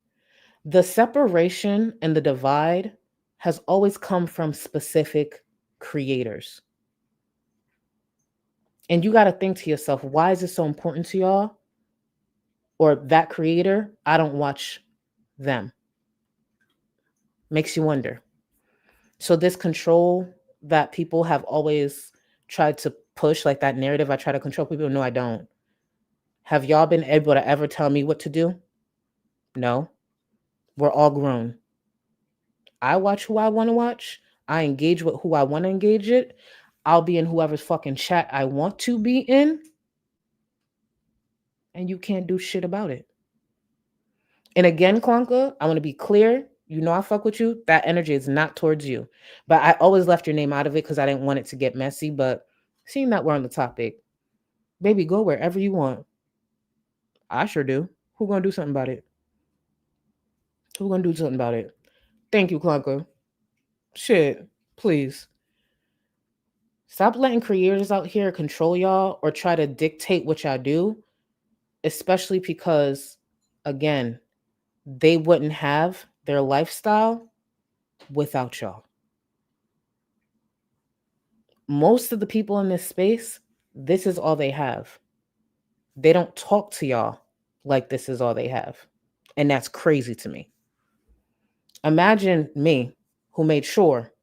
The separation and the divide has always come from specific creators. And you got to think to yourself, why is it so important to y'all? Or that creator, I don't watch them. Makes you wonder. So this control that people have always tried to push, like that narrative, I try to control people. No, I don't. Have y'all been able to ever tell me what to do? No. We're all grown. I watch who I want to watch. I engage with who I want to engage it. I'll be in whoever's fucking chat I want to be in. And you can't do shit about it. And again, Klonka, I want to be clear. You know I fuck with you. That energy is not towards you. But I always left your name out of it because I didn't want it to get messy. But seeing that we're on the topic, baby, go wherever you want. I sure do. Who gonna do something about it? Who gonna do something about it? Thank you, Klonka. Shit, please. Stop letting creators out here control y'all or try to dictate what y'all do, especially because, again, they wouldn't have their lifestyle without y'all. Most of the people in this space, this is all they have. They don't talk to y'all like this is all they have. And that's crazy to me. Imagine me who made sure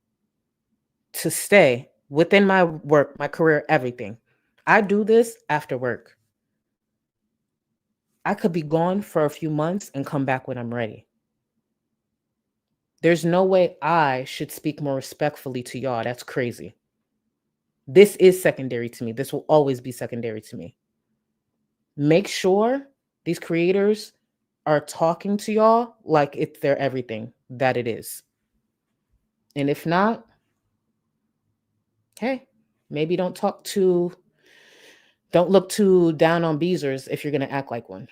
to stay within my work, my career, everything. I do this after work. I could be gone for a few months and come back when I'm ready. There's no way I should speak more respectfully to y'all. That's crazy. This is secondary to me. This will always be secondary to me. Make sure these creators are talking to y'all like it's their everything that it is. And if not, hey, maybe don't look too down on Beezers if you're going to act like one.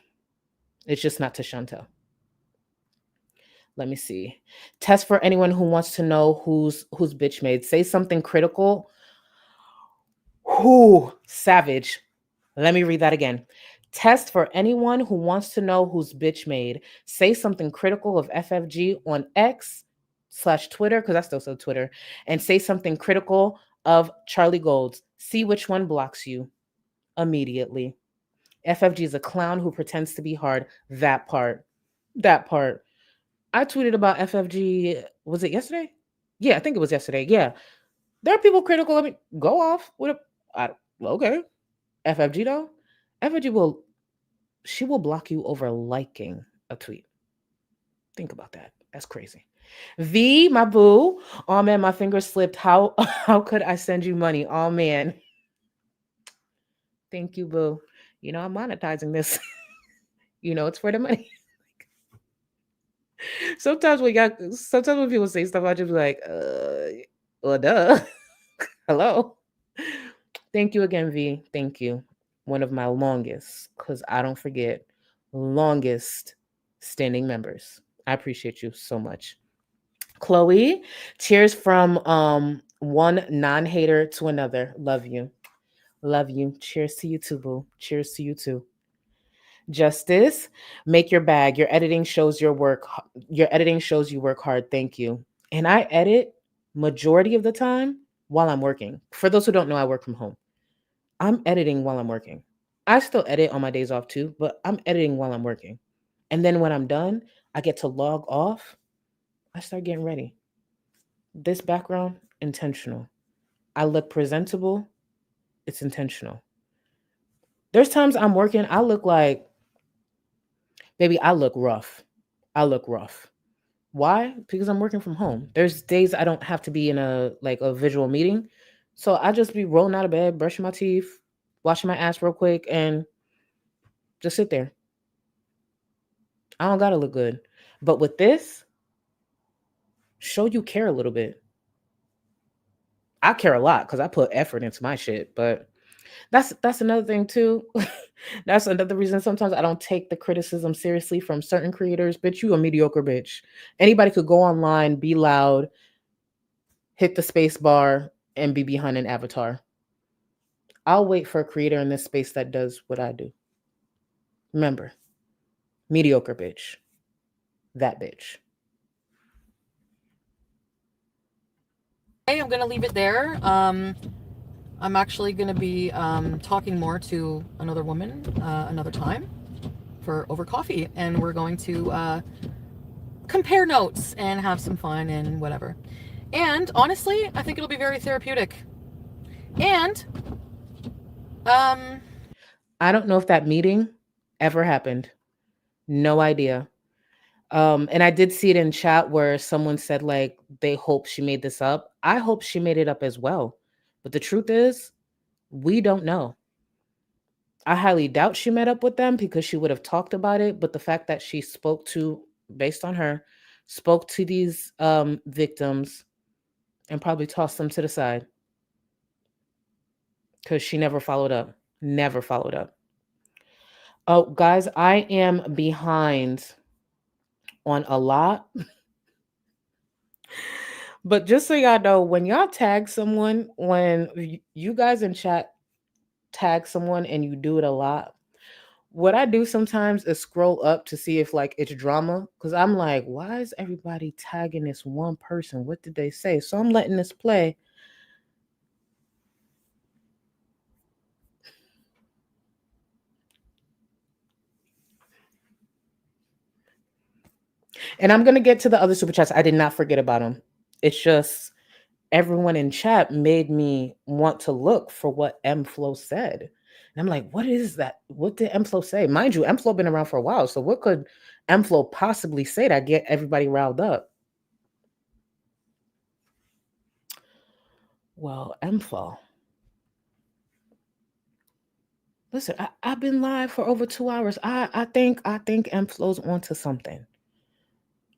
It's just not to Shantel. Let me see. Test for anyone who wants to know who's bitch made. Say something critical. Whoo, savage. Let me read that again. Test for anyone who wants to know who's bitch made. Say something critical of FFG on X/Twitter, because I still say Twitter, and say something critical of Charlie Golds. See which one blocks you immediately. FFG is a clown who pretends to be hard. That part. I tweeted about FFG. Was it yesterday? Yeah, I think it was yesterday. Yeah. There are people critical of me. Go off. Okay. FFG though? FFG will block you over liking a tweet. Think about that. That's crazy. V, my boo. Oh man, my finger slipped. How could I send you money? Oh man. Thank you, boo. You know, I'm monetizing this. You know, it's for the money. Sometimes when people say stuff, I just be like, well, duh. Hello. Thank you again, V. Thank you. One of my longest, because I don't forget, longest standing members. I appreciate you so much. Chloe, cheers from one non-hater to another. Love you. Love you. Cheers to you too, boo. Cheers to you too. Justice, make your bag. Your editing shows you work hard. Thank you. And I edit majority of the time while I'm working. For those who don't know, I work from home. I'm editing while I'm working. I still edit on my days off too, but I'm editing while I'm working. And then when I'm done, I get to log off. I start getting ready. This background, intentional. I look presentable. It's intentional. There's times I'm working, I look like, baby, I look rough. Why? Because I'm working from home. There's days I don't have to be in a visual meeting. So I just be rolling out of bed, brushing my teeth, washing my ass real quick, and just sit there. I don't gotta look good. But with this, show you care a little bit. I care a lot because I put effort into my shit, but that's another thing too. That's another reason sometimes I don't take the criticism seriously from certain creators. Bitch, you a mediocre bitch. Anybody could go online, be loud, hit the space bar, and be behind an avatar. I'll wait for a creator in this space that does what I do. Remember, mediocre bitch. That bitch. Hey, I'm gonna leave it there. I'm actually gonna be talking more to another woman another time over coffee, and we're going to compare notes and have some fun and whatever. And honestly, I think it'll be very therapeutic. And I don't know if that meeting ever happened. No idea. And I did see it in chat where someone said like they hope she made this up. I hope she made it up as well. But the truth is, we don't know. I highly doubt she met up with them because she would have talked about it. But the fact that she spoke to, based on her, spoke to these victims and probably tossed them to the side because she never followed up. Never followed up. Oh, guys, I am behind on a lot. But just so y'all know, when y'all tag someone, when you guys in chat tag someone and you do it a lot, what I do sometimes is scroll up to see if like it's drama, because I'm like, why is everybody tagging this one person? What did they say? So I'm letting this play. And I'm going to get to the other super chats. I did not forget about them. It's just everyone in chat made me want to look for what M-Flow said. And I'm like, what is that? What did M-Flow say? Mind you, M-Flow been around for a while. So what could M-Flow possibly say that get everybody riled up? Well, M-Flow. Listen, I've been live for over 2 hours. I think M-Flow's onto something.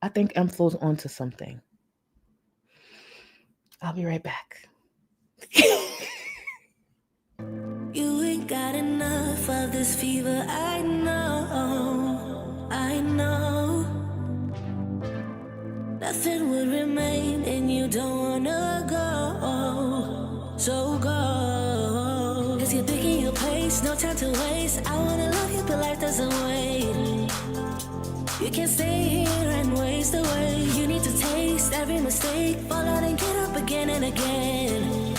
I think M-Flow's onto something. I'll be right back. You ain't got enough of this fever, I know, I know. Nothing would remain and you don't wanna go, so go. Cause you're picking your pace, no time to waste. I wanna love you but life doesn't wait. You can't stay here and waste away. You need to taste every mistake, fall out and get up again and again.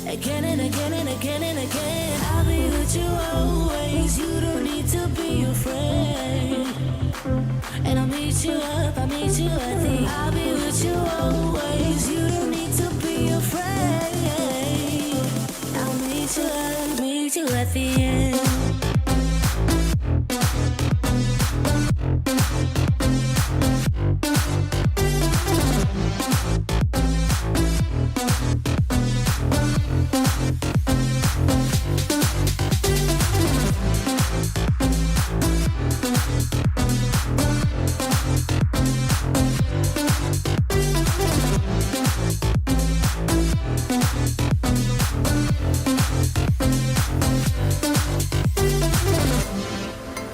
Again and again and again and again. I'll be with you always. You don't need to be afraid. And I'll meet you up, I'll meet you at the. I'll be with you always. You don't need to be afraid. I'll meet you at the end.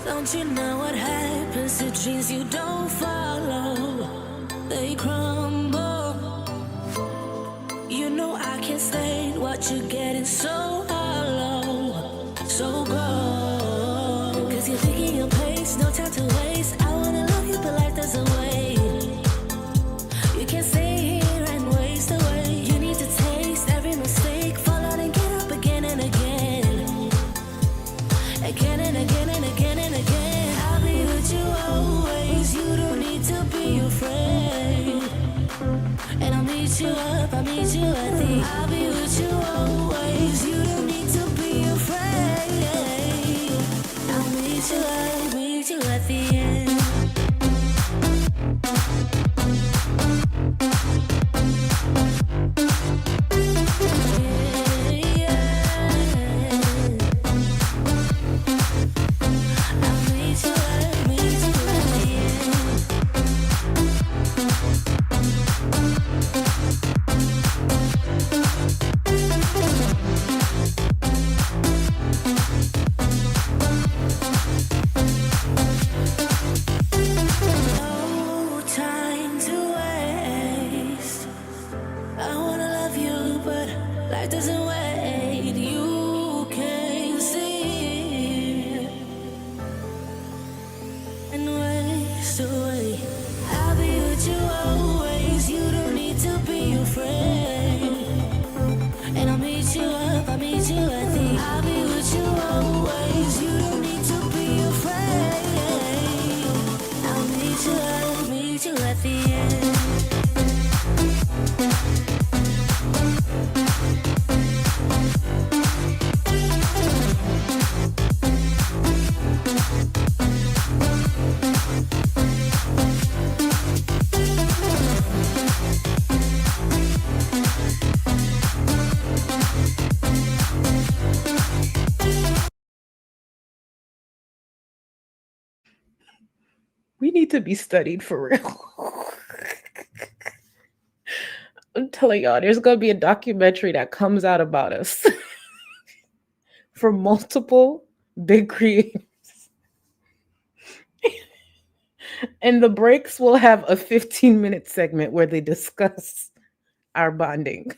Don't you know what happens to dreams you don't follow? They crumble. You know I can't stand what you're getting so hollow. So go. Cause you're picking your pace, no time to waste. I wanna love you but life doesn't wait. You can't stay here and waste away. You need to taste every mistake, fall out and get up again and again. Again and again and again and again. I'll be with you always. You don't need to be afraid. And I'll meet you up, I'll meet you at the. I'll be with you always. You don't need to be afraid. I'll meet you at the end. Life doesn't wait, you can see it and waste away. I'll be with you always, you don't need to be afraid. And I'll meet you at the I'll be with you always, you don't need to be afraid. I'll meet you at the end. We need to be studied for real. I'm telling y'all, there's going to be a documentary that comes out about us from multiple big creators. And the breaks will have a 15-minute segment where they discuss our bonding.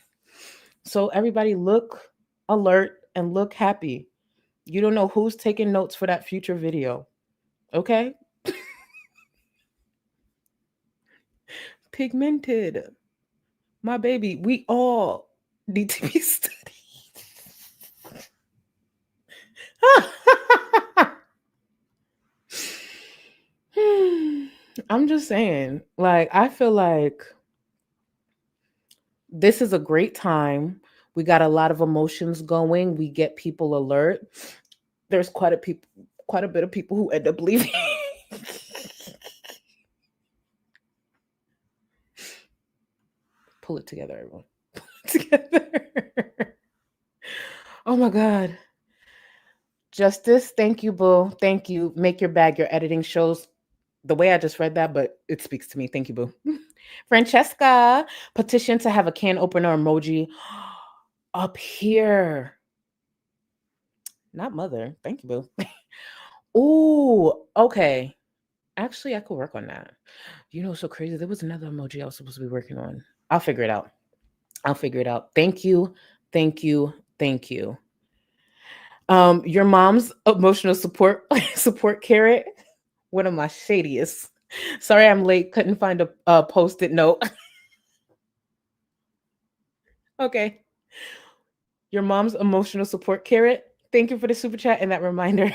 So everybody look alert and look happy. You don't know who's taking notes for that future video. Okay? Pigmented. My baby, we all need to be studied. I'm just saying, like, I feel like this is a great time. We got a lot of emotions going. We get people alert. There's quite a bit of people who end up leaving. Pull it together, everyone. Pull it together. Oh my God. Justice, thank you, boo. Thank you. Make your bag. Your editing shows the way I just read that, but it speaks to me. Thank you, boo. Francesca, petition to have a can opener emoji up here. Not mother. Thank you, boo. Ooh, okay. Actually, I could work on that. You know, so crazy. There was another emoji I was supposed to be working on. I'll figure it out. Thank you. Thank you. Thank you. Your mom's emotional support carrot. One of my shadiest. Sorry, I'm late. Couldn't find a post-it note. Okay. Your mom's emotional support carrot. Thank you for the super chat and that reminder.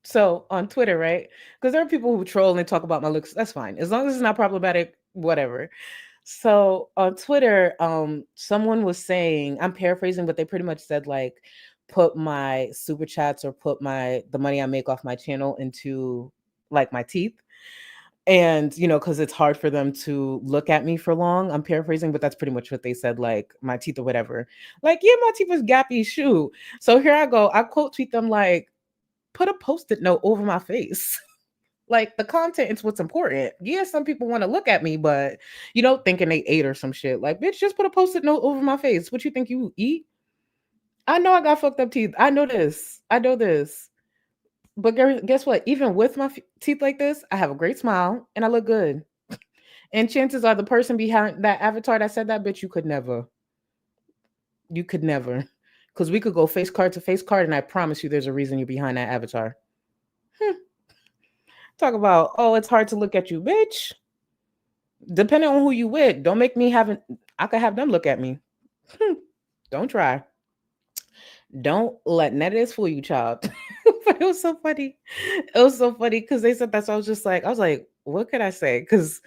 So on Twitter, right? Because there are people who troll and talk about my looks. That's fine. As long as it's not problematic, whatever. So on Twitter, someone was saying, I'm paraphrasing, but they pretty much said, like, put my super chats or put the money I make off my channel into like my teeth. And, you know, because it's hard for them to look at me for long. I'm paraphrasing, but that's pretty much what they said, like my teeth or whatever. Like, yeah, my teeth was gappy, shoot. So here I go. I quote tweet them like, put a post-it note over my face. Like, the content is what's important. Yeah, some people want to look at me, but, you know, thinking they ate or some shit. Like, bitch, just put a post-it note over my face. What you think you eat? I know I got fucked up teeth. I know this. But guess what? Even with my teeth like this, I have a great smile and I look good. And chances are the person behind that avatar that said that, bitch, you could never. Because we could go face card to face card, and I promise you there's a reason you're behind that avatar. Talk about, oh, it's hard to look at you, bitch. Depending on who you with, don't make me I could have them look at me. Don't try. Don't let none of this fool you, child. But it was so funny. Because they said that. So I was like, what could I say? Because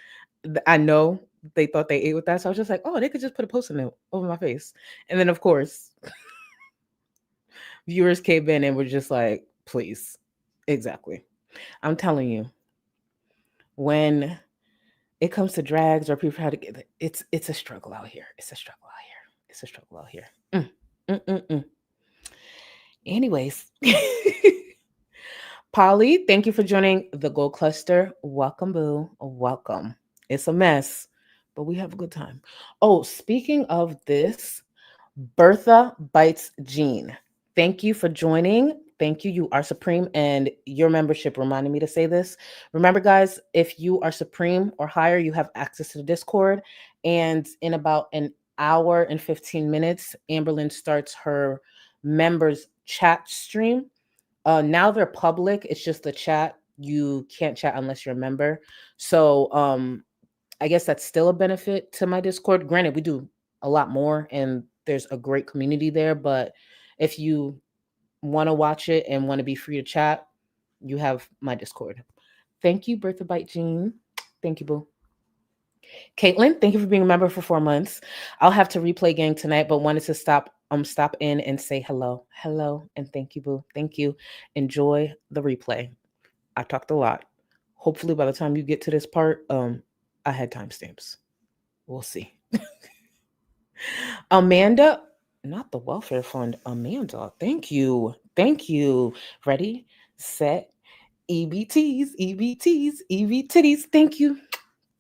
I know they thought they ate with that. So I was just like, oh, they could just put a post-it note over my face. And then, of course, viewers came in and were just like, please. Exactly. I'm telling you, when it comes to drags or people how to get it's a struggle out here. Anyways, Polly, thank you for joining the Gold Cluster. Welcome, boo. Welcome. It's a mess, but we have a good time. Oh, speaking of this, Bertha Bites Jean. Thank you for joining. Thank you. You are supreme, and your membership reminded me to say this. Remember, guys, if you are supreme or higher, you have access to the Discord. And in about an hour and 15 minutes, Amberlynn starts her members chat stream. Now they're public. It's just the chat. You can't chat unless you're a member. So I guess that's still a benefit to my Discord. Granted, we do a lot more and there's a great community there. But if you want to watch it and want to be free to chat, you have my Discord. Thank you, Bertha Bite Jean. Thank you, boo. Caitlin, thank you for being a member for 4 months. I'll have to replay gang tonight, but wanted to stop in and say hello. Hello, and thank you, boo. Thank you. Enjoy the replay. I talked a lot. Hopefully by the time you get to this part, I had timestamps. We'll see. Amanda, not the welfare fund. Amanda, thank you. Thank you. Ready, set, EBTs, EBTs, EBTs. Thank you.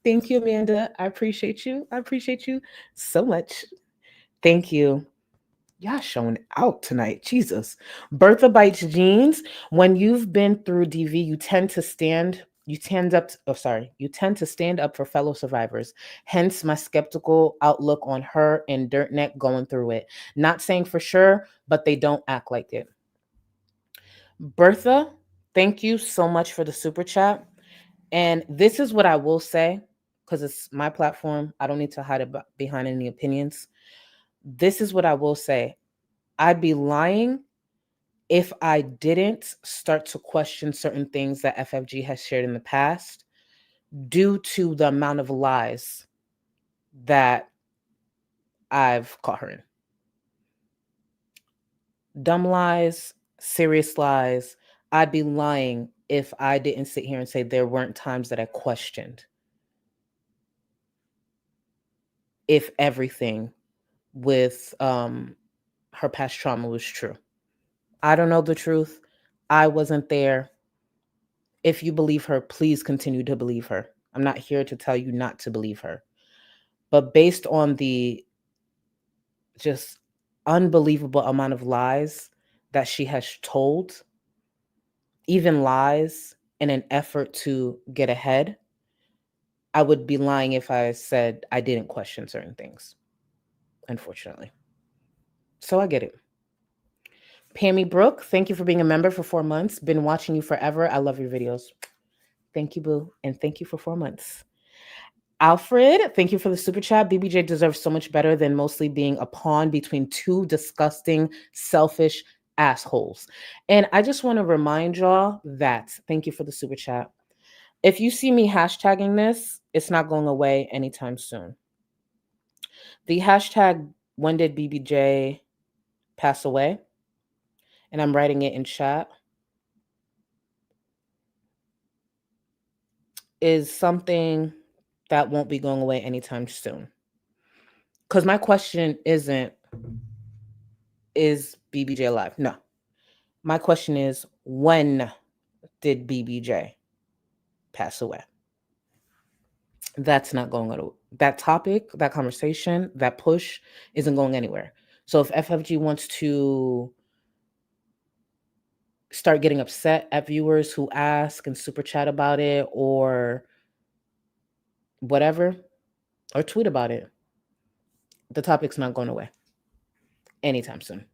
Thank you, Amanda. I appreciate you. I appreciate you so much. Thank you. Y'all showing out tonight. Jesus. Bertha Bites Jeans. When you've been through DV, you tend to stand up for fellow survivors. Hence my skeptical outlook on her and Dirtneck going through it. Not saying for sure, but they don't act like it. Bertha, thank you so much for the super chat. And this is what I will say, because it's my platform. I don't need to hide behind any opinions. This is what I will say. I'd be lying if I didn't start to question certain things that FFG has shared in the past due to the amount of lies that I've caught her in. Dumb lies, serious lies. I'd be lying if I didn't sit here and say there weren't times that I questioned if everything with her past trauma was true. I don't know the truth. I wasn't there. If you believe her, please continue to believe her. I'm not here to tell you not to believe her. But based on the just unbelievable amount of lies that she has told, even lies in an effort to get ahead, I would be lying if I said I didn't question certain things, unfortunately. So I get it. Pammy Brooke, thank you for being a member for 4 months. Been watching you forever. I love your videos. Thank you, boo. And thank you for 4 months. Alfred, thank you for the super chat. BBJ deserves so much better than mostly being a pawn between two disgusting, selfish assholes. And I just want to remind y'all that, thank you for the super chat. If you see me hashtagging this, it's not going away anytime soon. The hashtag, when did BBJ pass away? And I'm writing it in chat, is something that won't be going away anytime soon. Because my question isn't, is BBJ alive? No. My question is, when did BBJ pass away? That's not going on. That topic, that conversation, that push isn't going anywhere. So if FFG wants to start getting upset at viewers who ask and super chat about it or whatever, or tweet about it, the topic's not going away anytime soon.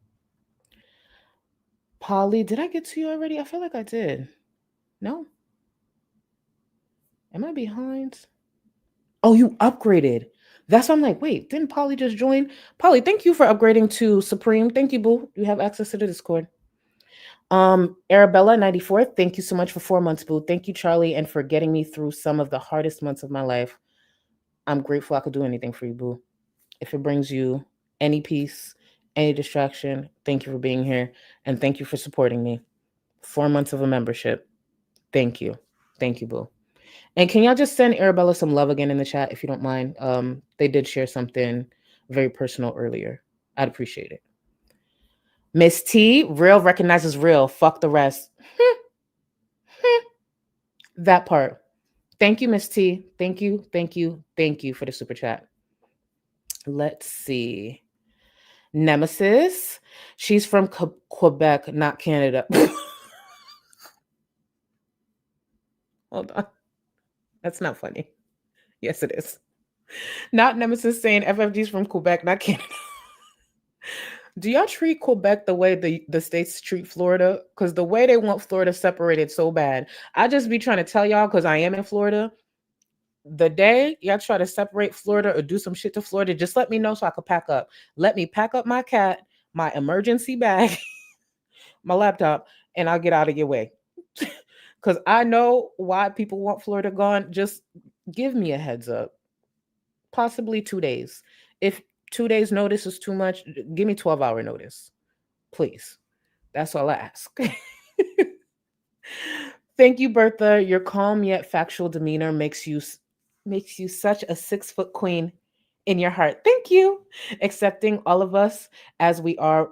Polly, did I get to you already? I feel like I did. No? Am I behind? Oh, you upgraded. That's why I'm like, wait, didn't Polly just join? Polly, thank you for upgrading to Supreme. Thank you, boo. You have access to the Discord. Arabella 94, thank you so much for 4 months, boo. Thank you, Charlie, and for getting me through some of the hardest months of my life. I'm grateful I could do anything for you, boo. If it brings you any peace, any distraction, thank you for being here, and thank you for supporting me. 4 months of a membership. Thank you. Thank you, boo. And can y'all just send Arabella some love again in the chat, if you don't mind? They did share something very personal earlier. I'd appreciate it. Miss T, real recognizes real. Fuck the rest. That part. Thank you, Miss T. Thank you, thank you, thank you for the super chat. Let's see. Nemesis. She's from Quebec, not Canada. Hold on. That's not funny. Yes, it is. Not Nemesis saying FFG's from Quebec, not Canada. Do y'all treat Quebec the way the states treat Florida? Because the way they want Florida separated so bad. I just be trying to tell y'all, because I am in Florida, the day y'all try to separate Florida or do some shit to Florida, just let me know so I could pack up. Let me pack up my cat, my emergency bag, my laptop, and I'll get out of your way. Because I know why people want Florida gone. Just give me a heads up. Possibly 2 days. If 2 days notice is too much, give me 12-hour notice. Please. That's all I ask. Thank you, Bertha. Your calm yet factual demeanor makes you such a 6-foot queen in your heart. Thank you. Accepting all of us as we are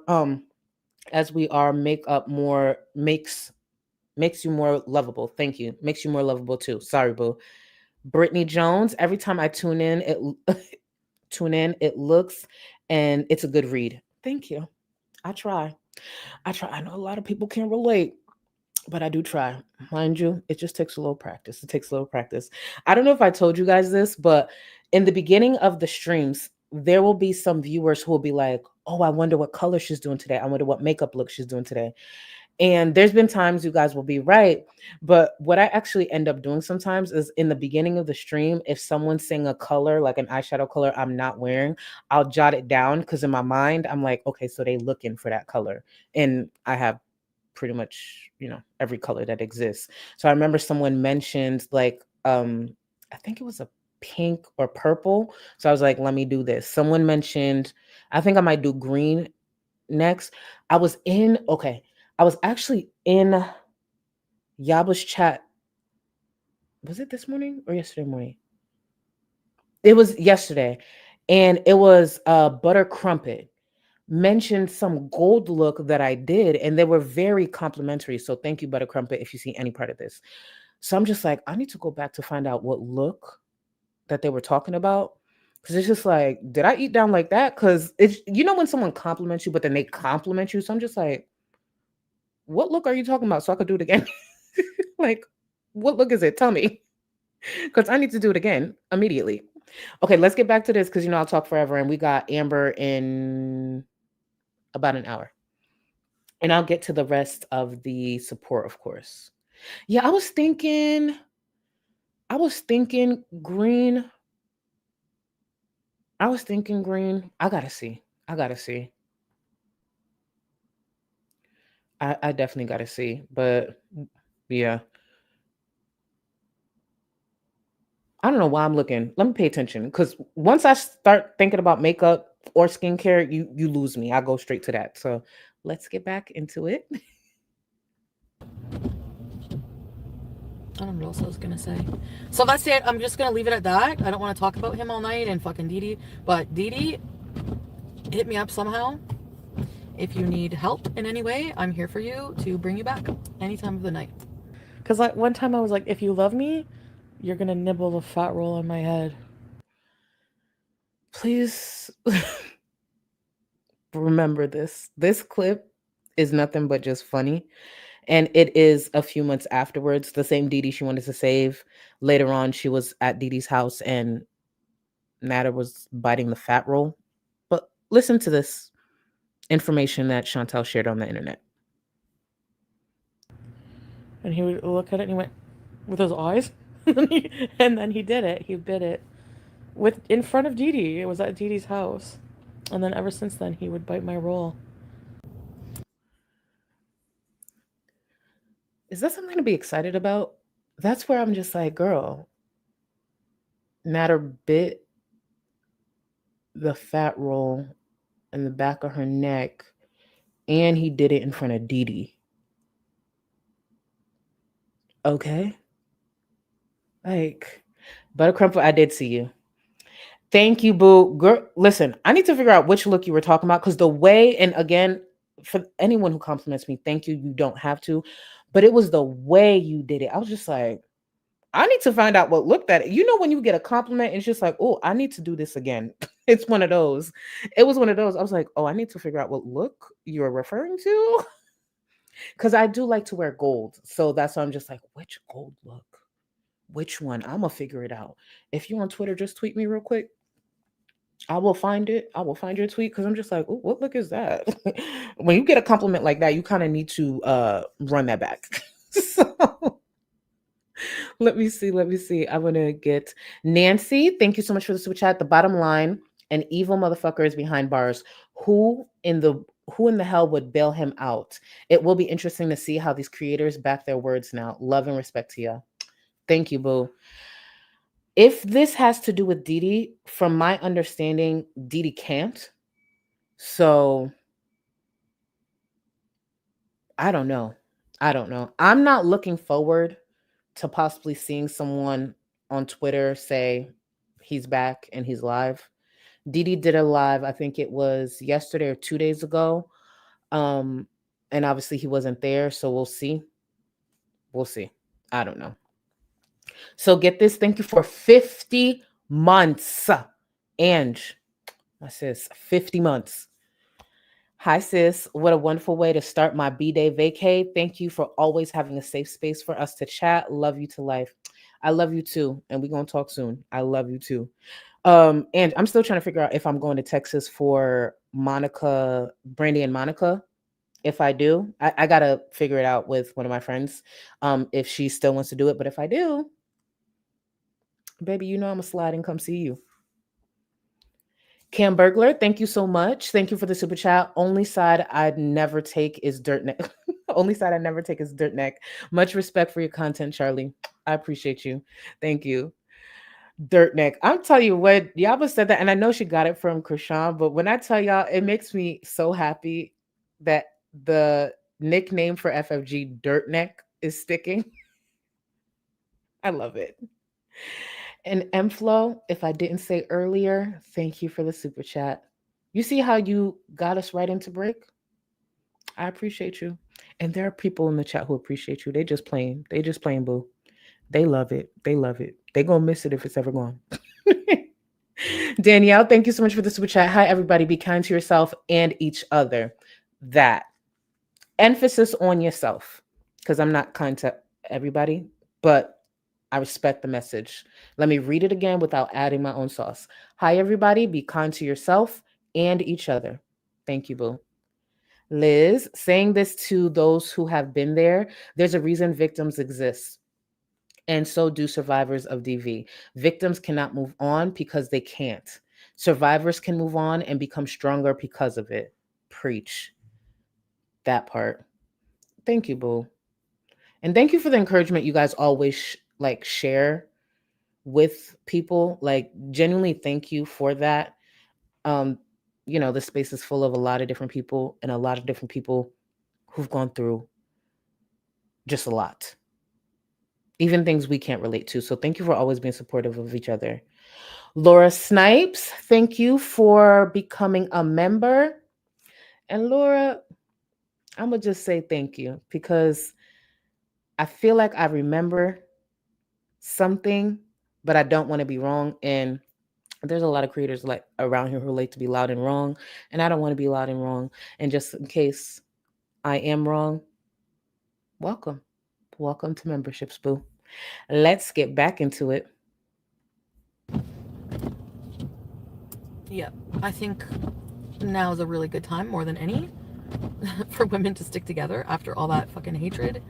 make up more makes you more lovable. Thank you. Makes you more lovable too. Sorry, boo. Brittany Jones, every time I tune in, it looks and it's a good read. Thank you. I try. I know a lot of people can't relate, but I do try. Mind you, it just takes a little practice. It takes a little practice. I don't know if I told you guys this, but in the beginning of the streams, there will be some viewers who will be like, oh, I wonder what color she's doing today. I wonder what makeup look she's doing today. And there's been times you guys will be right. But what I actually end up doing sometimes is in the beginning of the stream, if someone's saying a color, like an eyeshadow color I'm not wearing, I'll jot it down because in my mind, I'm like, okay, so they looking for that color. And I have pretty much, every color that exists. So I remember someone mentioned like, I think it was a pink or purple. So I was like, let me do this. Someone mentioned, I think I might do green next. I was actually in Yaba's chat. Was it this morning or yesterday morning? It was yesterday. And it was Butter Crumpet mentioned some gold look that I did, and they were very complimentary. So thank you, Butter Crumpet, if you see any part of this. So I'm just like, I need to go back to find out what look that they were talking about. Because it's just like, did I eat down like that? Because it's, when someone compliments you, but then they compliment you. So I'm just like, what look are you talking about? So I could do it again. Like, what look is it? Tell me. Because I need to do it again immediately. Okay, let's get back to this because, I'll talk forever. And we got Amber in about an hour. And I'll get to the rest of the support, of course. Yeah, I was thinking green. I gotta see. I definitely gotta see. But yeah. I don't know why I'm looking. Let me pay attention. Because once I start thinking about makeup or skincare, you lose me. I go straight to that. So let's get back into it. I don't know what else I was gonna say. So that's it. I'm just gonna leave it at that. I don't want to talk about him all night and fucking Dee. But Dee, hit me up somehow. If you need help in any way, I'm here for you to bring you back any time of the night. Because like one time I was like, if you love me, you're gonna nibble the fat roll on my head. Please remember this. This clip is nothing but just funny. And it is a few months afterwards. The same Dee she wanted to save. Later on, she was at Dee's house and Natter was biting the fat roll. But listen to this information that Shantel shared on the internet. And he would look at it and he went, with his eyes? And then he did it. He bit it. In front of Dee. It was at Dee's house. And then ever since then, he would bite my roll. Is that something to be excited about? That's where I'm just like, girl, Natter bit the fat roll in the back of her neck, and he did it in front of Dee. Okay. Like, Buttercrumple, I did see you. Thank you, boo. Girl, listen, I need to figure out which look you were talking about because the way, and again, for anyone who compliments me, thank you. You don't have to. But it was the way you did it. I was just like, I need to find out what look that. When you get a compliment, it's just like, oh, I need to do this again. It's one of those. It was one of those. I was like, oh, I need to figure out what look you're referring to. Because I do like to wear gold. So that's why I'm just like, which gold look? Which one? I'm gonna figure it out. If you're on Twitter, just tweet me real quick. I will find it. I will find your tweet because I'm just like, what look is that? When you get a compliment like that, you kind of need to run that back. So let me see. Let me see. I'm gonna get Nancy. Thank you so much for the super chat. The bottom line: an evil motherfucker is behind bars. Who in the hell would bail him out? It will be interesting to see how these creators back their words now. Love and respect to you. Thank you, boo. If this has to do with Didi, from my understanding, Didi can't. So I don't know. I don't know. I'm not looking forward to possibly seeing someone on Twitter say he's back and he's live. Didi did a live, I think it was yesterday or 2 days ago. And obviously he wasn't there, so we'll see. We'll see. I don't know. So get this. Thank you for 50 months. Ange, my sis, 50 months. Hi, sis. What a wonderful way to start my B-Day vacay. Thank you for always having a safe space for us to chat. Love you to life. I love you too. And we're going to talk soon. I love you too. And I'm still trying to figure out if I'm going to Texas for Monica, Brandy and Monica. If I do, I got to figure it out with one of my friends if she still wants to do it. But if I do, baby, you know I'm a slide and come see you. Cam Burglar, thank you so much. Thank you for the super chat. Only side I'd never take is dirt neck. Only side I never take is dirt neck. Much respect for your content, Charlie. I appreciate you. Thank you. Dirt neck. I'm telling you what, Yaba said that, and I know she got it from Krishan, but when I tell y'all, it makes me so happy that the nickname for FFG, Dirt Neck, is sticking. I love it. And M-Flow, if I didn't say earlier, thank you for the super chat. You see how you got us right into break? I appreciate you. And there are people in the chat who appreciate you. They just playing. They just playing, boo. They love it. They love it. They gonna miss it if it's ever gone. Danielle, thank you so much for the super chat. Hi, everybody. Be kind to yourself and each other. That. Emphasis on yourself. Because I'm not kind to everybody, but I respect the message. Let me read it again without adding my own sauce. Hi, everybody. Be kind to yourself and each other. Thank you, boo. Liz, saying this to those who have been there, there's a reason victims exist. And so do survivors of DV. Victims cannot move on because they can't. Survivors can move on and become stronger because of it. Preach. That part. Thank you, boo. And thank you for the encouragement you guys always share with people. Like, genuinely thank you for that. The space is full of a lot of different people and a lot of different people who've gone through just a lot. Even things we can't relate to. So thank you for always being supportive of each other. Laura Snipes, thank you for becoming a member. And Laura, I'm going to just say thank you because I feel like I remember something, but I don't want to be wrong. And there's a lot of creators around here who like to be loud and wrong. And I don't want to be loud and wrong. And just in case I am wrong, welcome. Welcome to Memberships, boo. Let's get back into it. Yeah, I think now is a really good time, more than any, for women to stick together after all that fucking hatred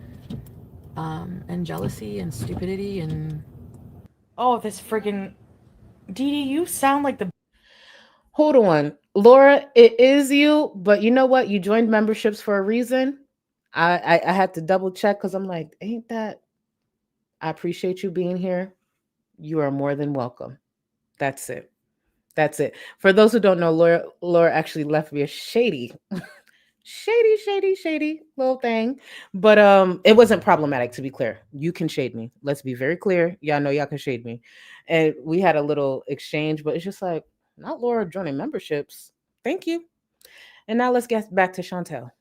and jealousy and stupidity and... Oh, this friggin'... Didi, you sound like the... Hold on. Laura, it is you, but you know what? You joined Memberships for a reason. I had to double check because I'm like, ain't that... I appreciate you being here. You are more than welcome. That's it. That's it. For those who don't know, Laura actually left me a shady little thing. But it wasn't problematic, to be clear. You can shade me. Let's be very clear. Y'all know y'all can shade me. And we had a little exchange, but it's just like, not Laura joining Memberships. Thank you. And now let's get back to Shantel.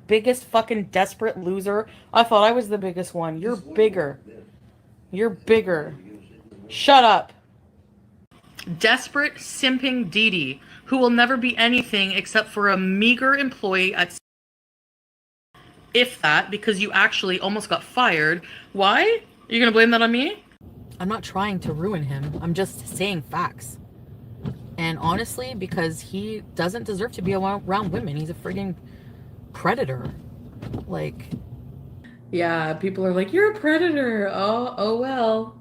Biggest fucking desperate loser. I thought I was the biggest one. You're bigger. You're bigger. Shut up. Desperate, simping Didi, who will never be anything except for a meager employee at... If that, because you actually almost got fired. Why? You gonna blame that on me? I'm not trying to ruin him. I'm just saying facts. And honestly, because he doesn't deserve to be around women. He's a frigging predator. Like, yeah, people are like, you're a predator. Oh well.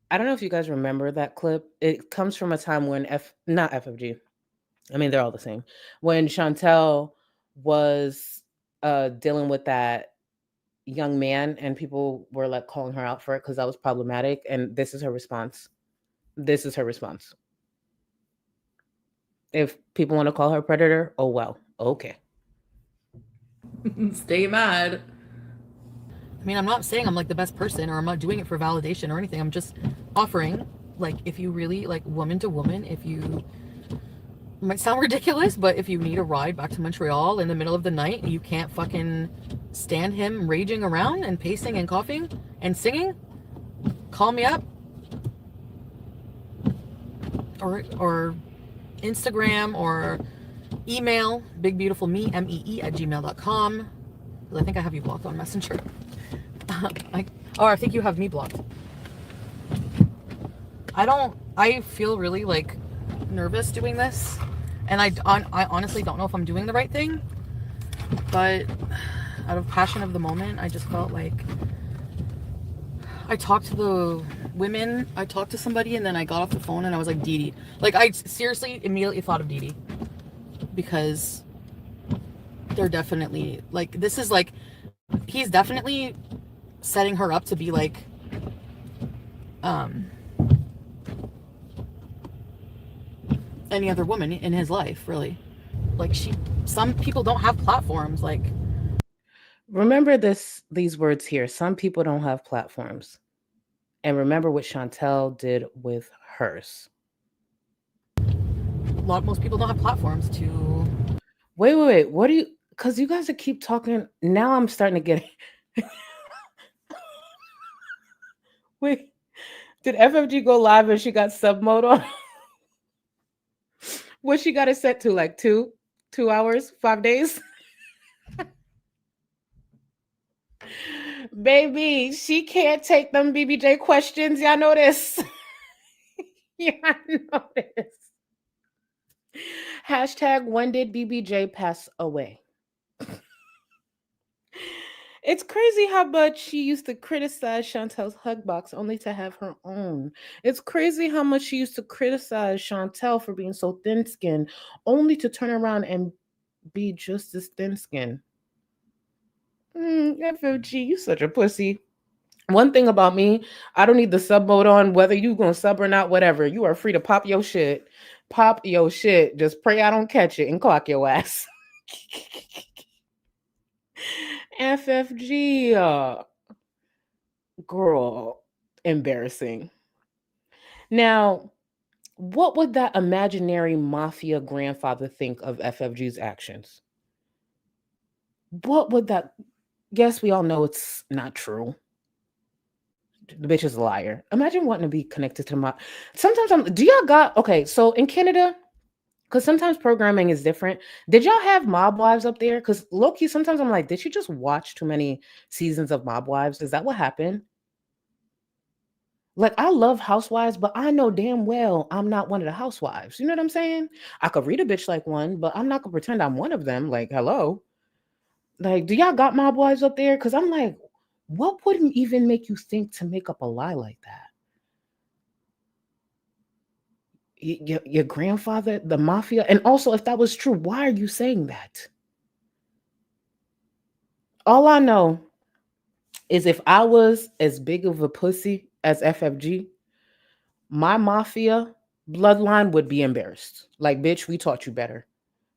I don't know if you guys remember that clip. It comes from a time when not FFG. I mean, they're all the same. When Shantel was dealing with that young man and people were like calling her out for it because that was problematic. And this is her response. This is her response. If people want to call her a predator, oh well, okay. Stay mad. I mean, I'm not saying I'm like the best person or I'm not doing it for validation or anything. I'm just offering, like, if you really, like, woman to woman, if you, it might sound ridiculous, but if you need a ride back to Montreal in the middle of the night, you can't fucking stand him raging around and pacing and coughing and singing, call me up. Or Instagram or email bigbeautifulme, MEE @gmail.com. I think I have you blocked on Messenger. I think you have me blocked. I feel really like nervous doing this, and I honestly don't know if I'm doing the right thing, but out of passion of the moment, I just felt like I talked to the women, I talked to somebody, and then I got off the phone and I was like, Dee Dee. Like, I seriously immediately thought of Dee Dee, because they're definitely, like, this is like, he's definitely setting her up to be like, any other woman in his life, really. Like, some people don't have platforms, like. Remember these words here. Some people don't have platforms. And remember what Shantel did with hers. Most people don't have platforms to. Wait. What do you, because you guys keep talking. Now I'm starting to get. Wait, did FFG go live and she got sub mode on? What she got it set to, like 2 hours, 5 days? Baby, she can't take them BBJ questions. Y'all know this. Yeah, I know this. Hashtag when did BBJ pass away? It's crazy how much she used to criticize Chantel's hug box only to have her own. It's crazy how much she used to criticize Shantel for being so thin-skinned only to turn around and be just as thin-skinned. FFG, you such a pussy. One thing about me, I don't need the sub mode on, whether you gonna sub or not, whatever. You are free to pop your shit. Pop your shit. Just pray I don't catch it and clock your ass. FFG, girl, embarrassing. Now, what would that imaginary mafia grandfather think of FFG's actions? What would that? Yes, we all know it's not true. The bitch is a liar. Imagine wanting to be connected to my. Sometimes do y'all got, okay, so in Canada, because sometimes programming is different. Did y'all have Mob Wives up there? Because low-key, sometimes I'm like, did you just watch too many seasons of Mob Wives? Is that what happened? Like, I love Housewives, but I know damn well I'm not one of the housewives. You know what I'm saying? I could read a bitch like one, but I'm not gonna pretend I'm one of them. Like, hello. Like, do y'all got Mob Wives up there? Because I'm like, what wouldn't even make you think to make up a lie like that? Your grandfather, the mafia, and also if that was true, why are you saying that? All I know is if I was as big of a pussy as FFG, my mafia bloodline would be embarrassed. Like, bitch, we taught you better.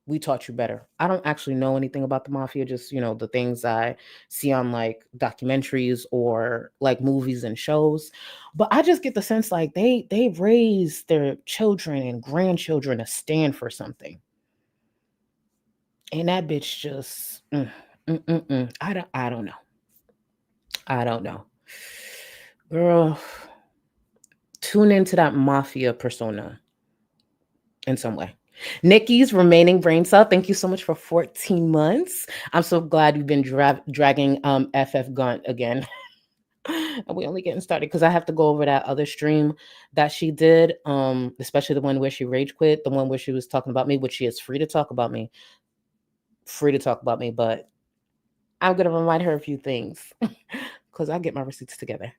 We taught you better. I don't actually know anything about the mafia, just, you know, the things I see on like documentaries or like movies and shows. But I just get the sense like they raise their children and grandchildren to stand for something. And that bitch just I don't know. I don't know. Girl, tune into that mafia persona in some way. Nikki's remaining brain cell, thank you so much for 14 months. I'm so glad you've been dragging FF Gunt again. And we only getting started because I have to go over that other stream that she did, especially the one where she rage quit, the one where she was talking about me, which she is free to talk about me, but I'm gonna remind her a few things because I get my receipts together.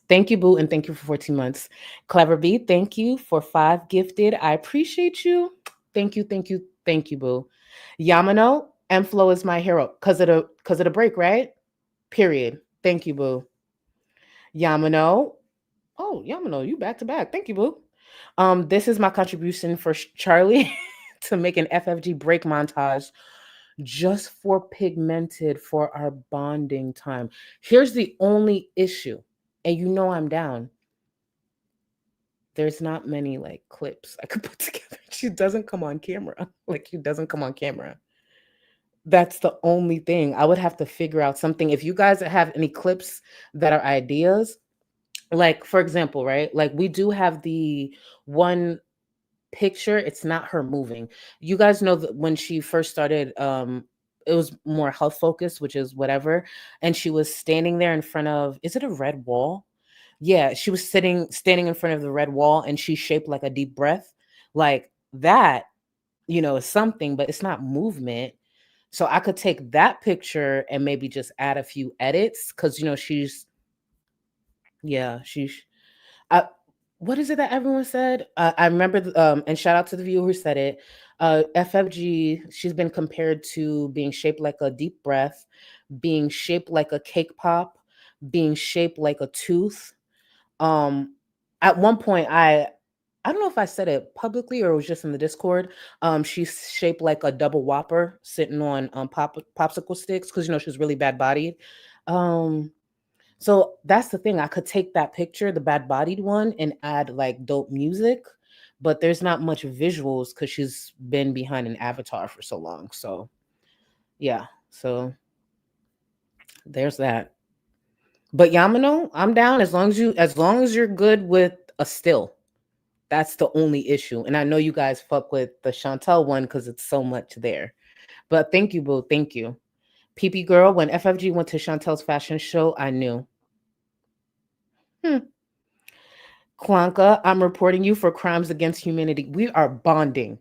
Thank you, Boo, and thank you for 14 months. Clever B, thank you for 5 gifted. I appreciate you. Thank you, Boo. Yamano, M-Flow is my hero because of the break, right? Period. Thank you, Boo. Yamano. Oh, Yamano, you back to back. Thank you, Boo. This is my contribution for Charlie to make an FFG break montage just for pigmented for our bonding time. Here's the only issue, and you know I'm down. There's not many like clips I could put together. She doesn't come on camera. That's the only thing. I would have to figure out something. If you guys have any clips that are ideas, like for example, right? Like we do have the one picture, it's not her moving. You guys know that when she first started, it was more health focused, which is whatever. And she was standing there in front of, is it a red wall? Yeah, she was standing in front of the red wall and she shaped like a deep breath. Like that, is something, but it's not movement. So I could take that picture and maybe just add a few edits because, she's, what is it that everyone said? I remember, and shout out to the viewer who said it. FFG, she's been compared to being shaped like a deep breath, being shaped like a cake pop, being shaped like a tooth. At one point, I don't know if I said it publicly or it was just in the Discord. She's shaped like a double whopper sitting on popsicle sticks because she's really bad bodied. So that's the thing. I could take that picture, the bad bodied one, and add like dope music, but there's not much visuals because she's been behind an avatar for so long. So yeah, so there's that. But Yamano, I'm down as long as you're good with a still. That's the only issue. And I know you guys fuck with the Shantel one because it's so much there. But thank you, Boo. Thank you. PP Girl, when FFG went to Shantel's fashion show, I knew. Kwanka, I'm reporting you for crimes against humanity. We are bonding.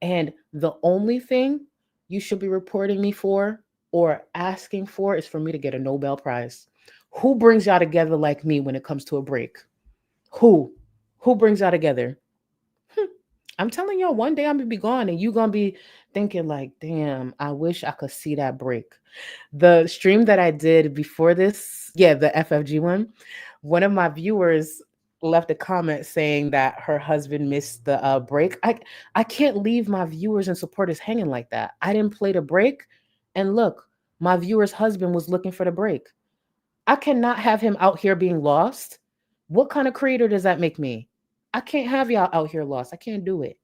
And the only thing you should be reporting me for or asking for is for me to get a Nobel Prize. Who brings y'all together like me when it comes to a break? Who brings y'all together? I'm telling y'all, one day I'm gonna be gone and you gonna be thinking like, damn, I wish I could see that break. The stream that I did before this, the FFG one of my viewers left a comment saying that her husband missed the break. I can't leave my viewers and supporters hanging like that. I didn't play the break, and look, my viewer's husband was looking for the break. I cannot have him out here being lost. What kind of creator does that make me? I can't have y'all out here lost. I can't do it.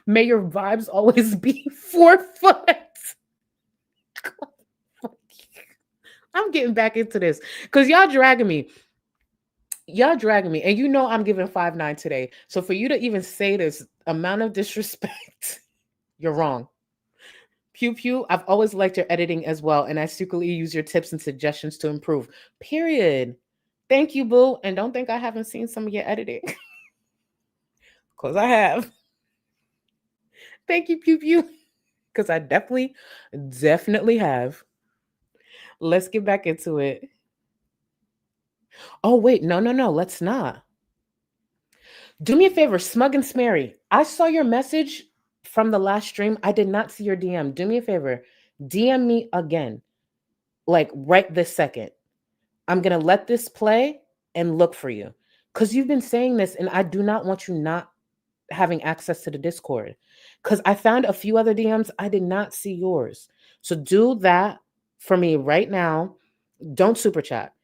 May your vibes always be 4 foot. I'm getting back into this because y'all dragging me. And I'm giving 5'9" today. So for you to even say this amount of disrespect, you're wrong. Pew Pew, I've always liked your editing as well, and I secretly use your tips and suggestions to improve. Period. Thank you, Boo. And don't think I haven't seen some of your editing. Because I have. Thank you, Pew Pew. Because I definitely have. Let's get back into it. Oh, wait. No. Let's not. Do me a favor, Smug and Smerry. I saw your message from the last stream. I did not see your DM. Do me a favor. DM me again. Like right this second. I'm going to let this play and look for you. Because you've been saying this and I do not want you not having access to the Discord. Because I found a few other DMs. I did not see yours. So do that for me right now. Don't super chat.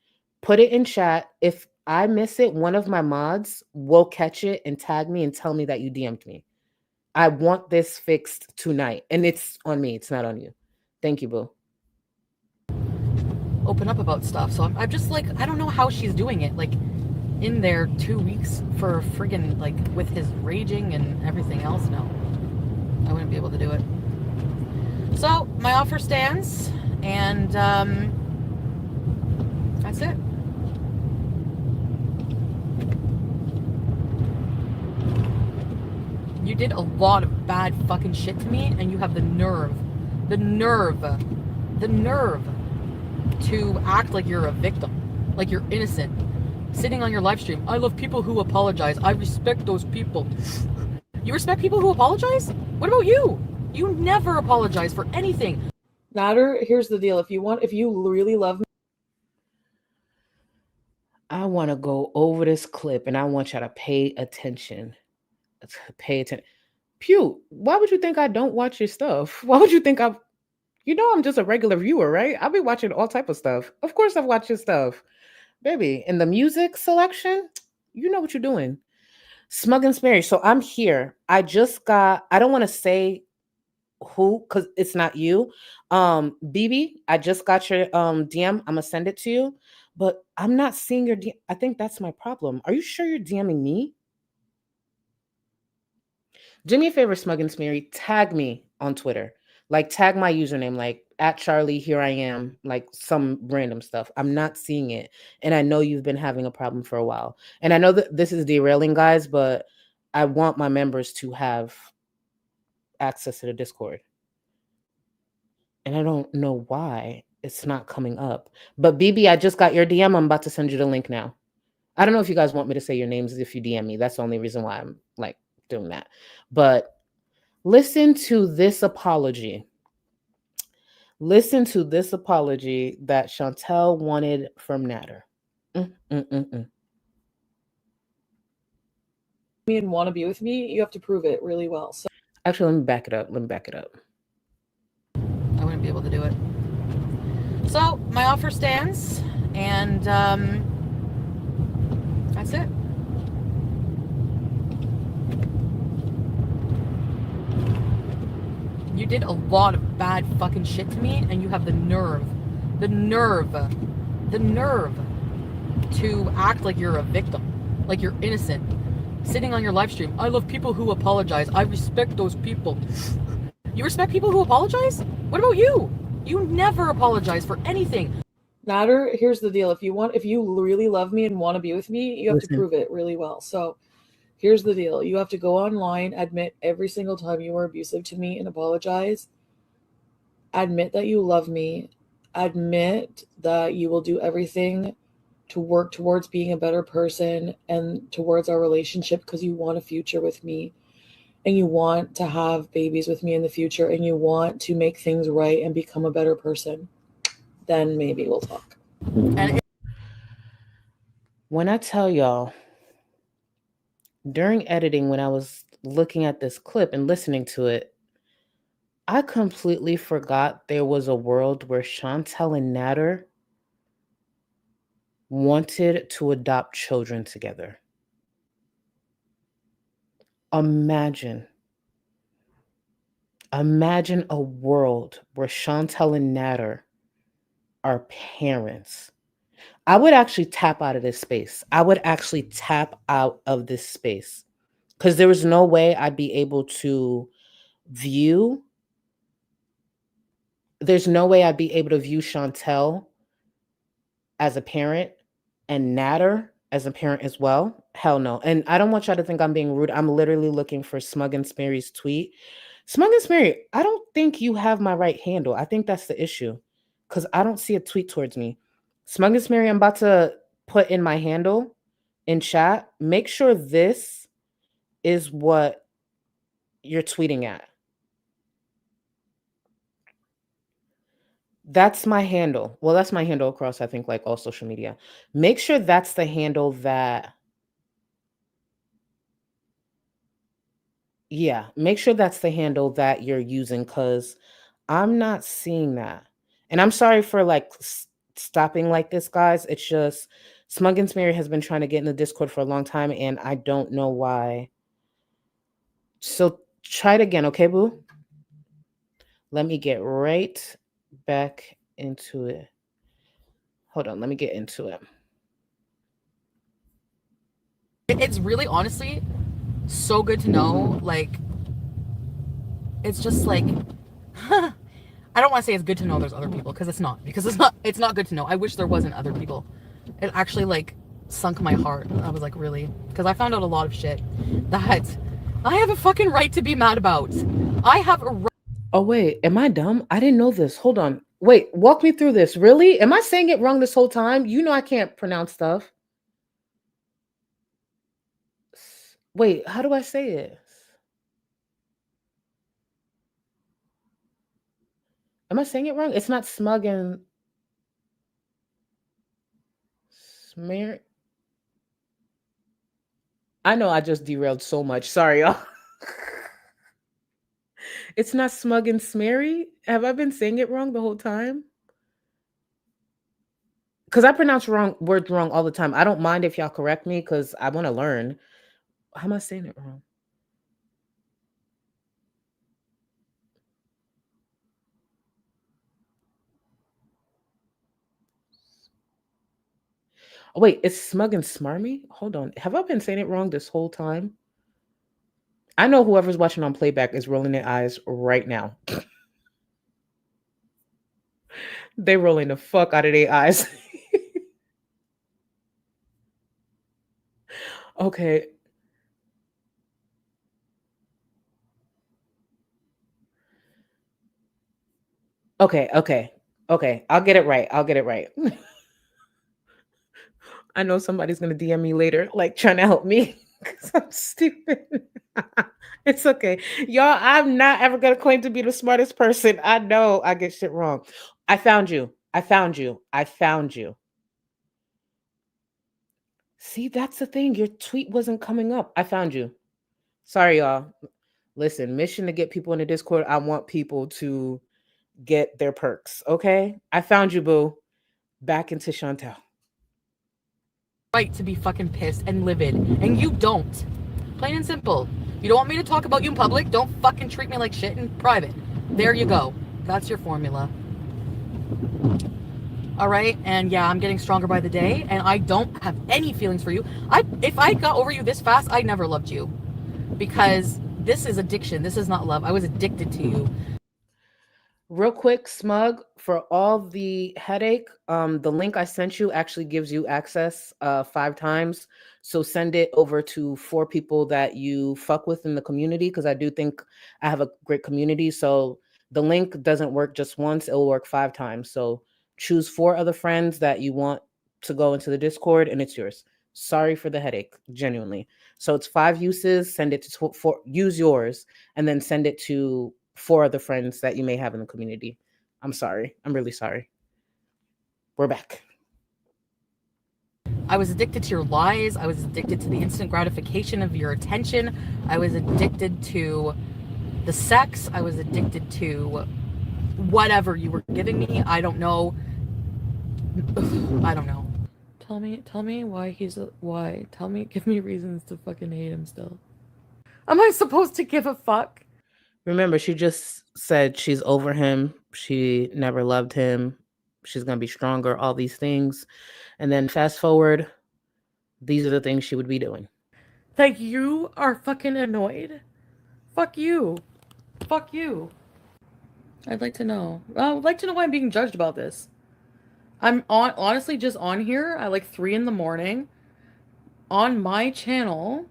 Put it in chat. If I miss it, one of my mods will catch it and tag me and tell me that you DM'd me. I want this fixed tonight. And it's on me. It's not on you. Thank you, Boo. Open up about stuff. So I'm just like, I don't know how she's doing it. Like in there 2 weeks for friggin' like with his raging and everything else. No, I wouldn't be able to do it. So my offer stands. And that's it. You did a lot of bad fucking shit to me, and you have the nerve to act like you're a victim, like you're innocent, sitting on your live stream. I love people who apologize. I respect those people. You respect people who apologize? What about you? You never apologize for anything. Natter, here's the deal. If you really love me, I want to go over this clip and I want y'all to pay attention. Pay attention. Pew, why would you think I don't watch your stuff? Why would you think I'm just a regular viewer, right? I'll be watching all type of stuff. Of course I've watched your stuff. Baby, in the music selection, you know what you're doing. Smug and Smerry. So I'm here. I don't want to say who, because it's not you. BB, I just got your DM. I'm gonna send it to you, but I'm not seeing your DM. I think that's my problem. Are you sure you're DMing me? Do me a favor, Smug and Smerry, tag me on Twitter. Like, tag my username, like at Charlie, here I am, like some random stuff. I'm not seeing it. And I know you've been having a problem for a while. And I know that this is derailing, guys, but I want my members to have access to the Discord. And I don't know why it's not coming up. But BB, I just got your DM. I'm about to send you the link now. I don't know if you guys want me to say your names if you DM me. That's the only reason why I'm like doing that. But listen to this apology. Listen to this apology that Shantel wanted from Natter. and want to be with me, you have to prove it really well. So Actually, let me back it up. I wouldn't be able to do it. So my offer stands, and that's it. You did a lot of bad fucking shit to me, and you have the nerve to act like you're a victim, like you're innocent, sitting on your live stream. I love people who apologize. I respect those people. You respect people who apologize? What about you? You never apologize for anything. Natter, here's the deal. If you really love me and want to be with me, you have to prove it really well. So here's the deal. You have to go online, admit every single time you were abusive to me and apologize. Admit that you love me. Admit that you will do everything to work towards being a better person and towards our relationship because you want a future with me and you want to have babies with me in the future and you want to make things right and become a better person. Then maybe we'll talk. And when I tell y'all, during editing, when I was looking at this clip and listening to it, I completely forgot there was a world where Shantel and Natter wanted to adopt children together. Imagine a world where Shantel and Natter are parents. I would actually tap out of this space. Because there was no way I'd be able to view. There's no way I'd be able to view Shantel as a parent and Natter as a parent as well. Hell no. And I don't want y'all to think I'm being rude. I'm literally looking for Smug and Smerry's tweet. Smug and Smerry, I don't think you have my right handle. I think that's the issue. Because I don't see a tweet towards me. Smug and Smerry, I'm about to put in my handle in chat. Make sure this is what you're tweeting at. That's my handle. Well, that's my handle across, I think, like all social media. Make sure that's the handle that... Yeah, make sure that's the handle that you're using because I'm not seeing that. And I'm sorry for like stopping like this, guys. It's just Smug and Smerry has been trying to get in the Discord for a long time and I don't know why. So try it again, okay, boo? Let me get right back into it. Hold on, let me get into it. It's really honestly so good to know. Like, it's just like, I don't want to say it's good to know there's other people, because it's not. Because it's not good to know. I wish there wasn't other people. It actually like sunk my heart. I was like, really? Because I found out a lot of shit that I have a fucking right to be mad about. I have a right. Oh, wait. Am I dumb? I didn't know this. Hold on. Wait, walk me through this. Really? Am I saying it wrong this whole time? You know I can't pronounce stuff. Wait, how do I say it? Am I saying it wrong? It's not smug and smear. I know I just derailed so much. Sorry, y'all. It's not smug and smeary. Have I been saying it wrong the whole time? Because I pronounce words wrong all the time. I don't mind if y'all correct me because I want to learn. How am I saying it wrong? Oh, wait, it's smug and smarmy? Hold on. Have I been saying it wrong this whole time? I know whoever's watching on playback is rolling their eyes right now. They rolling the fuck out of their eyes. Okay. Okay. I'll get it right. I know somebody's going to DM me later, like trying to help me because I'm stupid. It's okay. Y'all, I'm not ever going to claim to be the smartest person. I know I get shit wrong. I found you. See, that's the thing. Your tweet wasn't coming up. I found you. Sorry, y'all. Listen, mission to get people in the Discord. I want people to get their perks. Okay? I found you, boo. Back into Shantel. Right to be fucking pissed and livid, and you don't. Plain and simple. You don't want me to talk about you in public? Don't fucking treat me like shit in private. There you go. That's your formula. All right, and yeah, I'm getting stronger by the day, and I don't have any feelings for you. If I got over you this fast, I never loved you, because this is addiction. This is not love. I was addicted to you. Real quick, Smug, for all the headache, the link I sent you actually gives you access 5 times. So send it over to 4 people that you fuck with in the community, because I do think I have a great community. So the link doesn't work just once, it'll work 5 times. So choose 4 other friends that you want to go into the Discord, and it's yours. Sorry for the headache, genuinely. So it's 5 uses, send it to 4, use yours, and then send it to 4 other friends that you may have in the community. I'm sorry. I'm really sorry. We're back. I was addicted to your lies. I was addicted to the instant gratification of your attention. I was addicted to the sex. I was addicted to whatever you were giving me. I don't know. I don't know. Tell me why give me reasons to fucking hate him still. Am I supposed to give a fuck? Remember, she just said she's over him. She never loved him. She's going to be stronger, all these things. And then fast forward, these are the things she would be doing. Like, you are fucking annoyed? Fuck you. Fuck you. I'd like to know. I would like to know why I'm being judged about this. I'm honestly just on here at like 3 a.m. on my channel,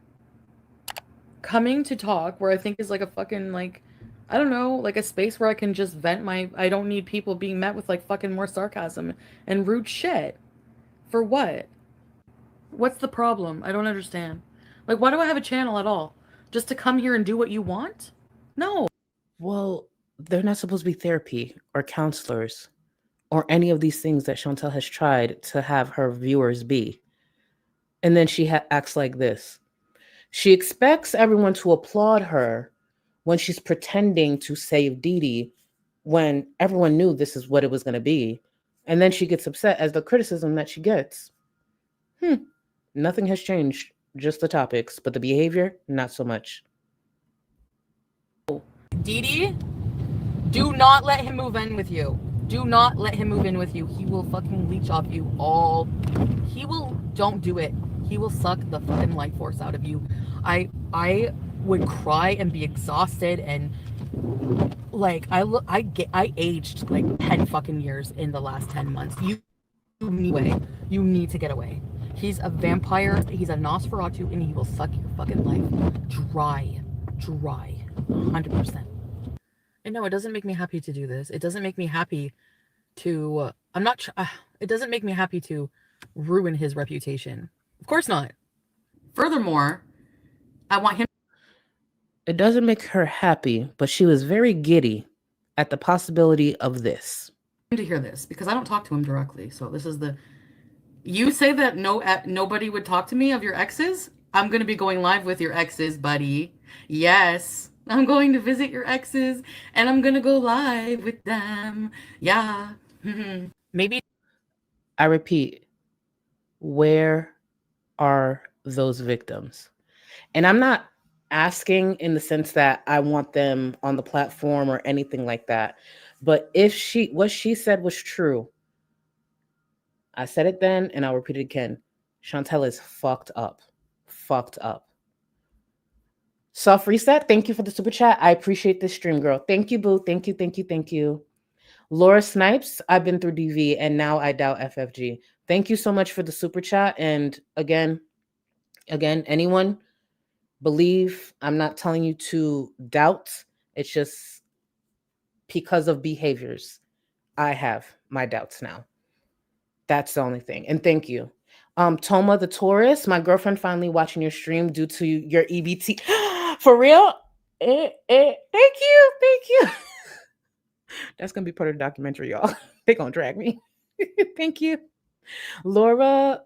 coming to talk, where I think is like a fucking, like, I don't know, like a space where I can just vent I don't need people being met with like fucking more sarcasm and rude shit. For what? What's the problem? I don't understand. Like, why do I have a channel at all? Just to come here and do what you want? No. Well, they're not supposed to be therapy or counselors or any of these things that Shantel has tried to have her viewers be. And then she acts like this. She expects everyone to applaud her when she's pretending to save Didi, when everyone knew this is what it was going to be. And then she gets upset as the criticism that she gets. Nothing has changed, just the topics, but the behavior, not so much. Didi, do not let him move in with you. Do not let him move in with you. He will fucking leech off you all. Don't do it. He will suck the fucking life force out of you. I would cry and be exhausted and like I aged like 10 fucking years in the last 10 months. You need to get away. He's a vampire, he's a Nosferatu, and he will suck your fucking life dry 100%. And no, it doesn't make me happy to do this. It doesn't make me happy to it doesn't make me happy to ruin his reputation. Of course not. Furthermore, I want him. It doesn't make her happy, but she was very giddy at the possibility of this. To hear this because I don't talk to him directly. So this is the. You say that nobody would talk to me of your exes. I'm gonna be going live with your exes, buddy. Yes, I'm going to visit your exes, and I'm gonna go live with them. Yeah. Maybe. I repeat, where are those victims? And I'm not asking in the sense that I want them on the platform or anything like that. But if what she said was true, I said it then and I'll repeat it again. Shantel is fucked up. Fucked up. Soft Reset, thank you for the super chat. I appreciate this stream, girl. Thank you, boo. Thank you. Laura Snipes, I've been through DV and now I doubt FFG. Thank you so much for the super chat. And again, anyone believe, I'm not telling you to doubt. It's just because of behaviors. I have my doubts now. That's the only thing. And thank you. Toma the Taurus, my girlfriend finally watching your stream due to your EBT. For real? Thank you. That's going to be part of the documentary, y'all. They're going to drag me. Thank you. Laura.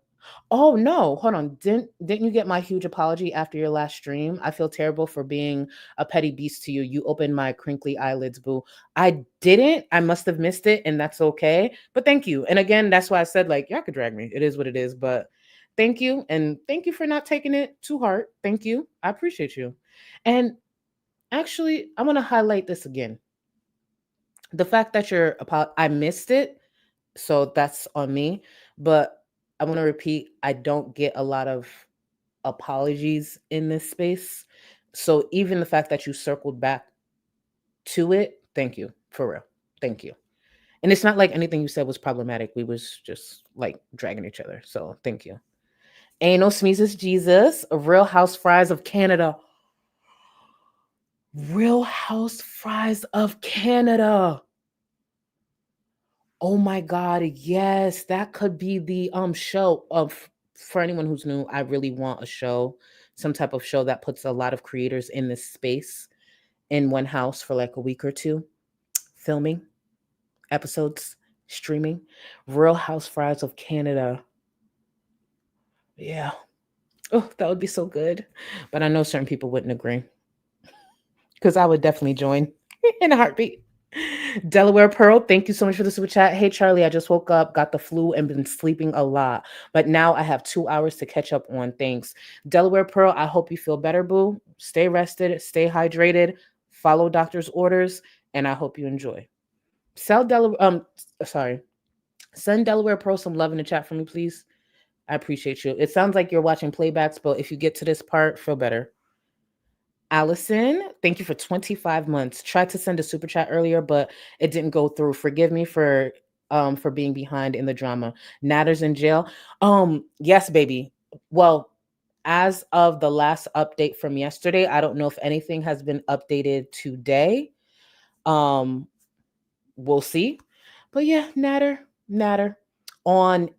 Oh, no. Hold on. Didn't you get my huge apology after your last stream? I feel terrible for being a petty beast to you. You opened my crinkly eyelids, boo. I didn't. I must have missed it, and that's okay. But thank you. And again, that's why I said, like, y'all could drag me. It is what it is. But thank you. And thank you for not taking it too hard. Thank you. I appreciate you. And actually, I want to highlight this again. The fact that I missed it, so that's on me. But I want to repeat, I don't get a lot of apologies in this space. So even the fact that you circled back to it, thank you, for real. Thank you. And it's not like anything you said was problematic. We was just like dragging each other. So thank you. Ain't no sneezes, Jesus. Real House Fries of Canada. Real House Fries of Canada. Oh my God, yes, that could be the show of, for anyone who's new, I really want a show, some type of show that puts a lot of creators in this space in one house for like a week or two, filming episodes, streaming. Real House Fries of Canada. Yeah. Oh, that would be so good. But I know certain people wouldn't agree because I would definitely join in a heartbeat. Delaware Pearl, thank you so much for the super chat. Hey, Charlie, I just woke up, got the flu, and been sleeping a lot. But now I have 2 hours to catch up on. Thanks. Delaware Pearl, I hope you feel better, boo. Stay rested, stay hydrated, follow doctor's orders, and I hope you enjoy. Send Delaware Pearl some love in the chat for me, please. I appreciate you. It sounds like you're watching playbacks, but if you get to this part, feel better. Allison, thank you for 25 months. Tried to send a super chat earlier, but it didn't go through. Forgive me for being behind in the drama. Natter's in jail. Yes, baby. Well, as of the last update from yesterday, I don't know if anything has been updated today. We'll see. But yeah, Natter on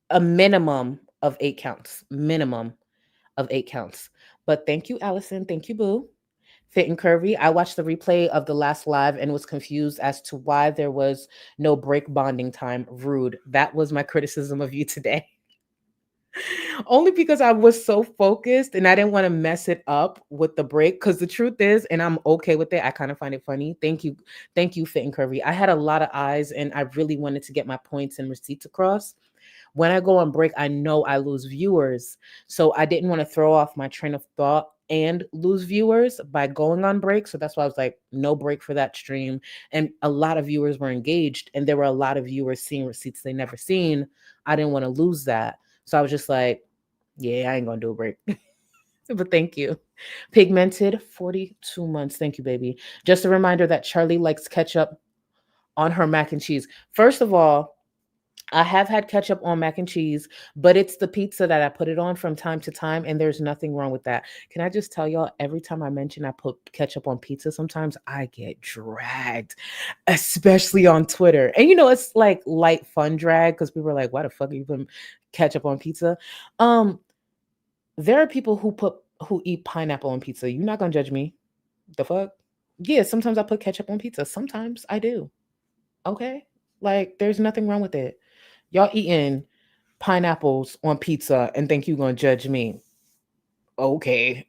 a minimum of 8 counts. But thank you, Allison. Thank you, boo. Fit and Curvy. I watched the replay of the last live and was confused as to why there was no break bonding time. Rude. That was my criticism of you today. Only because I was so focused and I didn't want to mess it up with the break. Because the truth is, and I'm okay with it, I kind of find it funny. Thank you, Fit and Curvy. I had a lot of eyes and I really wanted to get my points and receipts across. When I go on break, I know I lose viewers. So I didn't want to throw off my train of thought and lose viewers by going on break. So that's why I was like, no break for that stream. And a lot of viewers were engaged and there were a lot of viewers seeing receipts they never seen. I didn't want to lose that. So I was just like, yeah, I ain't going to do a break. But thank you. Pigmented, 42 months. Thank you, baby. Just a reminder that Charlie likes ketchup on her mac and cheese. First of all, I have had ketchup on mac and cheese, but it's the pizza that I put it on from time to time, and there's nothing wrong with that. Can I just tell y'all, every time I mention I put ketchup on pizza, sometimes I get dragged, especially on Twitter. And it's like light fun drag because people are like, why the fuck are you putting ketchup on pizza? There are people who eat pineapple on pizza. You're not gonna judge me. The fuck? Yeah, sometimes I put ketchup on pizza. Sometimes I do. Okay? Like, there's nothing wrong with it. Y'all eating pineapples on pizza and think you're going to judge me. Okay.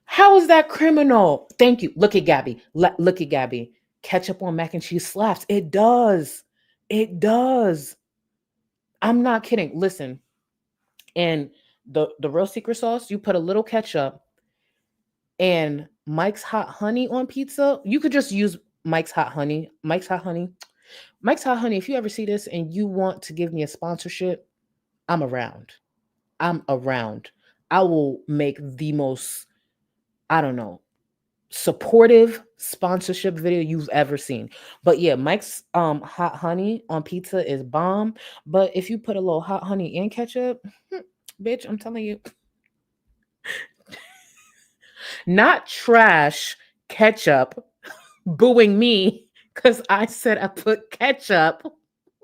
How is that criminal? Thank you. Look at Gabby. Look at Gabby. Ketchup on mac and cheese slaps. It does. It does. I'm not kidding. Listen. And the real secret sauce, you put a little ketchup and Mike's Hot Honey on pizza. You could just use Mike's Hot Honey. Mike's Hot Honey, if you ever see this and you want to give me a sponsorship, I'm around. I will make the most, I don't know, supportive sponsorship video you've ever seen. But yeah, Mike's Hot Honey on pizza is bomb. But if you put a little hot honey in ketchup, bitch, I'm telling you. Not trash ketchup booing me because I said I put ketchup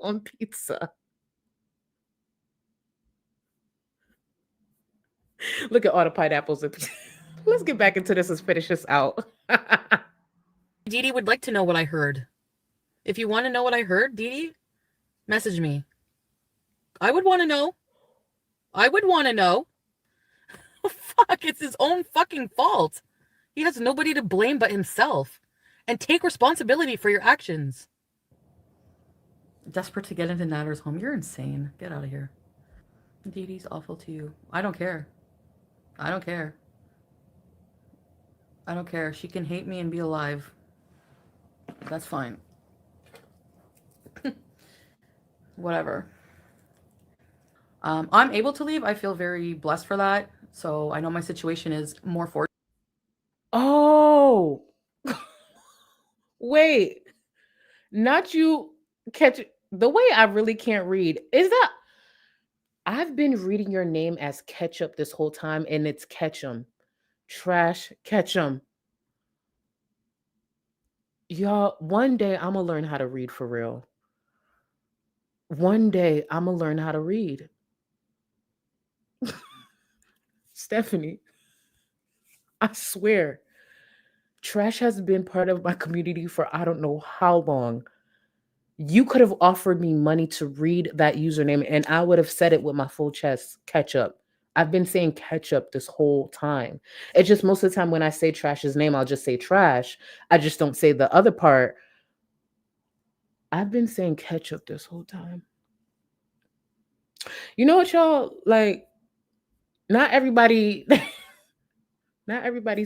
on pizza. Look at all the pineapples. Let's get back into this. Let's finish this out. Dee would like to know what I heard. If you want to know what I heard, Dee, message me. I would want to know. Fuck, it's his own fucking fault. He has nobody to blame but himself. And take responsibility for your actions. Desperate to get into Natter's home. You're insane. Get out of here. Dee's awful to you. I don't care. She can hate me and be alive. That's fine. Whatever. I'm able to leave. I feel very blessed for that. So I know my situation is more fortunate. Oh. Wait. Not you catch the way I really can't read. Is that I've been reading your name as ketchup this whole time, and it's Ketchum. Trash Ketchum. Y'all, one day I'm gonna learn how to read for real. One day I'm gonna learn how to read. Stephanie, I swear, trash has been part of my community for I don't know how long. You could have offered me money to read that username, and I would have said it with my full chest, ketchup. I've been saying ketchup this whole time. It's just most of the time when I say Trash's name, I'll just say trash. I just don't say the other part. I've been saying ketchup this whole time. You know what, y'all? Like, not everybody's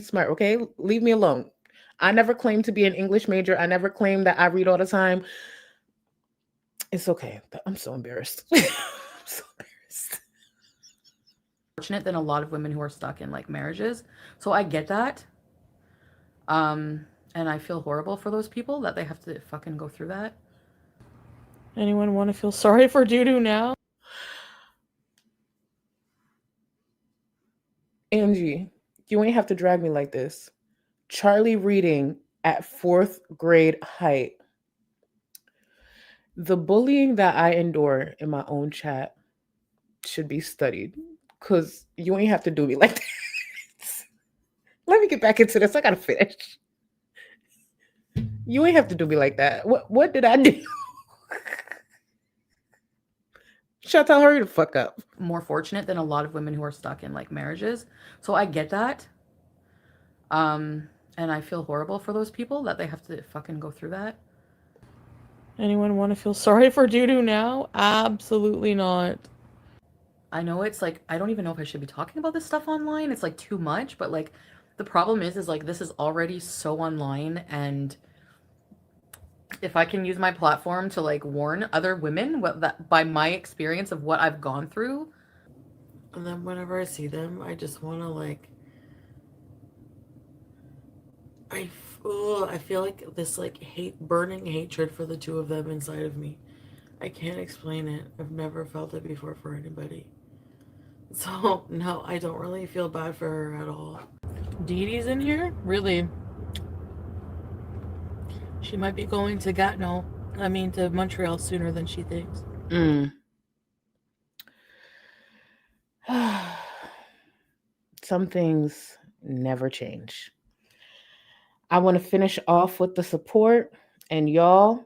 smart, okay? Leave me alone. I never claimed to be an English major. I never claimed that I read all the time. It's okay. I'm so embarrassed. I'm so embarrassed. Fortunate than a lot of women who are stuck in like marriages. So I get that. And I feel horrible for those people that they have to fucking go through that. Anyone want to feel sorry for Doo-Doo now? Angie, you ain't have to drag me like this. Charlie reading at 4th grade height. The bullying that I endure in my own chat should be studied, because you ain't have to do me like that. Let me get back into this. I gotta finish. You ain't have to do me like that. What did I do? Shantel, hurry the fuck up. More fortunate than a lot of women who are stuck in like marriages. So I get that. And I feel horrible for those people that they have to fucking go through that. Anyone want to feel sorry for Doo-Doo now? Absolutely not. I know it's like, I don't even know if I should be talking about this stuff online. It's like too much, but like the problem is like this is already so online, and if I can use my platform to like warn other women by my experience of what I've gone through, And then whenever I see them, I just want to like, I feel like this like burning hatred for the two of them inside of me. I can't explain it. I've never felt it before for anybody. So no, I don't really feel bad for her at all. Dee Dee's in here? Really? She might be going to to Montreal sooner than she thinks. Some things never change. I want to finish off with the support, and y'all,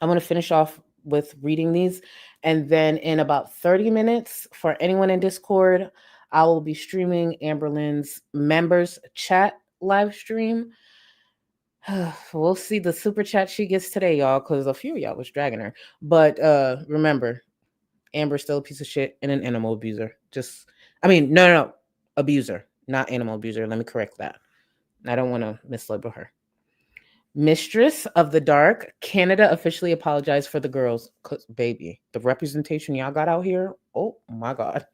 I want to finish off with reading these, and then in about 30 minutes, for anyone in Discord, I will be streaming Amberlynn's members chat live stream. We'll see the super chat she gets today, y'all, because a few of y'all was dragging her. But remember, Amber's still a piece of shit and an animal abuser. No, abuser, not animal abuser. Let me correct that. I don't want to mislabel her. Mistress of the Dark, Canada officially apologized for the girls. Cause baby, the representation y'all got out here. Oh my God.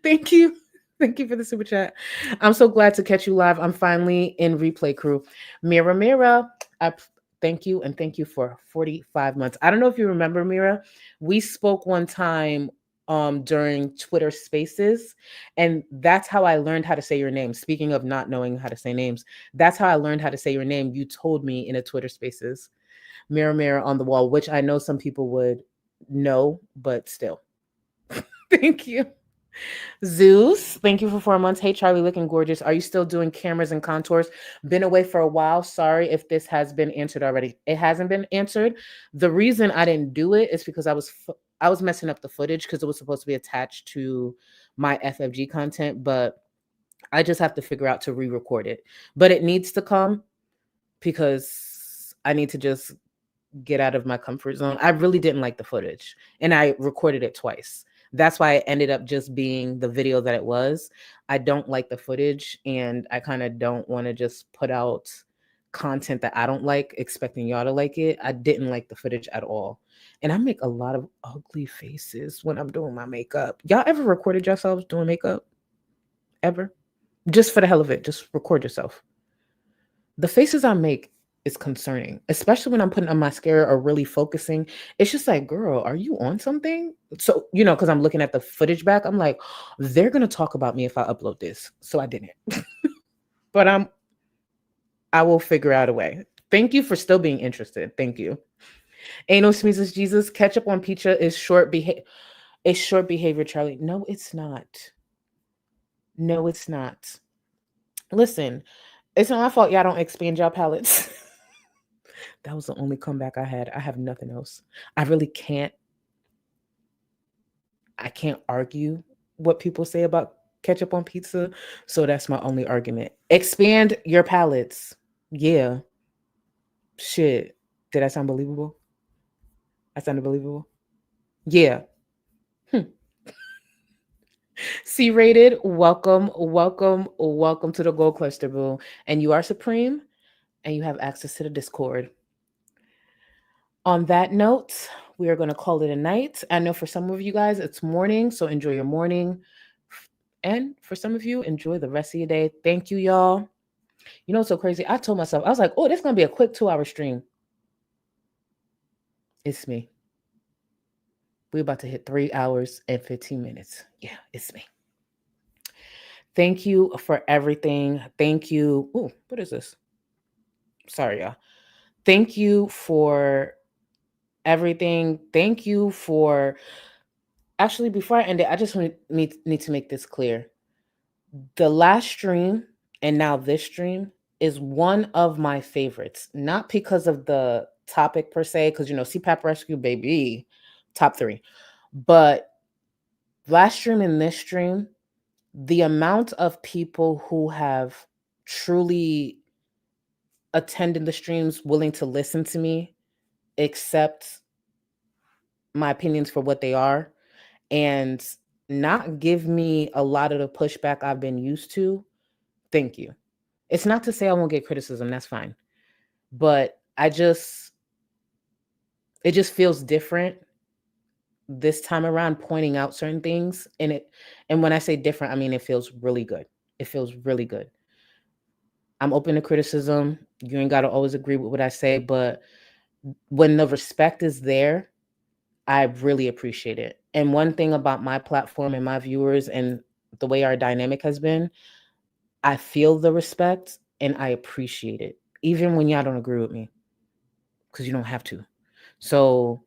Thank you. Thank you for the super chat. I'm so glad to catch you live. I'm finally in replay crew. Mira, I thank you, and thank you for 45 months. I don't know if you remember, Mira. We spoke one time during Twitter Spaces, and that's how I learned how to say your name. Speaking of not knowing how to say names, that's how I learned how to say your name. You told me in a Twitter Spaces. Mira on the wall, which I know some people would know, but still. Thank you. Zeus, thank you for 4 months. Hey, Charlie, looking gorgeous. Are you still doing cameras and contours? Been away for a while. Sorry if this has been answered already. It hasn't been answered. The reason I didn't do it is because I was messing up the footage because it was supposed to be attached to my FFG content, but I just have to figure out to re-record it. But it needs to come because I need to just get out of my comfort zone. I really didn't like the footage, and I recorded it twice. That's why it ended up just being the video that it was. I don't like the footage, and I kind of don't want to just put out content that I don't like, expecting y'all to like it. I didn't like the footage at all. And I make a lot of ugly faces when I'm doing my makeup. Y'all ever recorded yourselves doing makeup? Ever? Just for the hell of it, just record yourself. The faces I make is concerning, especially when I'm putting on mascara or really focusing. It's just like, girl, are you on something? So, because I'm looking at the footage back, I'm like, they're going to talk about me if I upload this. So I didn't. But I will figure out a way. Thank you for still being interested. Thank you. Ain't no sneezes, Jesus. Ketchup on pizza is short behavior, Charlie. No, it's not. No, it's not. Listen, it's not my fault y'all don't expand y'all palettes. That was the only comeback I had. I have nothing else. I really can't argue what people say about ketchup on pizza. So that's my only argument. Expand your palettes. Yeah. Shit. Did I sound believable? I sounded believable? Yeah. C-rated. Welcome to the Gold Cluster, boo. And you are supreme, and you have access to the Discord. On that note, we are going to call it a night. I know for some of you guys, it's morning, so enjoy your morning. And for some of you, enjoy the rest of your day. Thank you, y'all. You know what's so crazy? I told myself, I was like, oh, this is going to be a quick 2-hour stream. It's me. We're about to hit 3 hours and 15 minutes. Yeah, it's me. Thank you for everything. Thank you. Ooh, what is this? Sorry, y'all. Thank you for everything. Thank you for... Actually, before I end it, I just need to make this clear. The last stream and now this stream is one of my favorites. Not because of the topic per se, because, CPAP rescue, baby, top 3. But last stream and this stream, the amount of people who have truly attended the streams, willing to listen to me, accept my opinions for what they are, and not give me a lot of the pushback I've been used to. Thank you. It's not to say I won't get criticism. That's fine. But it just feels different this time around pointing out certain things, and when I say different, I mean it feels really good. It feels really good. I'm open to criticism. You ain't got to always agree with what I say, but when the respect is there, I really appreciate it. And one thing about my platform and my viewers and the way our dynamic has been, I feel the respect and I appreciate it, even when y'all don't agree with me, because you don't have to. So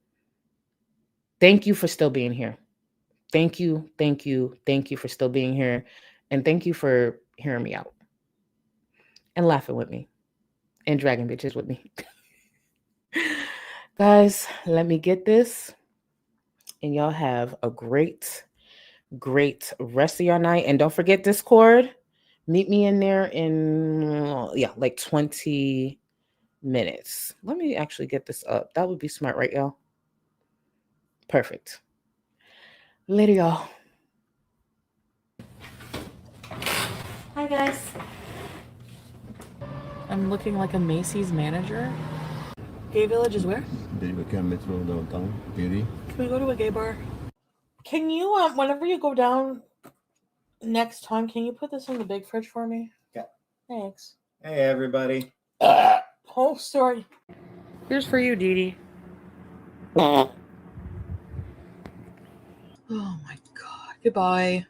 thank you for still being here. Thank you, thank you, thank you for still being here. And thank you for hearing me out and laughing with me and dragging bitches with me. Guys, let me get this. And y'all have a great rest of your night. And don't forget Discord. Meet me in there in, like 20 minutes. Let me actually get this up. That would be smart, right, y'all? Perfect. Later, y'all. Hi, guys. I'm looking like a Macy's manager. Gay Village is where? Become Metro downtown. Beauty. Can we go to a gay bar? Can you, whenever you go down next time, can you put this in the big fridge for me? Yeah. Thanks. Hey, everybody. Oh, sorry. Here's for you, Dee Dee. Oh my God. Goodbye.